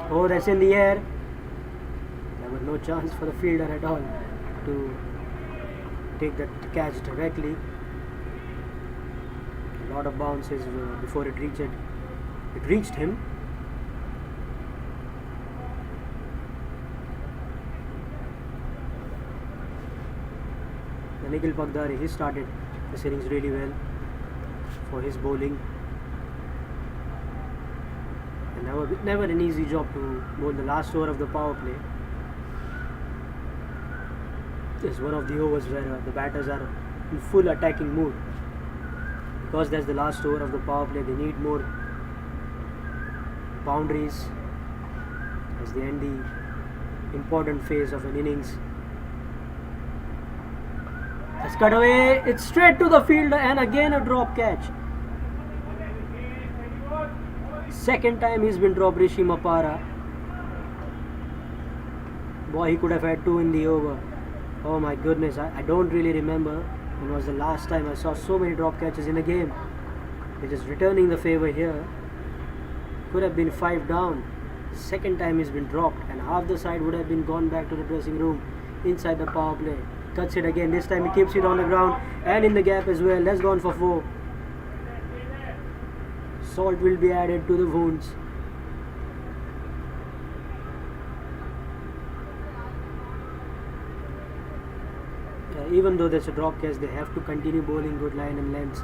Oh, that's in the air. There was no chance for the fielder at all to take that catch directly. A lot of bounces before it reached him. Nikhil Pagdare, he started this innings really well for his bowling. And never an easy job to bowl the last over of the power play. It's one of the overs where the batters are in full attacking mood. Because that's the last over of the power play, they need more boundaries as they end the important phase of an innings. Let's cut away. It's straight to the fielder and again a drop catch. Second time he's been dropped, Rishi Mapara. Boy, he could have had 2 in the over. Oh my goodness, I don't really remember when was the last time I saw so many drop catches in a game. He's just returning the favor here. Could have been 5 down. Second time he's been dropped and half the side would have been gone back to the dressing room inside the power play. Cuts it again. This time he keeps it on the ground and in the gap as well. That's gone for 4. Salt will be added to the wounds. Even though there's a drop catch, they have to continue bowling good line and lengths.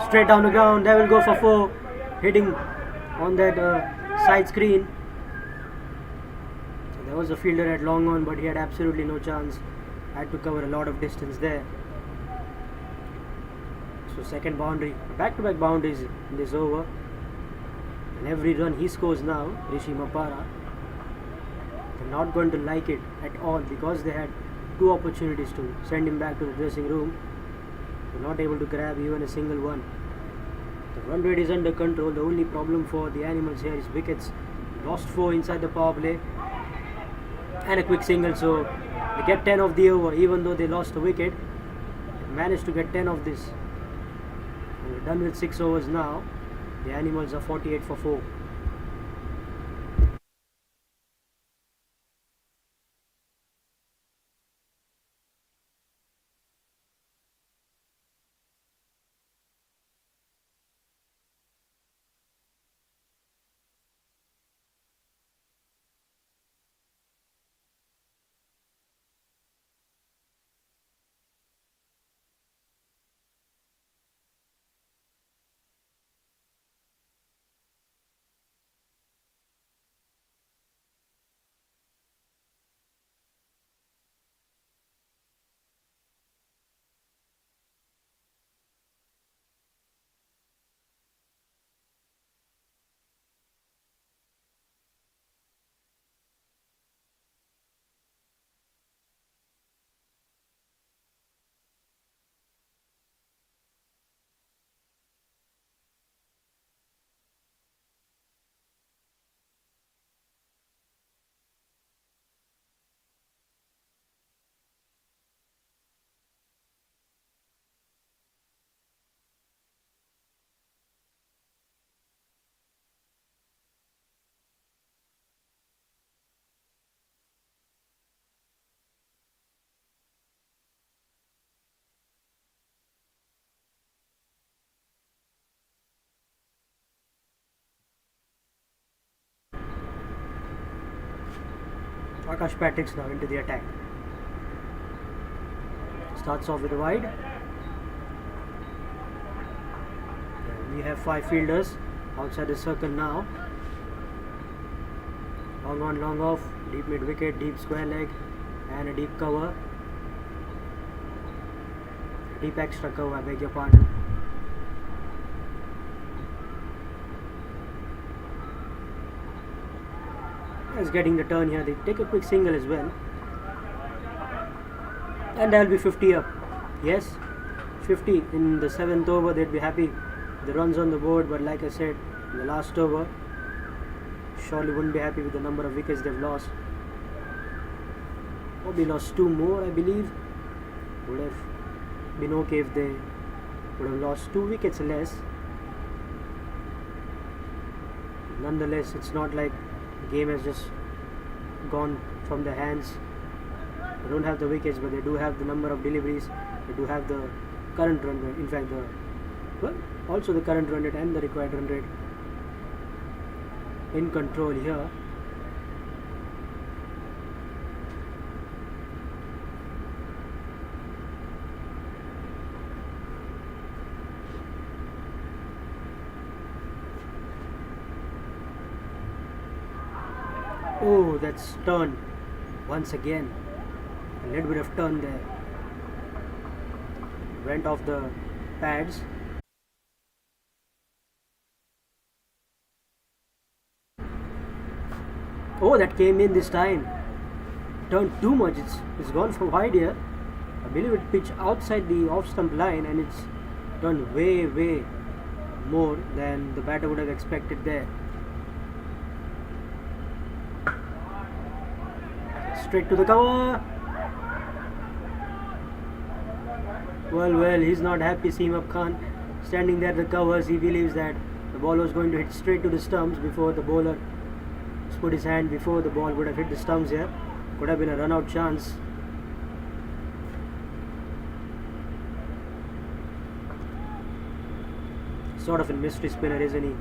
Straight down the ground, they will go for 4, hitting on that side screen. So there was a fielder at long on, but he had absolutely no chance. Had to cover a lot of distance there. So second boundary, back-to-back boundaries in this over. And every run he scores now, Rishi Mapara, they're not going to like it at all because they had 2 opportunities to send him back to the dressing room. They're not able to grab even a single one. The run rate is under control. The only problem for the Animals here is wickets. Lost 4 inside the power play and a quick single, so they get 10 of the over. Even though they lost a wicket, they managed to get 10 of this. And we're done with 6 overs now. The Animals are 48 for 4. Akash Patrick's now into the attack. Starts off with a wide. We have 5 fielders outside the circle now. Long on, long off, deep mid wicket, deep square leg, and a deep cover. Deep extra cover, I beg your pardon. Is getting the turn here. They take a quick single as well, and they'll be 50 up. Yes, 50 in the 7th over. They'd be happy. The runs on the board, but like I said, in the last over, surely wouldn't be happy with the number of wickets they've lost. Probably lost 2 more, I believe. Would have been okay if they would have lost 2 wickets less. Nonetheless, it's not like the game has just gone from their hands. They don't have the wickets, but they do have the number of deliveries. They do have the current run rate. In fact, also the current run rate and the required run rate in control here. Oh, that's turn once again. A little bit of turn there. Went off the pads. Oh, that came in this time. Turned too much. It's gone for wide here. I believe it pitched outside the off stump line, and it's turned way more than the batter would have expected there. Straight to the cover. Well, he's not happy. Seam Khan standing there at the covers. He believes that the ball was going to hit straight to the stumps before the bowler put his hand before the ball would have hit the stumps here. Could have been a run out chance. Sort of a mystery spinner, isn't he?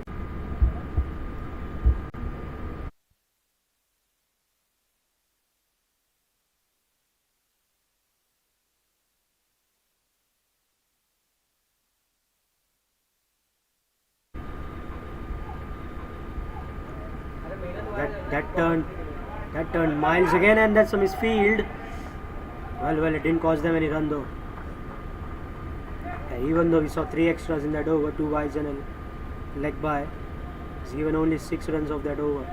That turned miles again, and that's a misfield. Well, it didn't cost them any run though. Even though we saw 3 extras in that over, 2 wides and a leg by, he's given only 6 runs of that over.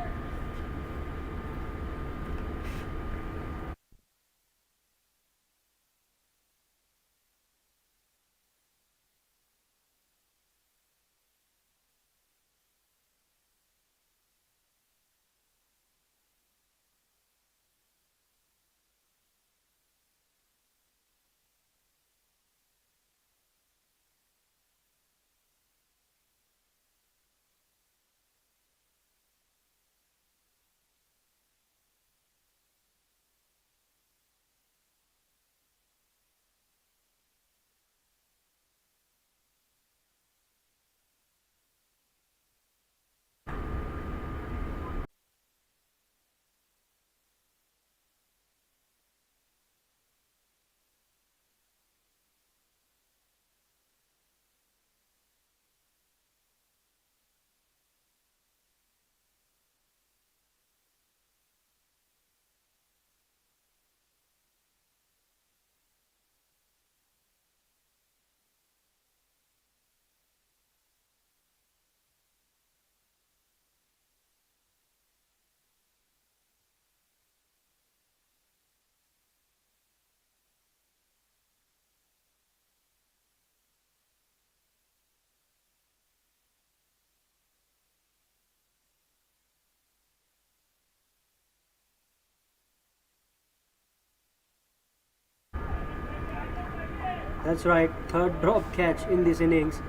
That's right, third drop catch in this innings.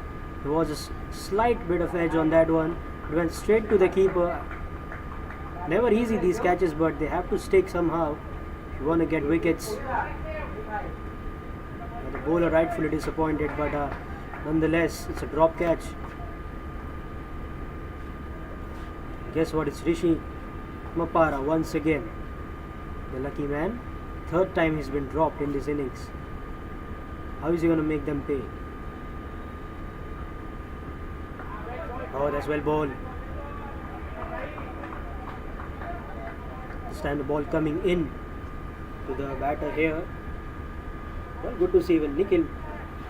There was a slight bit of edge on that one. It went straight to the keeper. Never easy these catches, but they have to stick somehow if you want to get wickets. The bowler rightfully disappointed, but nonetheless, it's a drop catch. Guess what? It's Rishi Mapara once again, the lucky man. Third time he's been dropped in this innings. How is he going to make them pay? Oh, that's well bowled. This time the ball coming in to the batter here. Well, good to see even Nikhil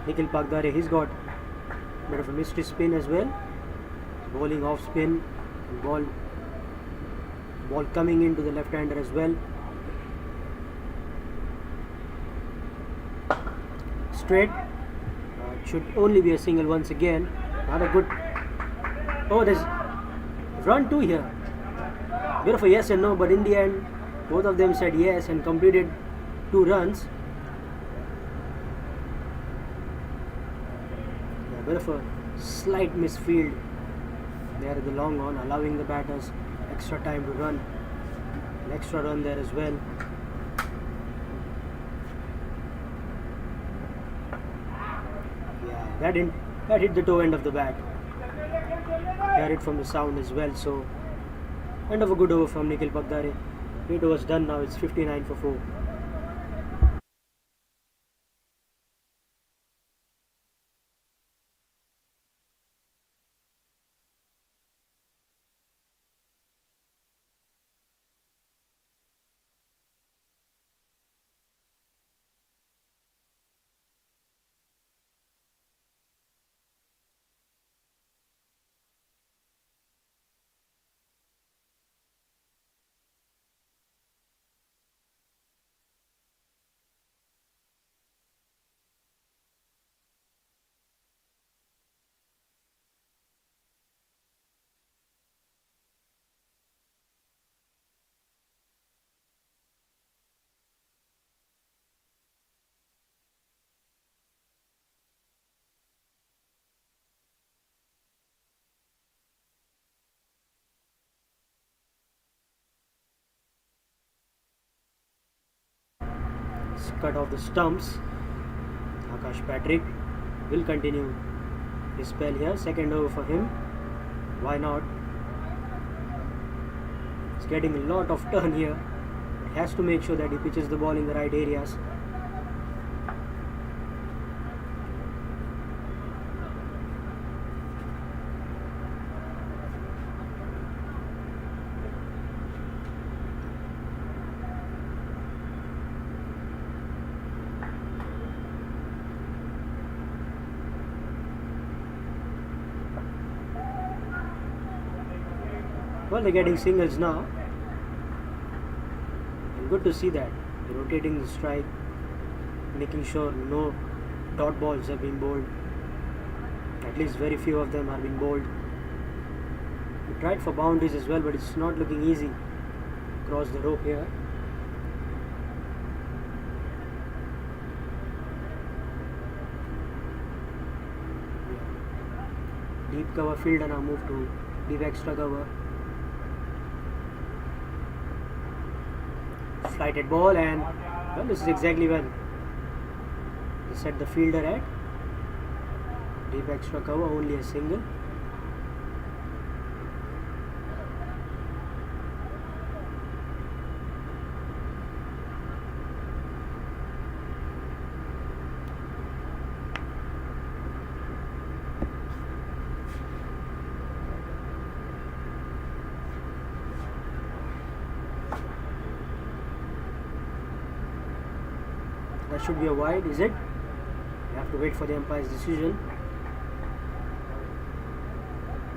Pagdare, he's got a bit of a mystery spin as well. Bowling off spin, and ball coming into the left-hander as well. Straight. It should only be a single once again. Not a good. Oh, there's run 2 here. Bit of a yes and no, but in the end, both of them said yes and completed 2 runs. A bit of a slight misfield there at the long on, allowing the batters extra time to run. An extra run there as well. That hit the toe end of the bat. Heard it from the sound as well. So, end of a good over from Nikhil Pagdare. 8 overs done now. It's 59 for 4. cut off the stumps. Akash Patrick will continue his spell here. Second over for him. Why not? He's getting a lot of turn here. He has to make sure that he pitches the ball in the right areas. Well, they're getting singles now. And good to see that. They're rotating the strike, making sure no dot balls are being bowled. At least very few of them are being bowled. We tried for boundaries as well, but it's not looking easy. Across the rope here. Deep cover fielder now moved to deep extra cover. Flighted ball, and well, this is exactly when they set the fielder at. Deep extra cover, only a single. That should be a wide, is it? You have to wait for the umpire's decision.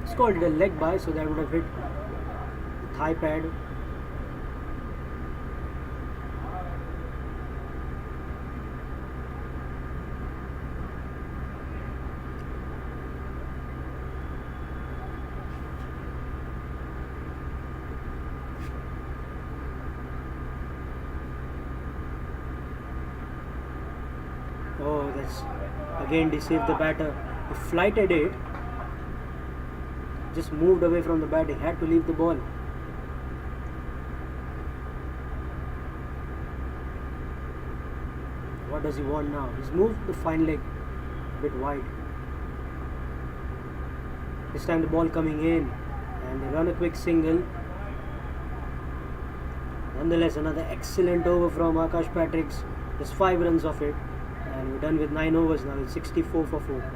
It's called it a leg by, so that would have hit the thigh pad. Oh, that's again deceived the batter. He flighted it, just moved away from the bat. He had to leave the ball. What does he want now? He's moved the fine leg a bit wide. This time the ball coming in, and they run a quick single. Nonetheless, another excellent over from Akash Patrick's. Just 5 runs of it. And we're done with 9 overs now. It's 64 for 4.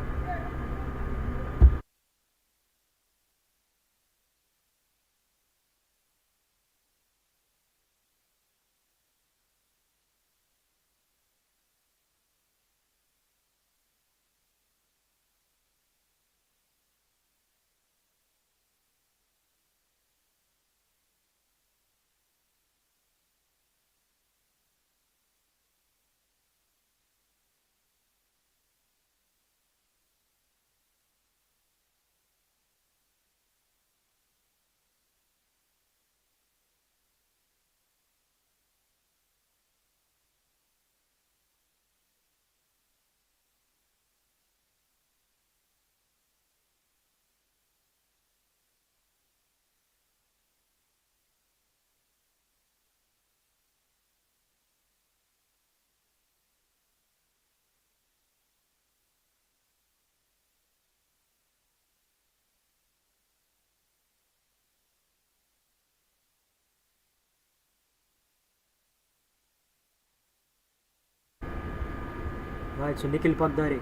Right, so Nikhil Pagdare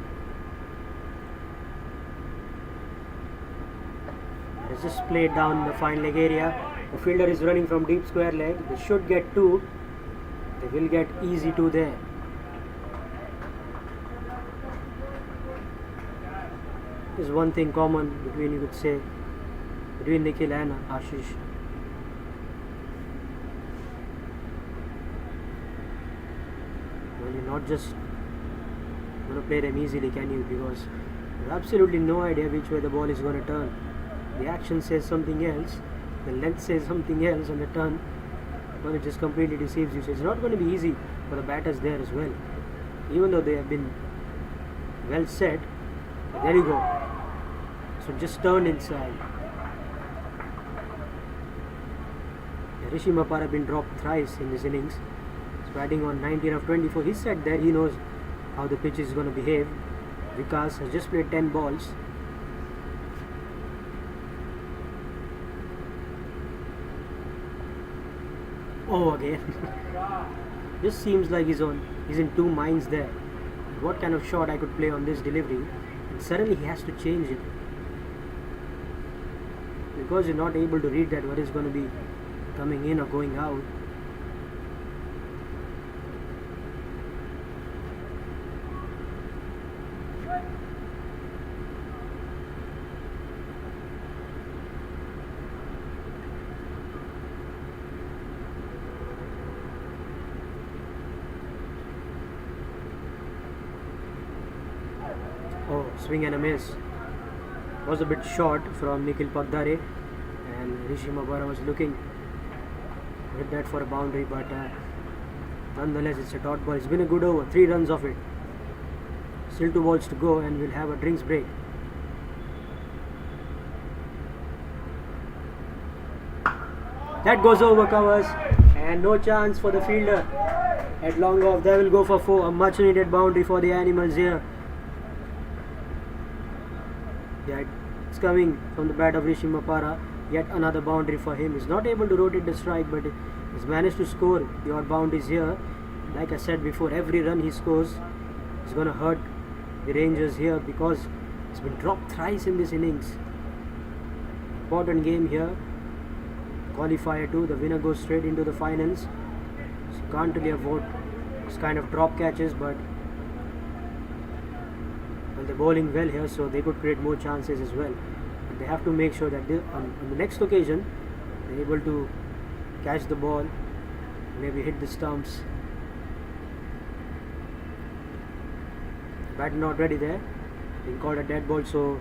has just played down the fine leg area. The fielder is running from deep square leg. They should get 2. They will get easy 2 there. There's one thing common between, you could say, between Nikhil and Ashish. Well, you're not just going to play them easily, can you? Because you have absolutely no idea which way the ball is going to turn. The action says something else, the length says something else, and the turn, well, it just completely deceives you. So it's not going to be easy for the batters there as well, even though they have been well set. But there you go. So just turn inside. Rishi Mapara have been dropped thrice in this innings, Batting on 19 of 24. He said that he knows how the pitch is going to behave. Vikas has just played 10 balls. Oh, again. Just seems like he's in two minds there. What kind of shot I could play on this delivery? And suddenly he has to change it. Because you're not able to read that what is going to be coming in or going out. Oh, swing and a miss. Was a bit short from Nikhil Pagdare, and Rishi Mabara was looking to hit that for a boundary, but nonetheless it's a dot ball. It's been a good over, 3 runs of it. Still 2 balls to go, and we'll have a drinks break. That goes over covers, and no chance for the fielder at long off. They will go for 4. A much needed boundary for the Animals here. Yeah, it's coming from the bat of Rishi Mapara. Yet another boundary for him. He's not able to rotate the strike, but he's managed to score the odd boundaries here. Like I said before, every run he scores is going to hurt the Rangers here because it's been dropped thrice in this innings. Important game here. Qualifier 2, the winner goes straight into the finals. So you can't really avoid this kind of drop catches, but well, they're bowling well here, so they could create more chances as well. But they have to make sure that they, on the next occasion they're able to catch the ball, maybe hit the stumps. Bat not ready there. Being called a dead ball, so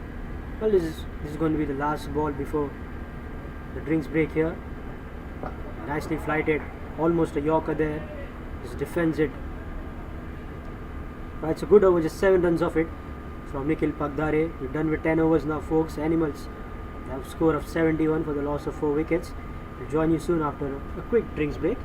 well, this is going to be the last ball before the drinks break here. Nicely flighted, almost a Yorker there. Just defends it. But it's a good over, just 7 runs of it from Nikhil Pagdare. We're done with 10 overs now, folks. Animals have a score of 71 for the loss of 4 wickets. We'll join you soon after a quick drinks break.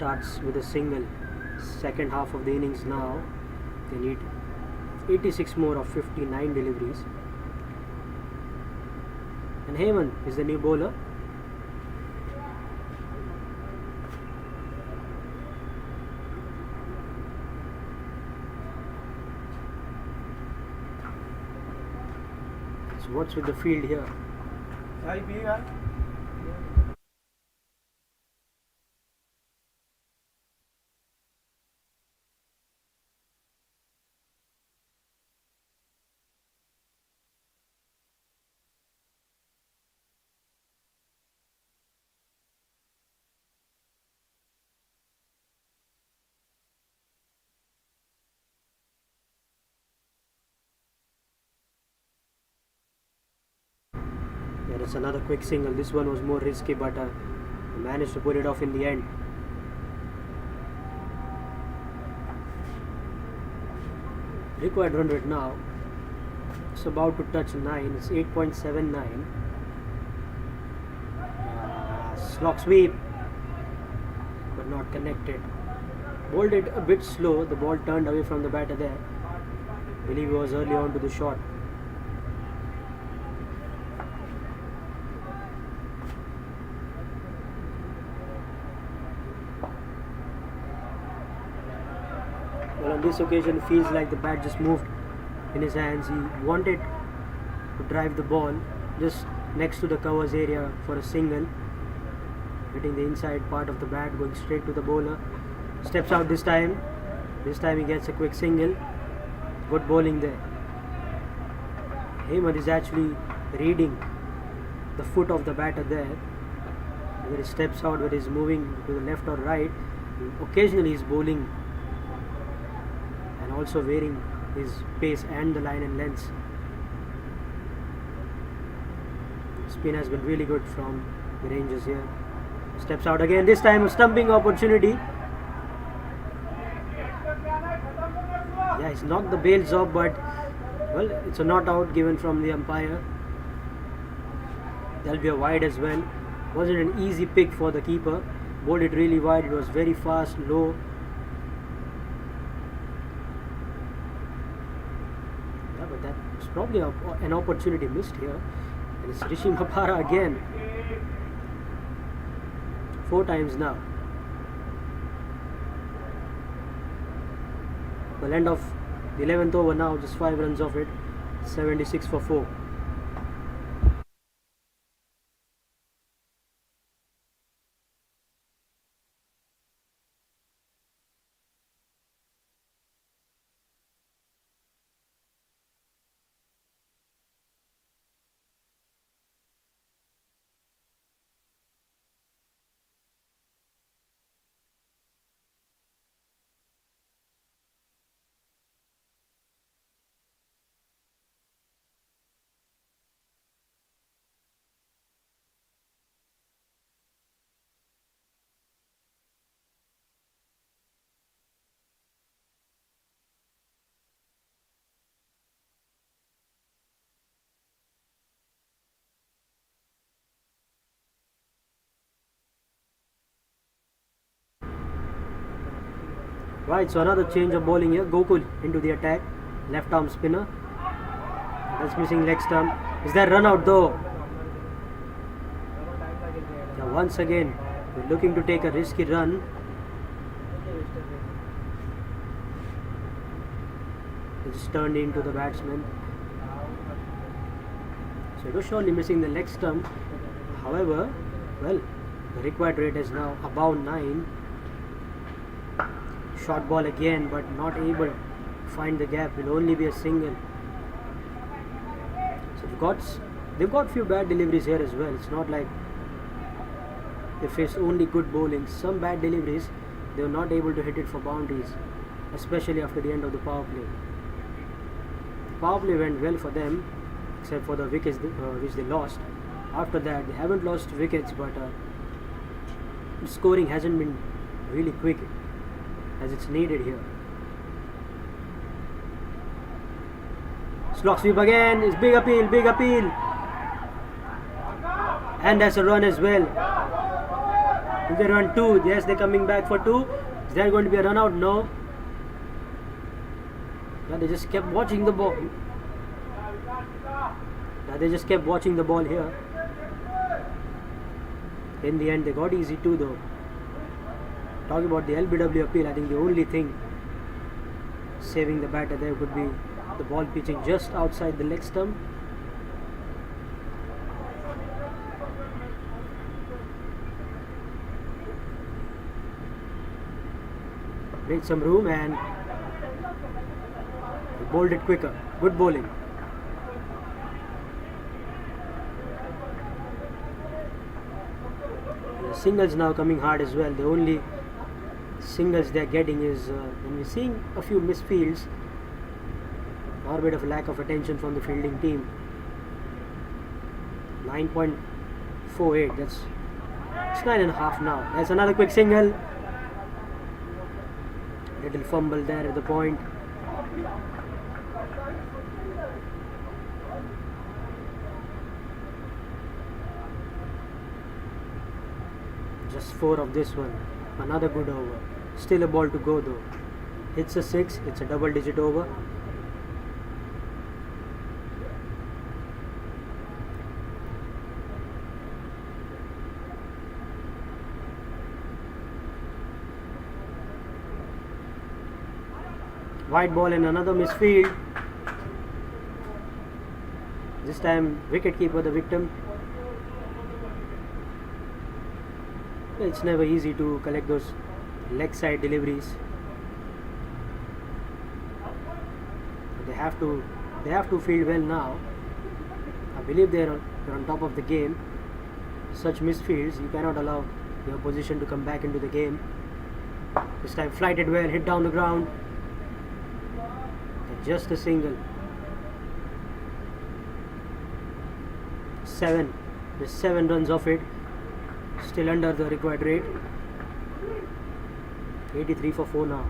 starts with a single. Second half of the innings now. They need 86 more of 59 deliveries. And Heyman is the new bowler. So what's with the field here? Yeah, that's another quick single. This one was more risky, but managed to pull it off in the end. Required run rate now. It's about to touch 9. It's 8.79. Slog sweep, but not connected. Bowled it a bit slow. The ball turned away from the batter there. I believe he was early on to the shot. Well, on this occasion, it feels like the bat just moved in his hands. He wanted to drive the ball just next to the covers area for a single, hitting the inside part of the bat, going straight to the bowler. Steps out this time. This time he gets a quick single. Good bowling there. Heyman is actually reading the foot of the batter there. Whether he steps out, whether he's moving to the left or right. Occasionally he's bowling and also varying his pace and the line and lengths. Spin has been really good from the Rangers here. Steps out again. This time a stumping opportunity. Yeah, he's knocked the bails off, but well, it's a not out given from the umpire. There'll be a wide as well. Wasn't an easy pick for the keeper. Bowled it really wide. It was very fast, low. Yeah, but that was probably an opportunity missed here. And it's Rishi Mapara again. 4 times now. Well, end of the 11th over now, just 5 runs off it. 76 for 4. Right, so another change of bowling here. Gokul into the attack. Left arm spinner. That's missing leg stump. Is there run out though? Now once again, we're looking to take a risky run. It's turned into the batsman. So it was surely missing the leg stump. However, well, the required rate is now above 9. Short ball again, but not able to find the gap. Will only be a single. So they've got few bad deliveries here as well. It's not like they faced only good bowling. Some bad deliveries, they were not able to hit it for boundaries, especially after the end of the power play. The power play went well for them, except for the wickets which they lost. After that, they haven't lost wickets, but scoring hasn't been really quick as it's needed here. Slog sweep again. It's big appeal, big appeal. And that's a run as well. Will they run 2? Yes, they're coming back for 2. Is there going to be a run out? No. Yeah, they just kept watching the ball. Yeah, they just kept watching the ball here. In the end, they got easy 2 though. Talking about the LBW appeal, I think the only thing saving the batter there could be the ball pitching just outside the leg stump. Made some room and he bowled it quicker. Good bowling. The singles now coming hard as well. The only singles they're getting is when we're seeing a few misfields or a bit of a lack of attention from the fielding team. 9.48, it's 9.5 now. There's another quick single. Little fumble there at the point. Just 4 of this one. Another good over. Still a ball to go though. Hits a 6. It's a double digit over. White ball and another misfield. This time wicketkeeper the victim. It's never easy to collect those leg side deliveries. They have to field well now. I believe they're on top of the game. Such misfields, you cannot allow the opposition to come back into the game. This time flighted well, hit down the ground. Just a single. 7. There's 7 runs off it. Still under the required rate. 83 for 4 now.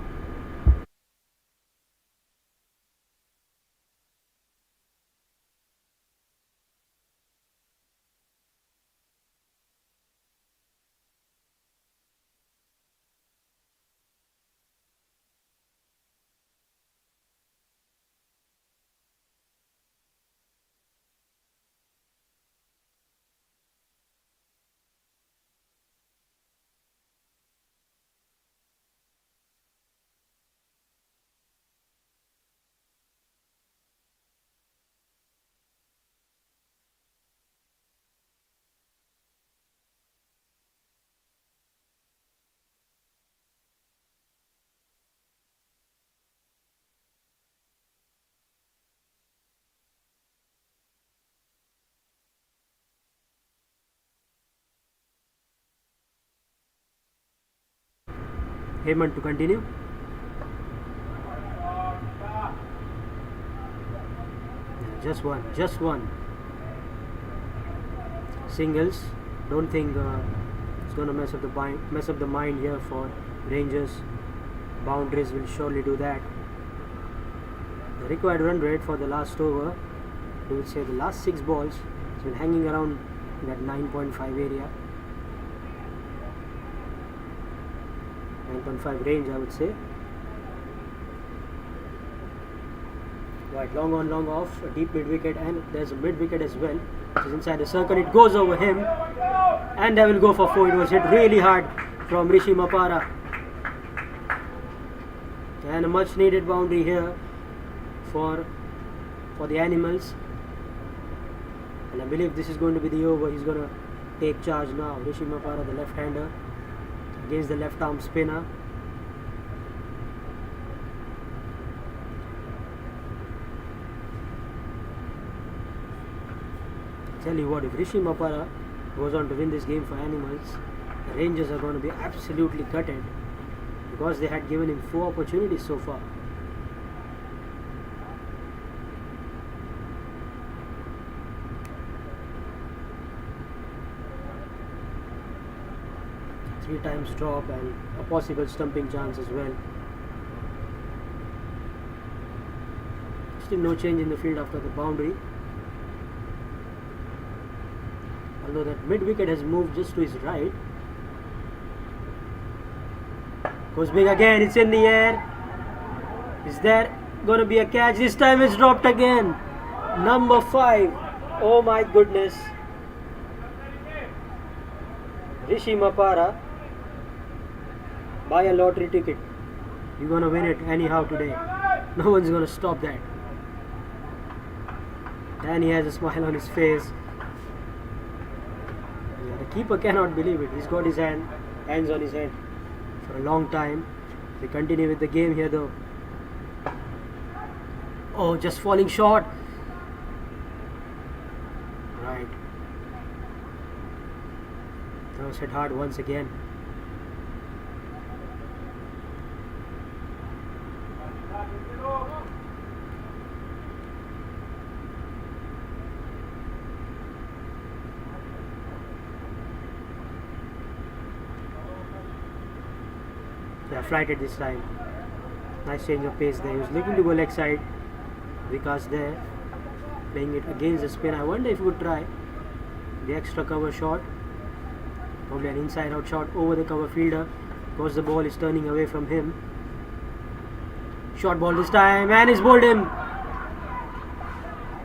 Heyman to continue. Just one. Singles. Don't think it's going to mess up the mind here for Rangers. Boundaries will surely do that. The required run rate for the last over, I would say the last 6 balls, has been hanging around in that 9.5 area. 9.5 range, I would say. Right, long on, long off, a deep mid wicket, and there's a mid wicket as well, which is inside the circle. It goes over him, and they will go for 4. It was hit really hard from Rishi Mapara, and a much needed boundary here for the Animals. And I believe this is going to be the over. He's going to take charge now. Rishi Mapara, the left-hander, against the left arm spinner. Tell you what, if Rishi Mapara goes on to win this game for Animals, the Rangers are going to be absolutely gutted, because they had given him 4 opportunities so far. Three times drop and a possible stumping chance as well. Still no change in the field after the boundary. Although that mid wicket has moved just to his right. Goes big again. It's in the air. Is there going to be a catch? This time it's dropped again. Number 5. Oh my goodness. Rishi Mapara. Buy a lottery ticket. You're going to win it anyhow today. No one's going to stop that. And he has a smile on his face. Yeah, the keeper cannot believe it. He's got his hands on his head for a long time. They continue with the game here though. Oh, just falling short. Right. That was hit hard once again. Yeah, flighted this time. Nice change of pace there. He was looking to go leg side. Vikas there, playing it against the spin. I wonder if he would try the extra cover shot. Probably an inside out shot over the cover fielder. Because the ball is turning away from him. Short ball this time, and he's bowled him.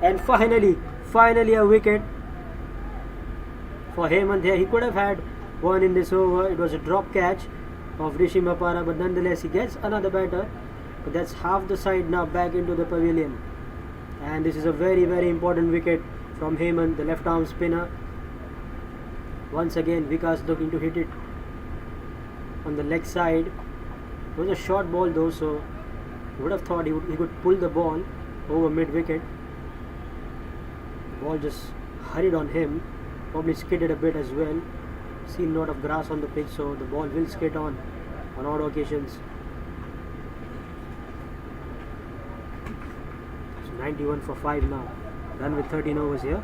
And finally a wicket for Hemant here. He could have had one in this over. It was a drop catch of Rishi Mapara, but nonetheless he gets another batter. But that's half the side now back into the pavilion. And this is a very important wicket from Hemant, the left arm spinner. Once again Vikas looking to hit it on the leg side. It was a short ball though, so you would have thought he could pull the ball over mid wicket. The ball just hurried on him, probably skidded a bit as well. Seen a lot of grass on the pitch, so the ball will skid on odd occasions. So 91 for 5 now. Done with 13 overs here.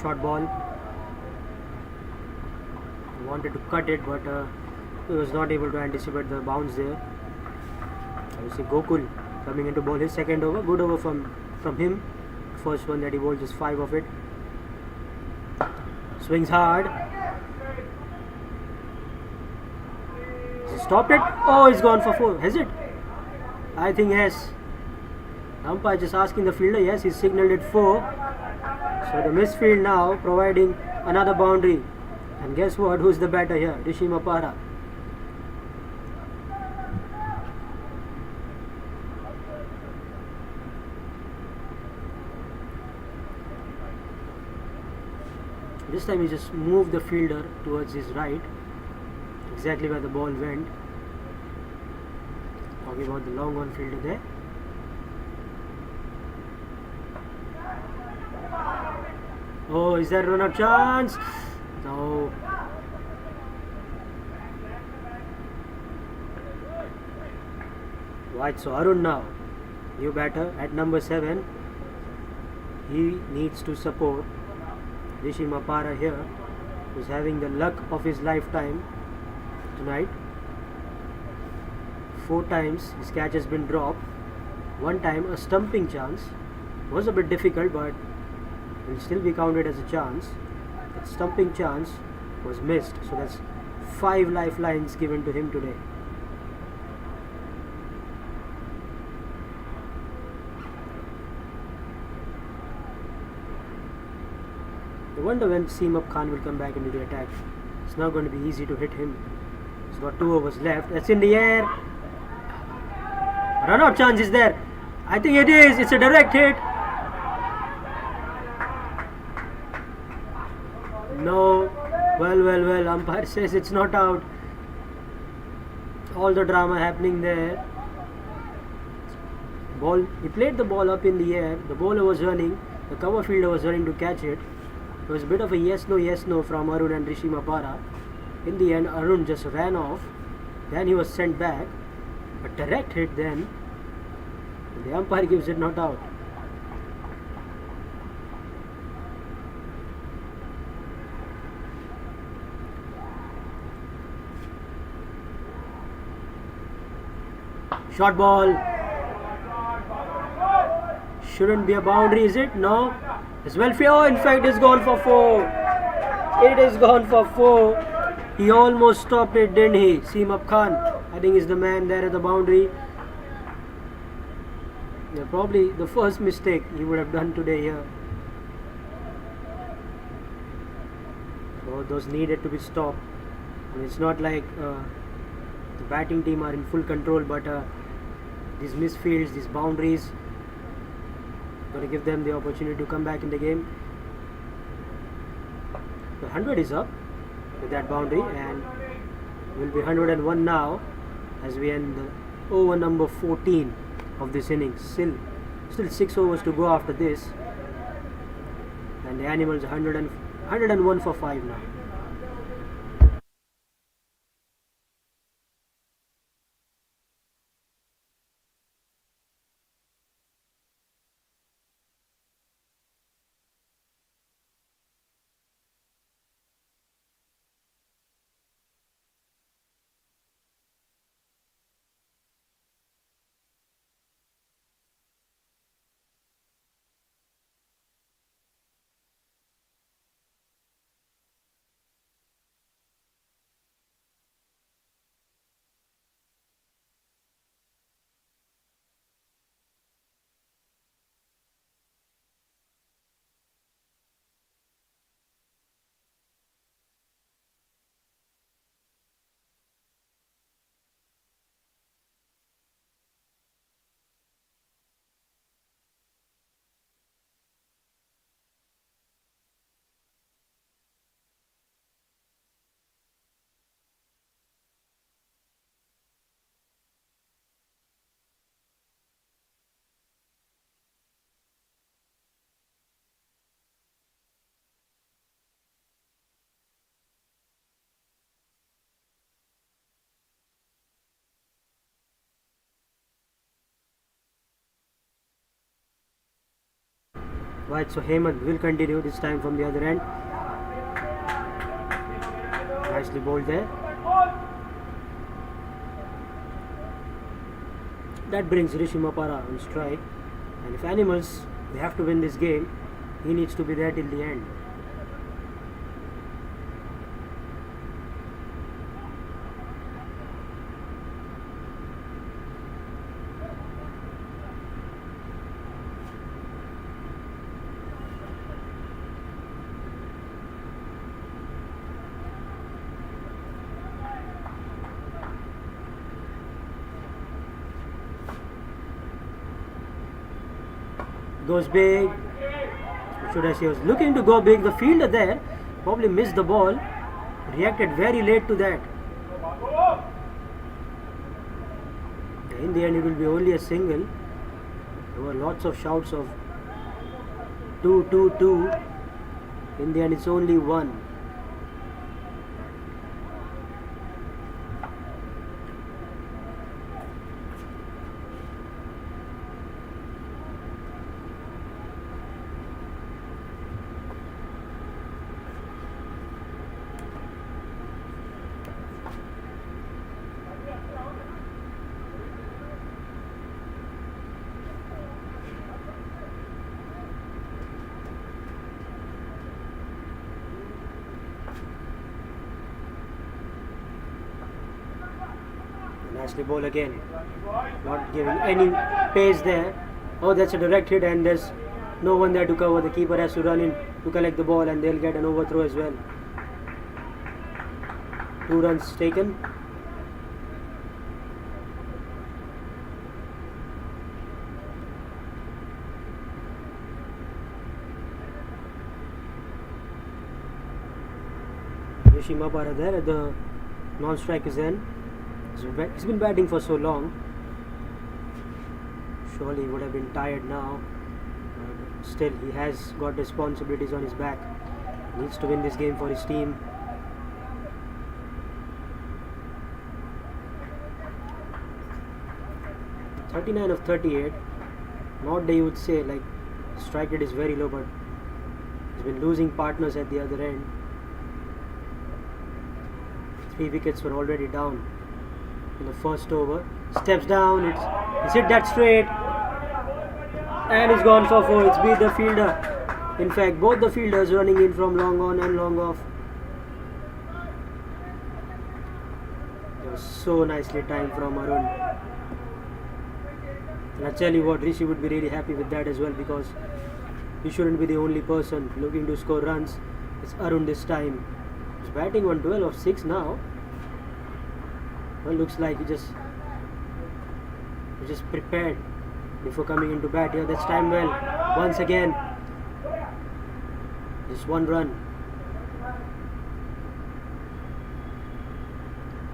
Short ball. Wanted to cut it, but he was not able to anticipate the bounce there. Obviously Gokul coming into ball his second over. Good over from him. First one that he bowled, just 5 of it. Swings hard. Has he stopped it? Oh, he's gone for 4. Has it? I think yes. Umpire just asking the fielder. Yes, he signaled it 4. So the misfield now providing another boundary. And guess what? Who's the batter here? Rishi Mapara. This time he just moved the fielder towards his right, exactly where the ball went. Talking about the long on fielder there. Oh, is that run-up chance? No. Right, so Arun now, new batter at number 7. He needs to support Rishi Mapara here, who's having the luck of his lifetime tonight. 4 times his catch has been dropped. 1 time a stumping chance. Was a bit difficult, but will still be counted as a chance. That stumping chance was missed, so that's 5 lifelines given to him today. I wonder when Seamup Khan will come back into the attack. It's not going to be easy to hit him. He's got 2 overs left. That's in the air. Run-out chance is there. I think it is. It's a direct hit. No. Well. Umpire says it's not out. All the drama happening there. He played the ball up in the air. The bowler was running. The cover fielder was running to catch it. It was a bit of a yes no from Arun and Rishi Mapara. In the end, Arun just ran off. Then he was sent back. A direct hit then. The umpire gives it not out. Short ball. Shouldn't be a boundary, is it? No. It's well fair. Oh, in fact, it's gone for 4. It is gone for 4. He almost stopped it, didn't he? Seamup Khan, I think, is the man there at the boundary. Yeah, probably the first mistake he would have done today here. So those needed to be stopped. And it's not like the batting team are in full control, but these misfields, these boundaries, going to give them the opportunity to come back in the game. The 100 is up with that boundary, and will be 101 now as we end the over number 14 of this innings. Still 6 overs to go after this, and the Animals 101 for 5 now. Right, so Heyman will continue this time from the other end. Nicely bowled there. That brings Rishi Mapara on strike. And if Animals, they have to win this game, he needs to be there till the end. Goes big. Should I say, he was looking to go big. The fielder there probably missed the ball. Reacted very late to that. In the end, it will be only a single. There were lots of shouts of 2, 2, 2. In the end, it's only 1. Nicely ball again. Not giving any pace there. Oh, that's a direct hit and there's no one there to cover. The keeper has to run in to collect the ball and they'll get an overthrow as well. 2 runs taken. Mapara there at the non-strikers end. He's been batting for so long. Surely he would have been tired now. Still, he has got responsibilities on his back. He needs to win this game for his team. .39 of 38. Not that you would say like strike rate is very low, but he's been losing partners at the other end. 3 wickets were already down in the first over. Steps down, it's hit that straight and it's gone for 4. It's beat the fielder. In fact, both the fielders running in from long on and long off. It was so nicely timed from Arun. And I tell you what, Rishi would be really happy with that as well, because he shouldn't be the only person looking to score runs. It's Arun this time. He's batting on 12 of 6 now. Well, looks like he just prepared before coming into bat here. That's timed well. Once again, just 1 run.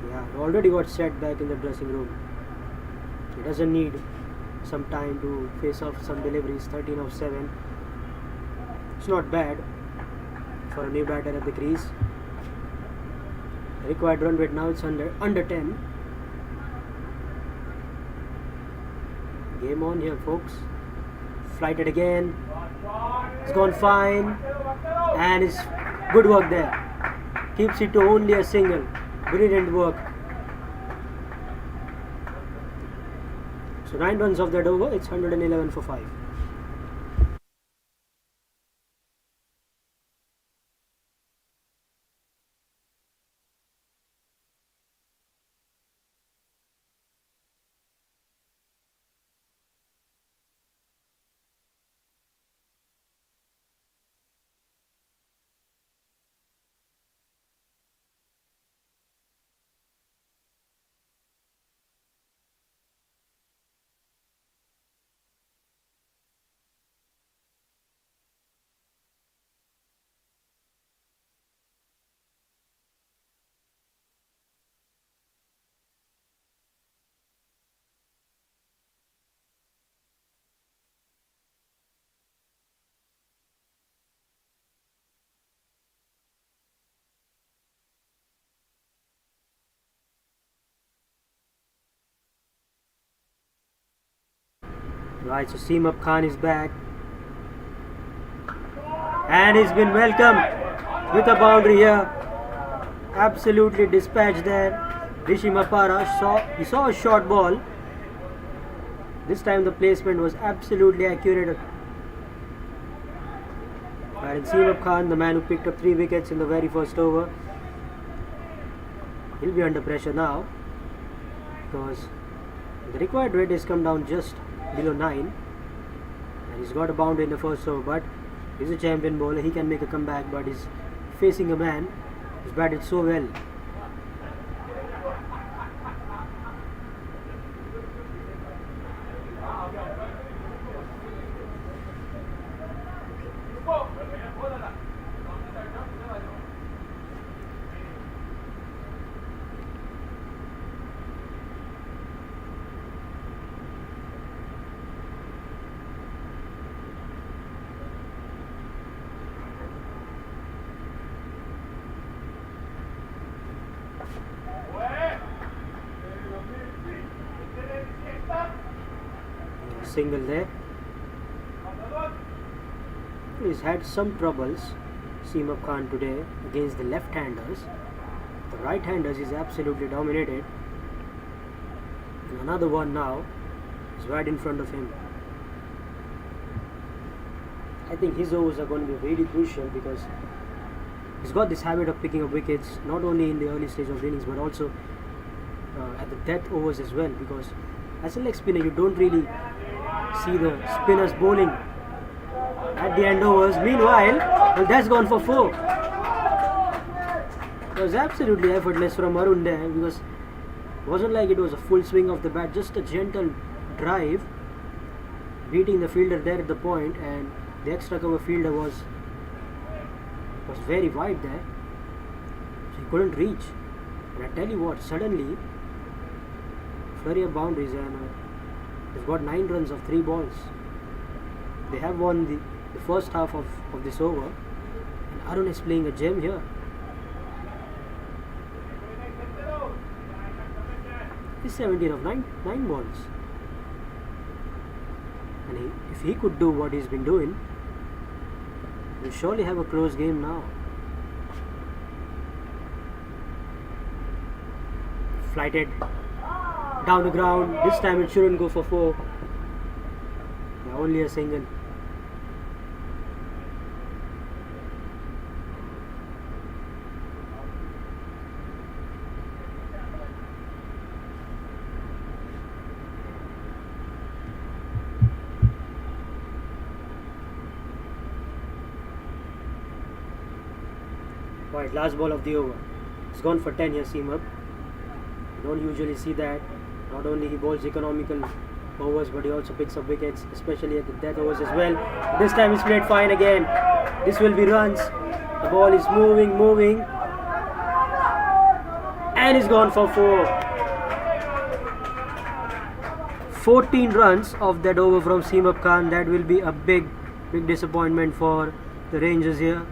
Yeah, he already got set back in the dressing room. He doesn't need some time to face off some deliveries. 13 of 7. It's not bad for a new batter at the crease. Required run rate now it's under 10. Game on here, folks. Flighted again. It's gone fine, and it's good work there. Keeps it to only a single. Brilliant work. So 9 runs off that over. It's 111 for 5. Right, so Seam Khan is back. And he's been welcomed with a boundary here. Absolutely dispatched there. Rishi Mapara saw a short ball. This time the placement was absolutely accurate. And Seam Khan, the man who picked up 3 wickets in the very first over, he'll be under pressure now, because the required rate has come down just below 9, and he's got a boundary in the first over. But he's a champion bowler, he can make a comeback, but he's facing a man who's batted so well. single there. He's had some troubles, Seamup Khan, today against the left-handers. The right-handers is absolutely dominated. And another one now is right in front of him. I think his overs are going to be really crucial because he's got this habit of picking up wickets not only in the early stage of the innings but also at the death overs as well, because as a leg spinner you don't really see the spinners bowling at the end overs. Meanwhile, well, that's gone for 4. It was absolutely effortless from Arun there, because it wasn't like it was a full swing of the bat, just a gentle drive beating the fielder there at the point, and the extra cover fielder was very wide there, so he couldn't reach. And I tell you what, suddenly flurry of boundaries, and they've got 9 runs of 3 balls. They have won the first half of this over, and Arun is playing a gem here. He's 17 of 9 balls, and if he could do what he's been doing, we'll surely have a close game now. Flighted down the ground. This time it shouldn't go for 4. Yeah, only a single. Right, last ball of the over. It's gone for 10 here, Seamup. You don't usually see that. Not only he bowls economical overs, but he also picks up wickets, especially at the death overs as well. This time he's played fine again. This will be runs. The ball is moving, and he's gone for 4. 14 runs of that over from Seamup Khan. That will be a big disappointment for the Rangers here.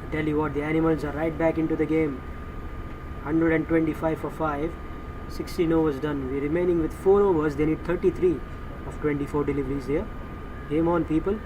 I tell you what, the Animals are right back into the game. 125 for 5. 16 overs done. We're remaining with 4 overs. They need 33 of 24 deliveries here. Game on, people.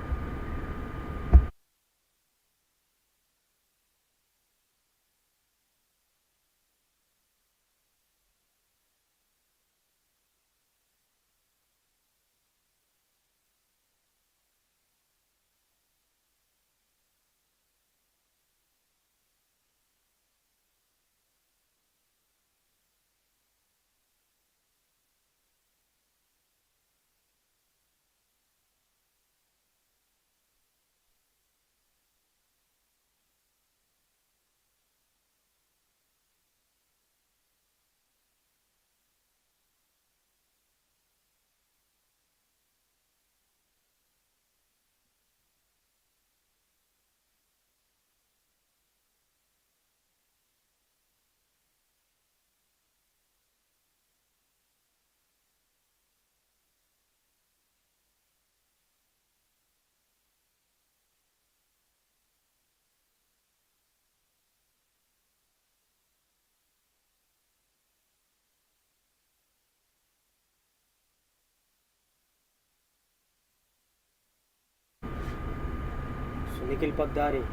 Nikhil Pagdari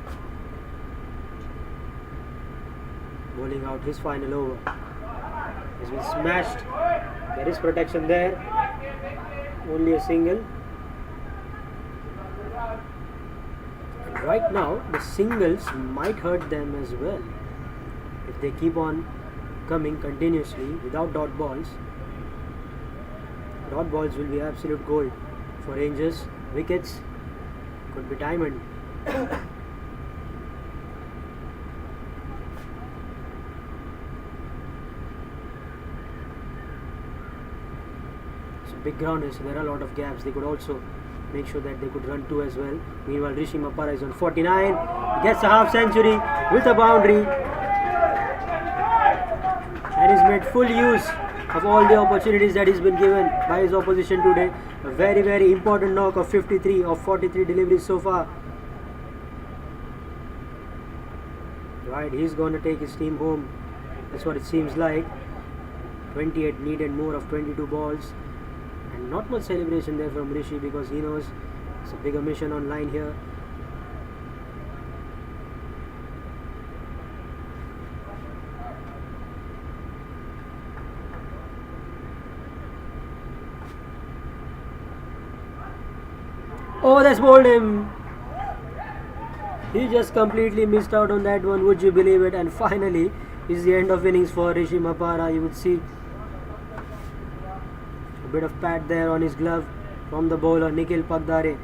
bowling out his final over. Has been smashed. There is protection there. Only a single. And right now the singles might hurt them as well if they keep on coming continuously without dot balls. Dot balls will be absolute gold for Rangers. Wickets could be diamond. It's a big ground, so there are a lot of gaps. They could also make sure that they could run 2 as well. Meanwhile, Rishi Mapara is on 49, gets a half century with a boundary, and he's made full use of all the opportunities that he's been given by his opposition today. A very important knock of 53 of 43 deliveries so far. Right, he's going to take his team home. That's what it seems like. 28 needed more of 22 balls. And not much celebration there from Rishi because he knows it's a bigger mission on line here. Oh, that's bowled him. He just completely missed out on that one, would you believe it? And finally, is the end of innings for Rishi Mapara. You would see a bit of pat there on his glove from the bowler Nikhil Pagdare,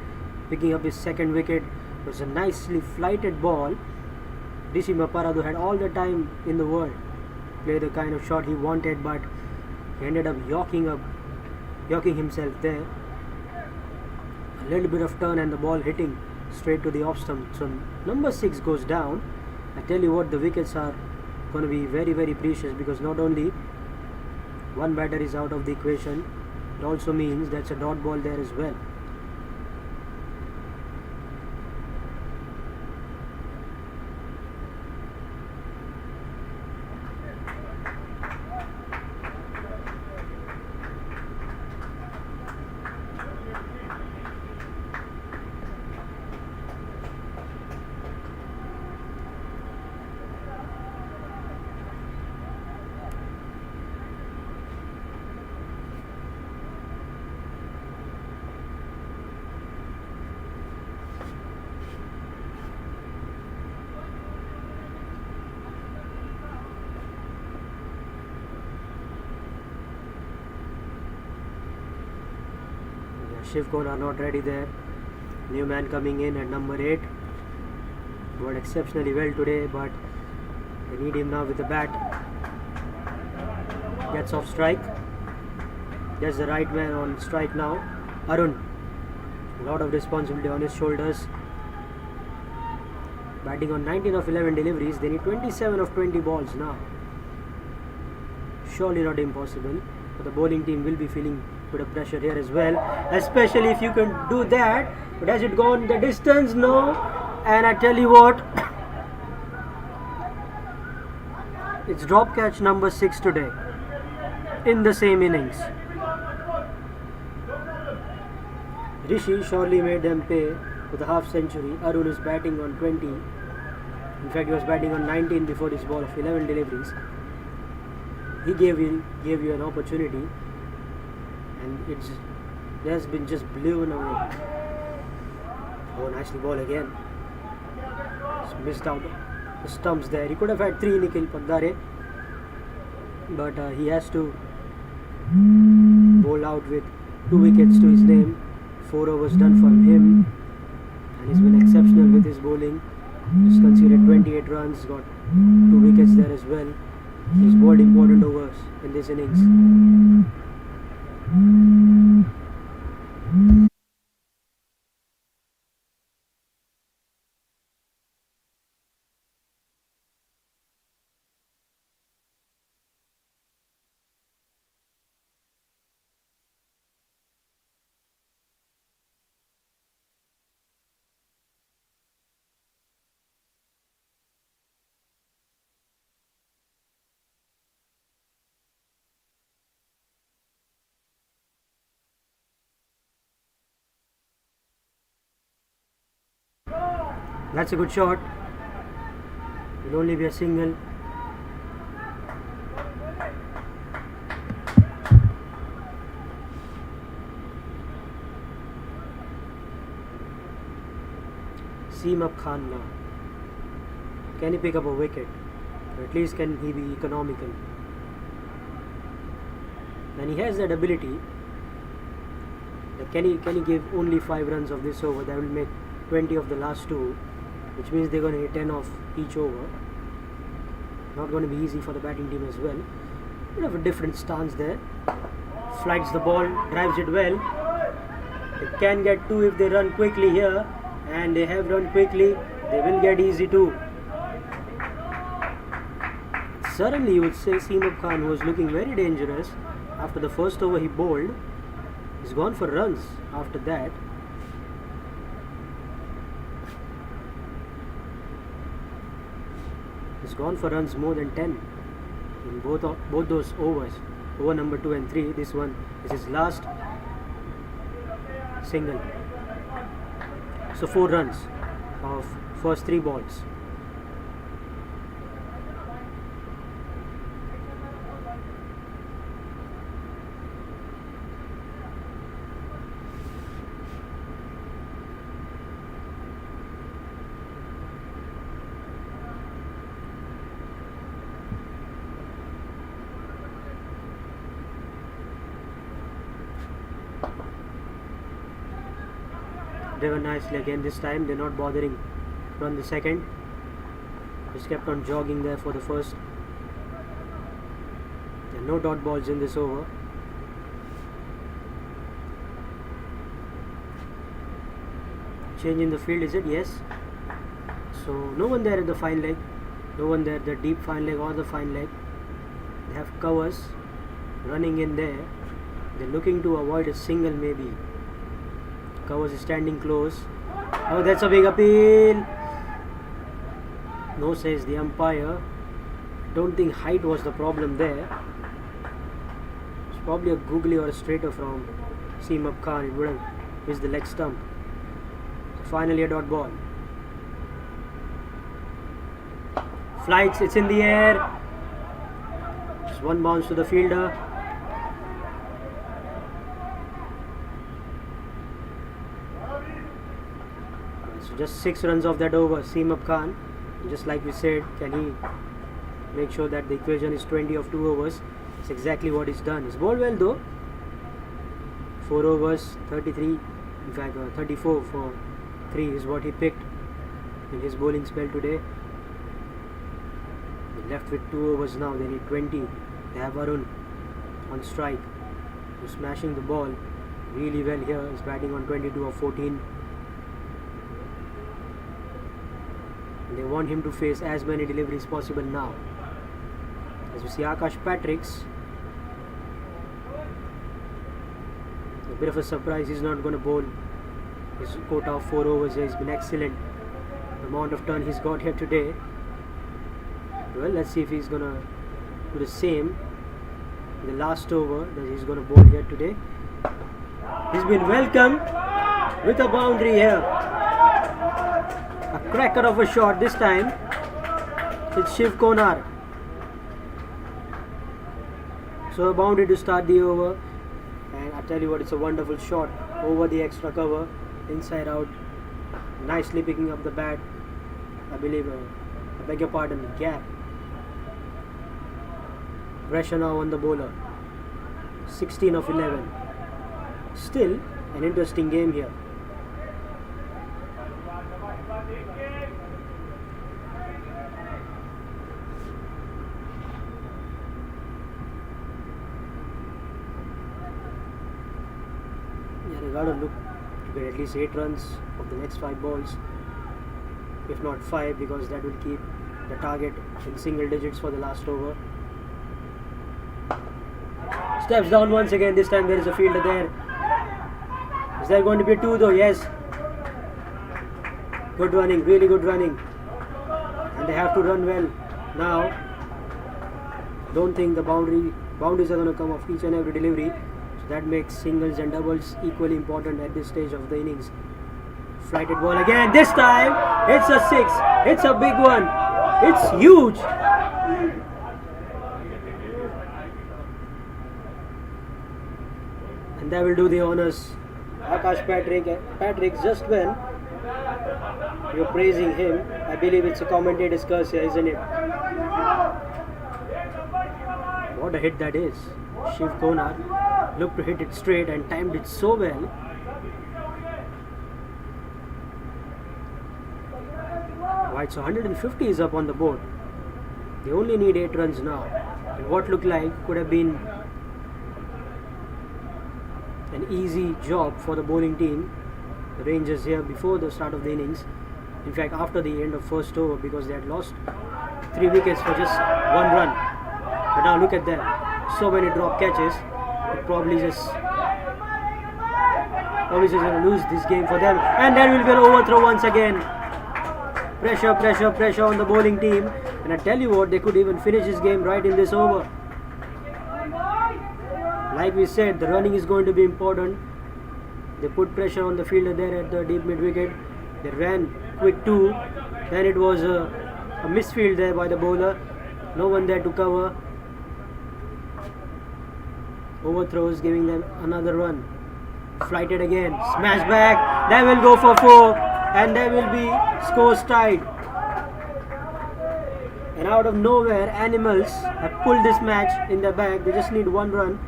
picking up his second wicket. It was a nicely flighted ball. Rishi Mapara though had all the time in the world to play the kind of shot he wanted, but he ended up yorking himself there. A little bit of turn and the ball hitting straight to the off stump. So number 6 goes down. I tell you what, the wickets are going to be very, very precious because not only one batter is out of the equation, it also means that's a dot ball there as well. Shivkon are not ready there. New man coming in at number 8. Worked exceptionally well today, but they need him now with the bat. Gets off strike. Gets the right man on strike now. Arun. A lot of responsibility on his shoulders. Batting on 19 of 11 deliveries. They need 27 of 20 balls now. Surely not impossible. But the bowling team will be feeling a bit of pressure here as well, especially if you can do that. But has it gone the distance? No. And I tell you what, it's drop catch number 6 today in the same innings. Rishi surely made them pay with a half century. Arun is batting on 20. In fact, he was batting on 19 before this ball of 11 deliveries. He gave you an opportunity, and it has been just blown away. Oh, nicely ball again. Just missed out the stumps there. He could have had 3, Nikhil Pagdare, but he has to bowl out with 2 wickets to his name. 4 overs done for him, and he's been exceptional with his bowling. Just conceded 28 runs, got 2 wickets there as well. He's bowled important overs in this innings. That's a good shot. Will only be a single. Seam up Khan now. Can he pick up a wicket? Or at least can he be economical? And he has that ability. That can he give only 5 runs of this over? That will make 20 of the last 2, which means they're going to hit 10 off each over. Not going to be easy for the batting team as well. Bit of a different stance there. Flights the ball, drives it well. They can get 2 if they run quickly here, and they have run quickly. They will get easy 2. Suddenly you would say Seam Khan, who was looking very dangerous after the first over he bowled, he's gone for runs after that. He's gone for runs more than 10 in both those overs. Over number 2 and 3. This one is his last. single. So 4 runs of first 3 balls. Driven nicely again. This time they're not bothering to run the second. Just kept on jogging there for the first. There are no dot balls in this over. Change in the field, is it? Yes. So no one there at the fine leg. No one there at the deep fine leg or the fine leg. They have covers running in there. They're looking to avoid a single maybe. Covers is standing close. Oh, that's a big appeal. No, says the umpire. Don't think height was the problem there. It's probably a googly or a straighter from Seasion Khan. It would have missed the leg stump. So finally a dot ball. Flights, it's in the air. Just one bounce to the fielder. So just 6 runs off that over. Seasion Khan, just like we said, can he make sure that the equation is 20 of 2 overs? It's exactly what he's done. He's bowled well though. 4 overs, 33, in fact 34 for 3 is what he picked in his bowling spell today. They're left with 2 overs now. They need 20. They have Arun on strike, who's smashing the ball really well here. He's batting on 22 of 14. They want him to face as many deliveries possible now. As we see Akash Patrick's, a bit of a surprise, he's not going to bowl his quota of 4 overs here. He's been excellent. The amount of turn he's got here today. Well, let's see if he's going to do the same in the last over that he's going to bowl here today. He's been welcomed with a boundary here. A cracker of a shot this time. It's Shiv Konar. So a boundary to start the over. And I tell you what, it's a wonderful shot over the extra cover, inside out. Nicely picking up the bat. I believe, I beg your pardon, gap. Pressure now on the bowler. 16 of 11. Still an interesting game here. Got to look to get at least 8 runs of the next 5 balls, if not 5, because that will keep the target in single digits for the last over. Steps down once again. This time there is a fielder there. Is there going to be a 2 though? Yes. Good running, really good running, and they have to run well now. Don't think the boundaries are going to come off each and every delivery. That makes singles and doubles equally important at this stage of the innings. Flighted ball again. This time it's a 6. It's a big one. It's huge. And that will do the honors. Akash Patrick, just when you're praising him, I believe it's a commentator's curse here, isn't it? What a hit that is. Shiv Konar looked to hit it straight and timed it so well. Right, so 150 is up on the board. They only need 8 runs now. And what looked like could have been an easy job for the bowling team, the Rangers here, before the start of the innings. In fact, after the end of first over, because they had lost 3 wickets for just 1 run. But now look at that. So many drop catches. It probably just going to lose this game for them. And then we'll get an overthrow once again. Pressure on the bowling team. And I tell you what, they could even finish this game right in this over. Like we said, the running is going to be important. They put pressure on the fielder there at the deep mid wicket. They ran quick too. Then it was a misfield there by the bowler. No one there to cover. Overthrows giving them another run. Flighted again. Smash back. They will go for 4. And there will be scores tied. And out of nowhere, Animals have pulled this match in their bag. They just need 1 run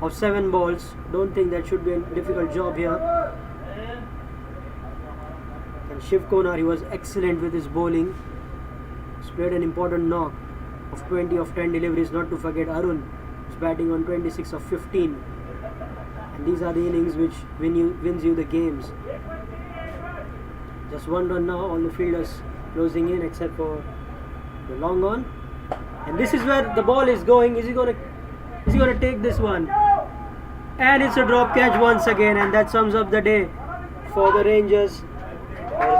of 7 balls. Don't think that should be a difficult job here. And Shiv Konar, he was excellent with his bowling. He's played an important knock of 20 of 10 deliveries. Not to forget Arun, who's batting on 26 of 15. And these are the innings which wins you the games. Just 1 run now. All the fielders closing in except for the long on. And this is where the ball is going. Is he gonna take this one? And it's a drop catch once again, and that sums up the day for the Rangers.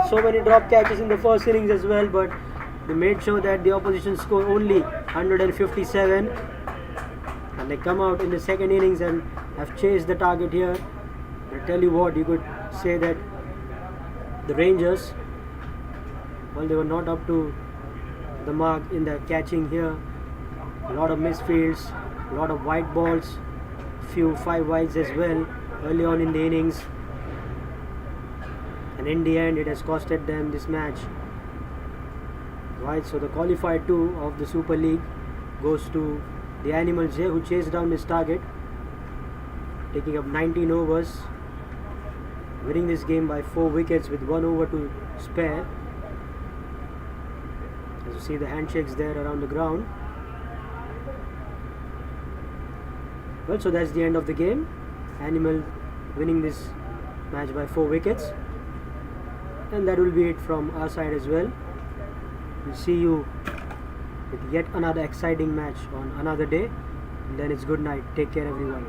So many drop catches in the first innings as well, but they made sure that the opposition scored only 157, and they come out in the second innings and have chased the target here. I tell you what, you could say that the Rangers, well, they were not up to the mark in the catching here. A lot of misfields, a lot of white balls, few 5 wides as well early on in the innings, and in the end it has costed them this match. Right, so the qualifier 2 of the Super League goes to the Animals here, who chased down his target, taking up 19 overs, winning this game by 4 wickets with 1 over to spare. As you see the handshakes there around the ground. Well, so that's the end of the game. Animal winning this match by 4 wickets. And that will be it from our side as well. We'll see you with yet another exciting match on another day. And then it's good night. Take care, everyone.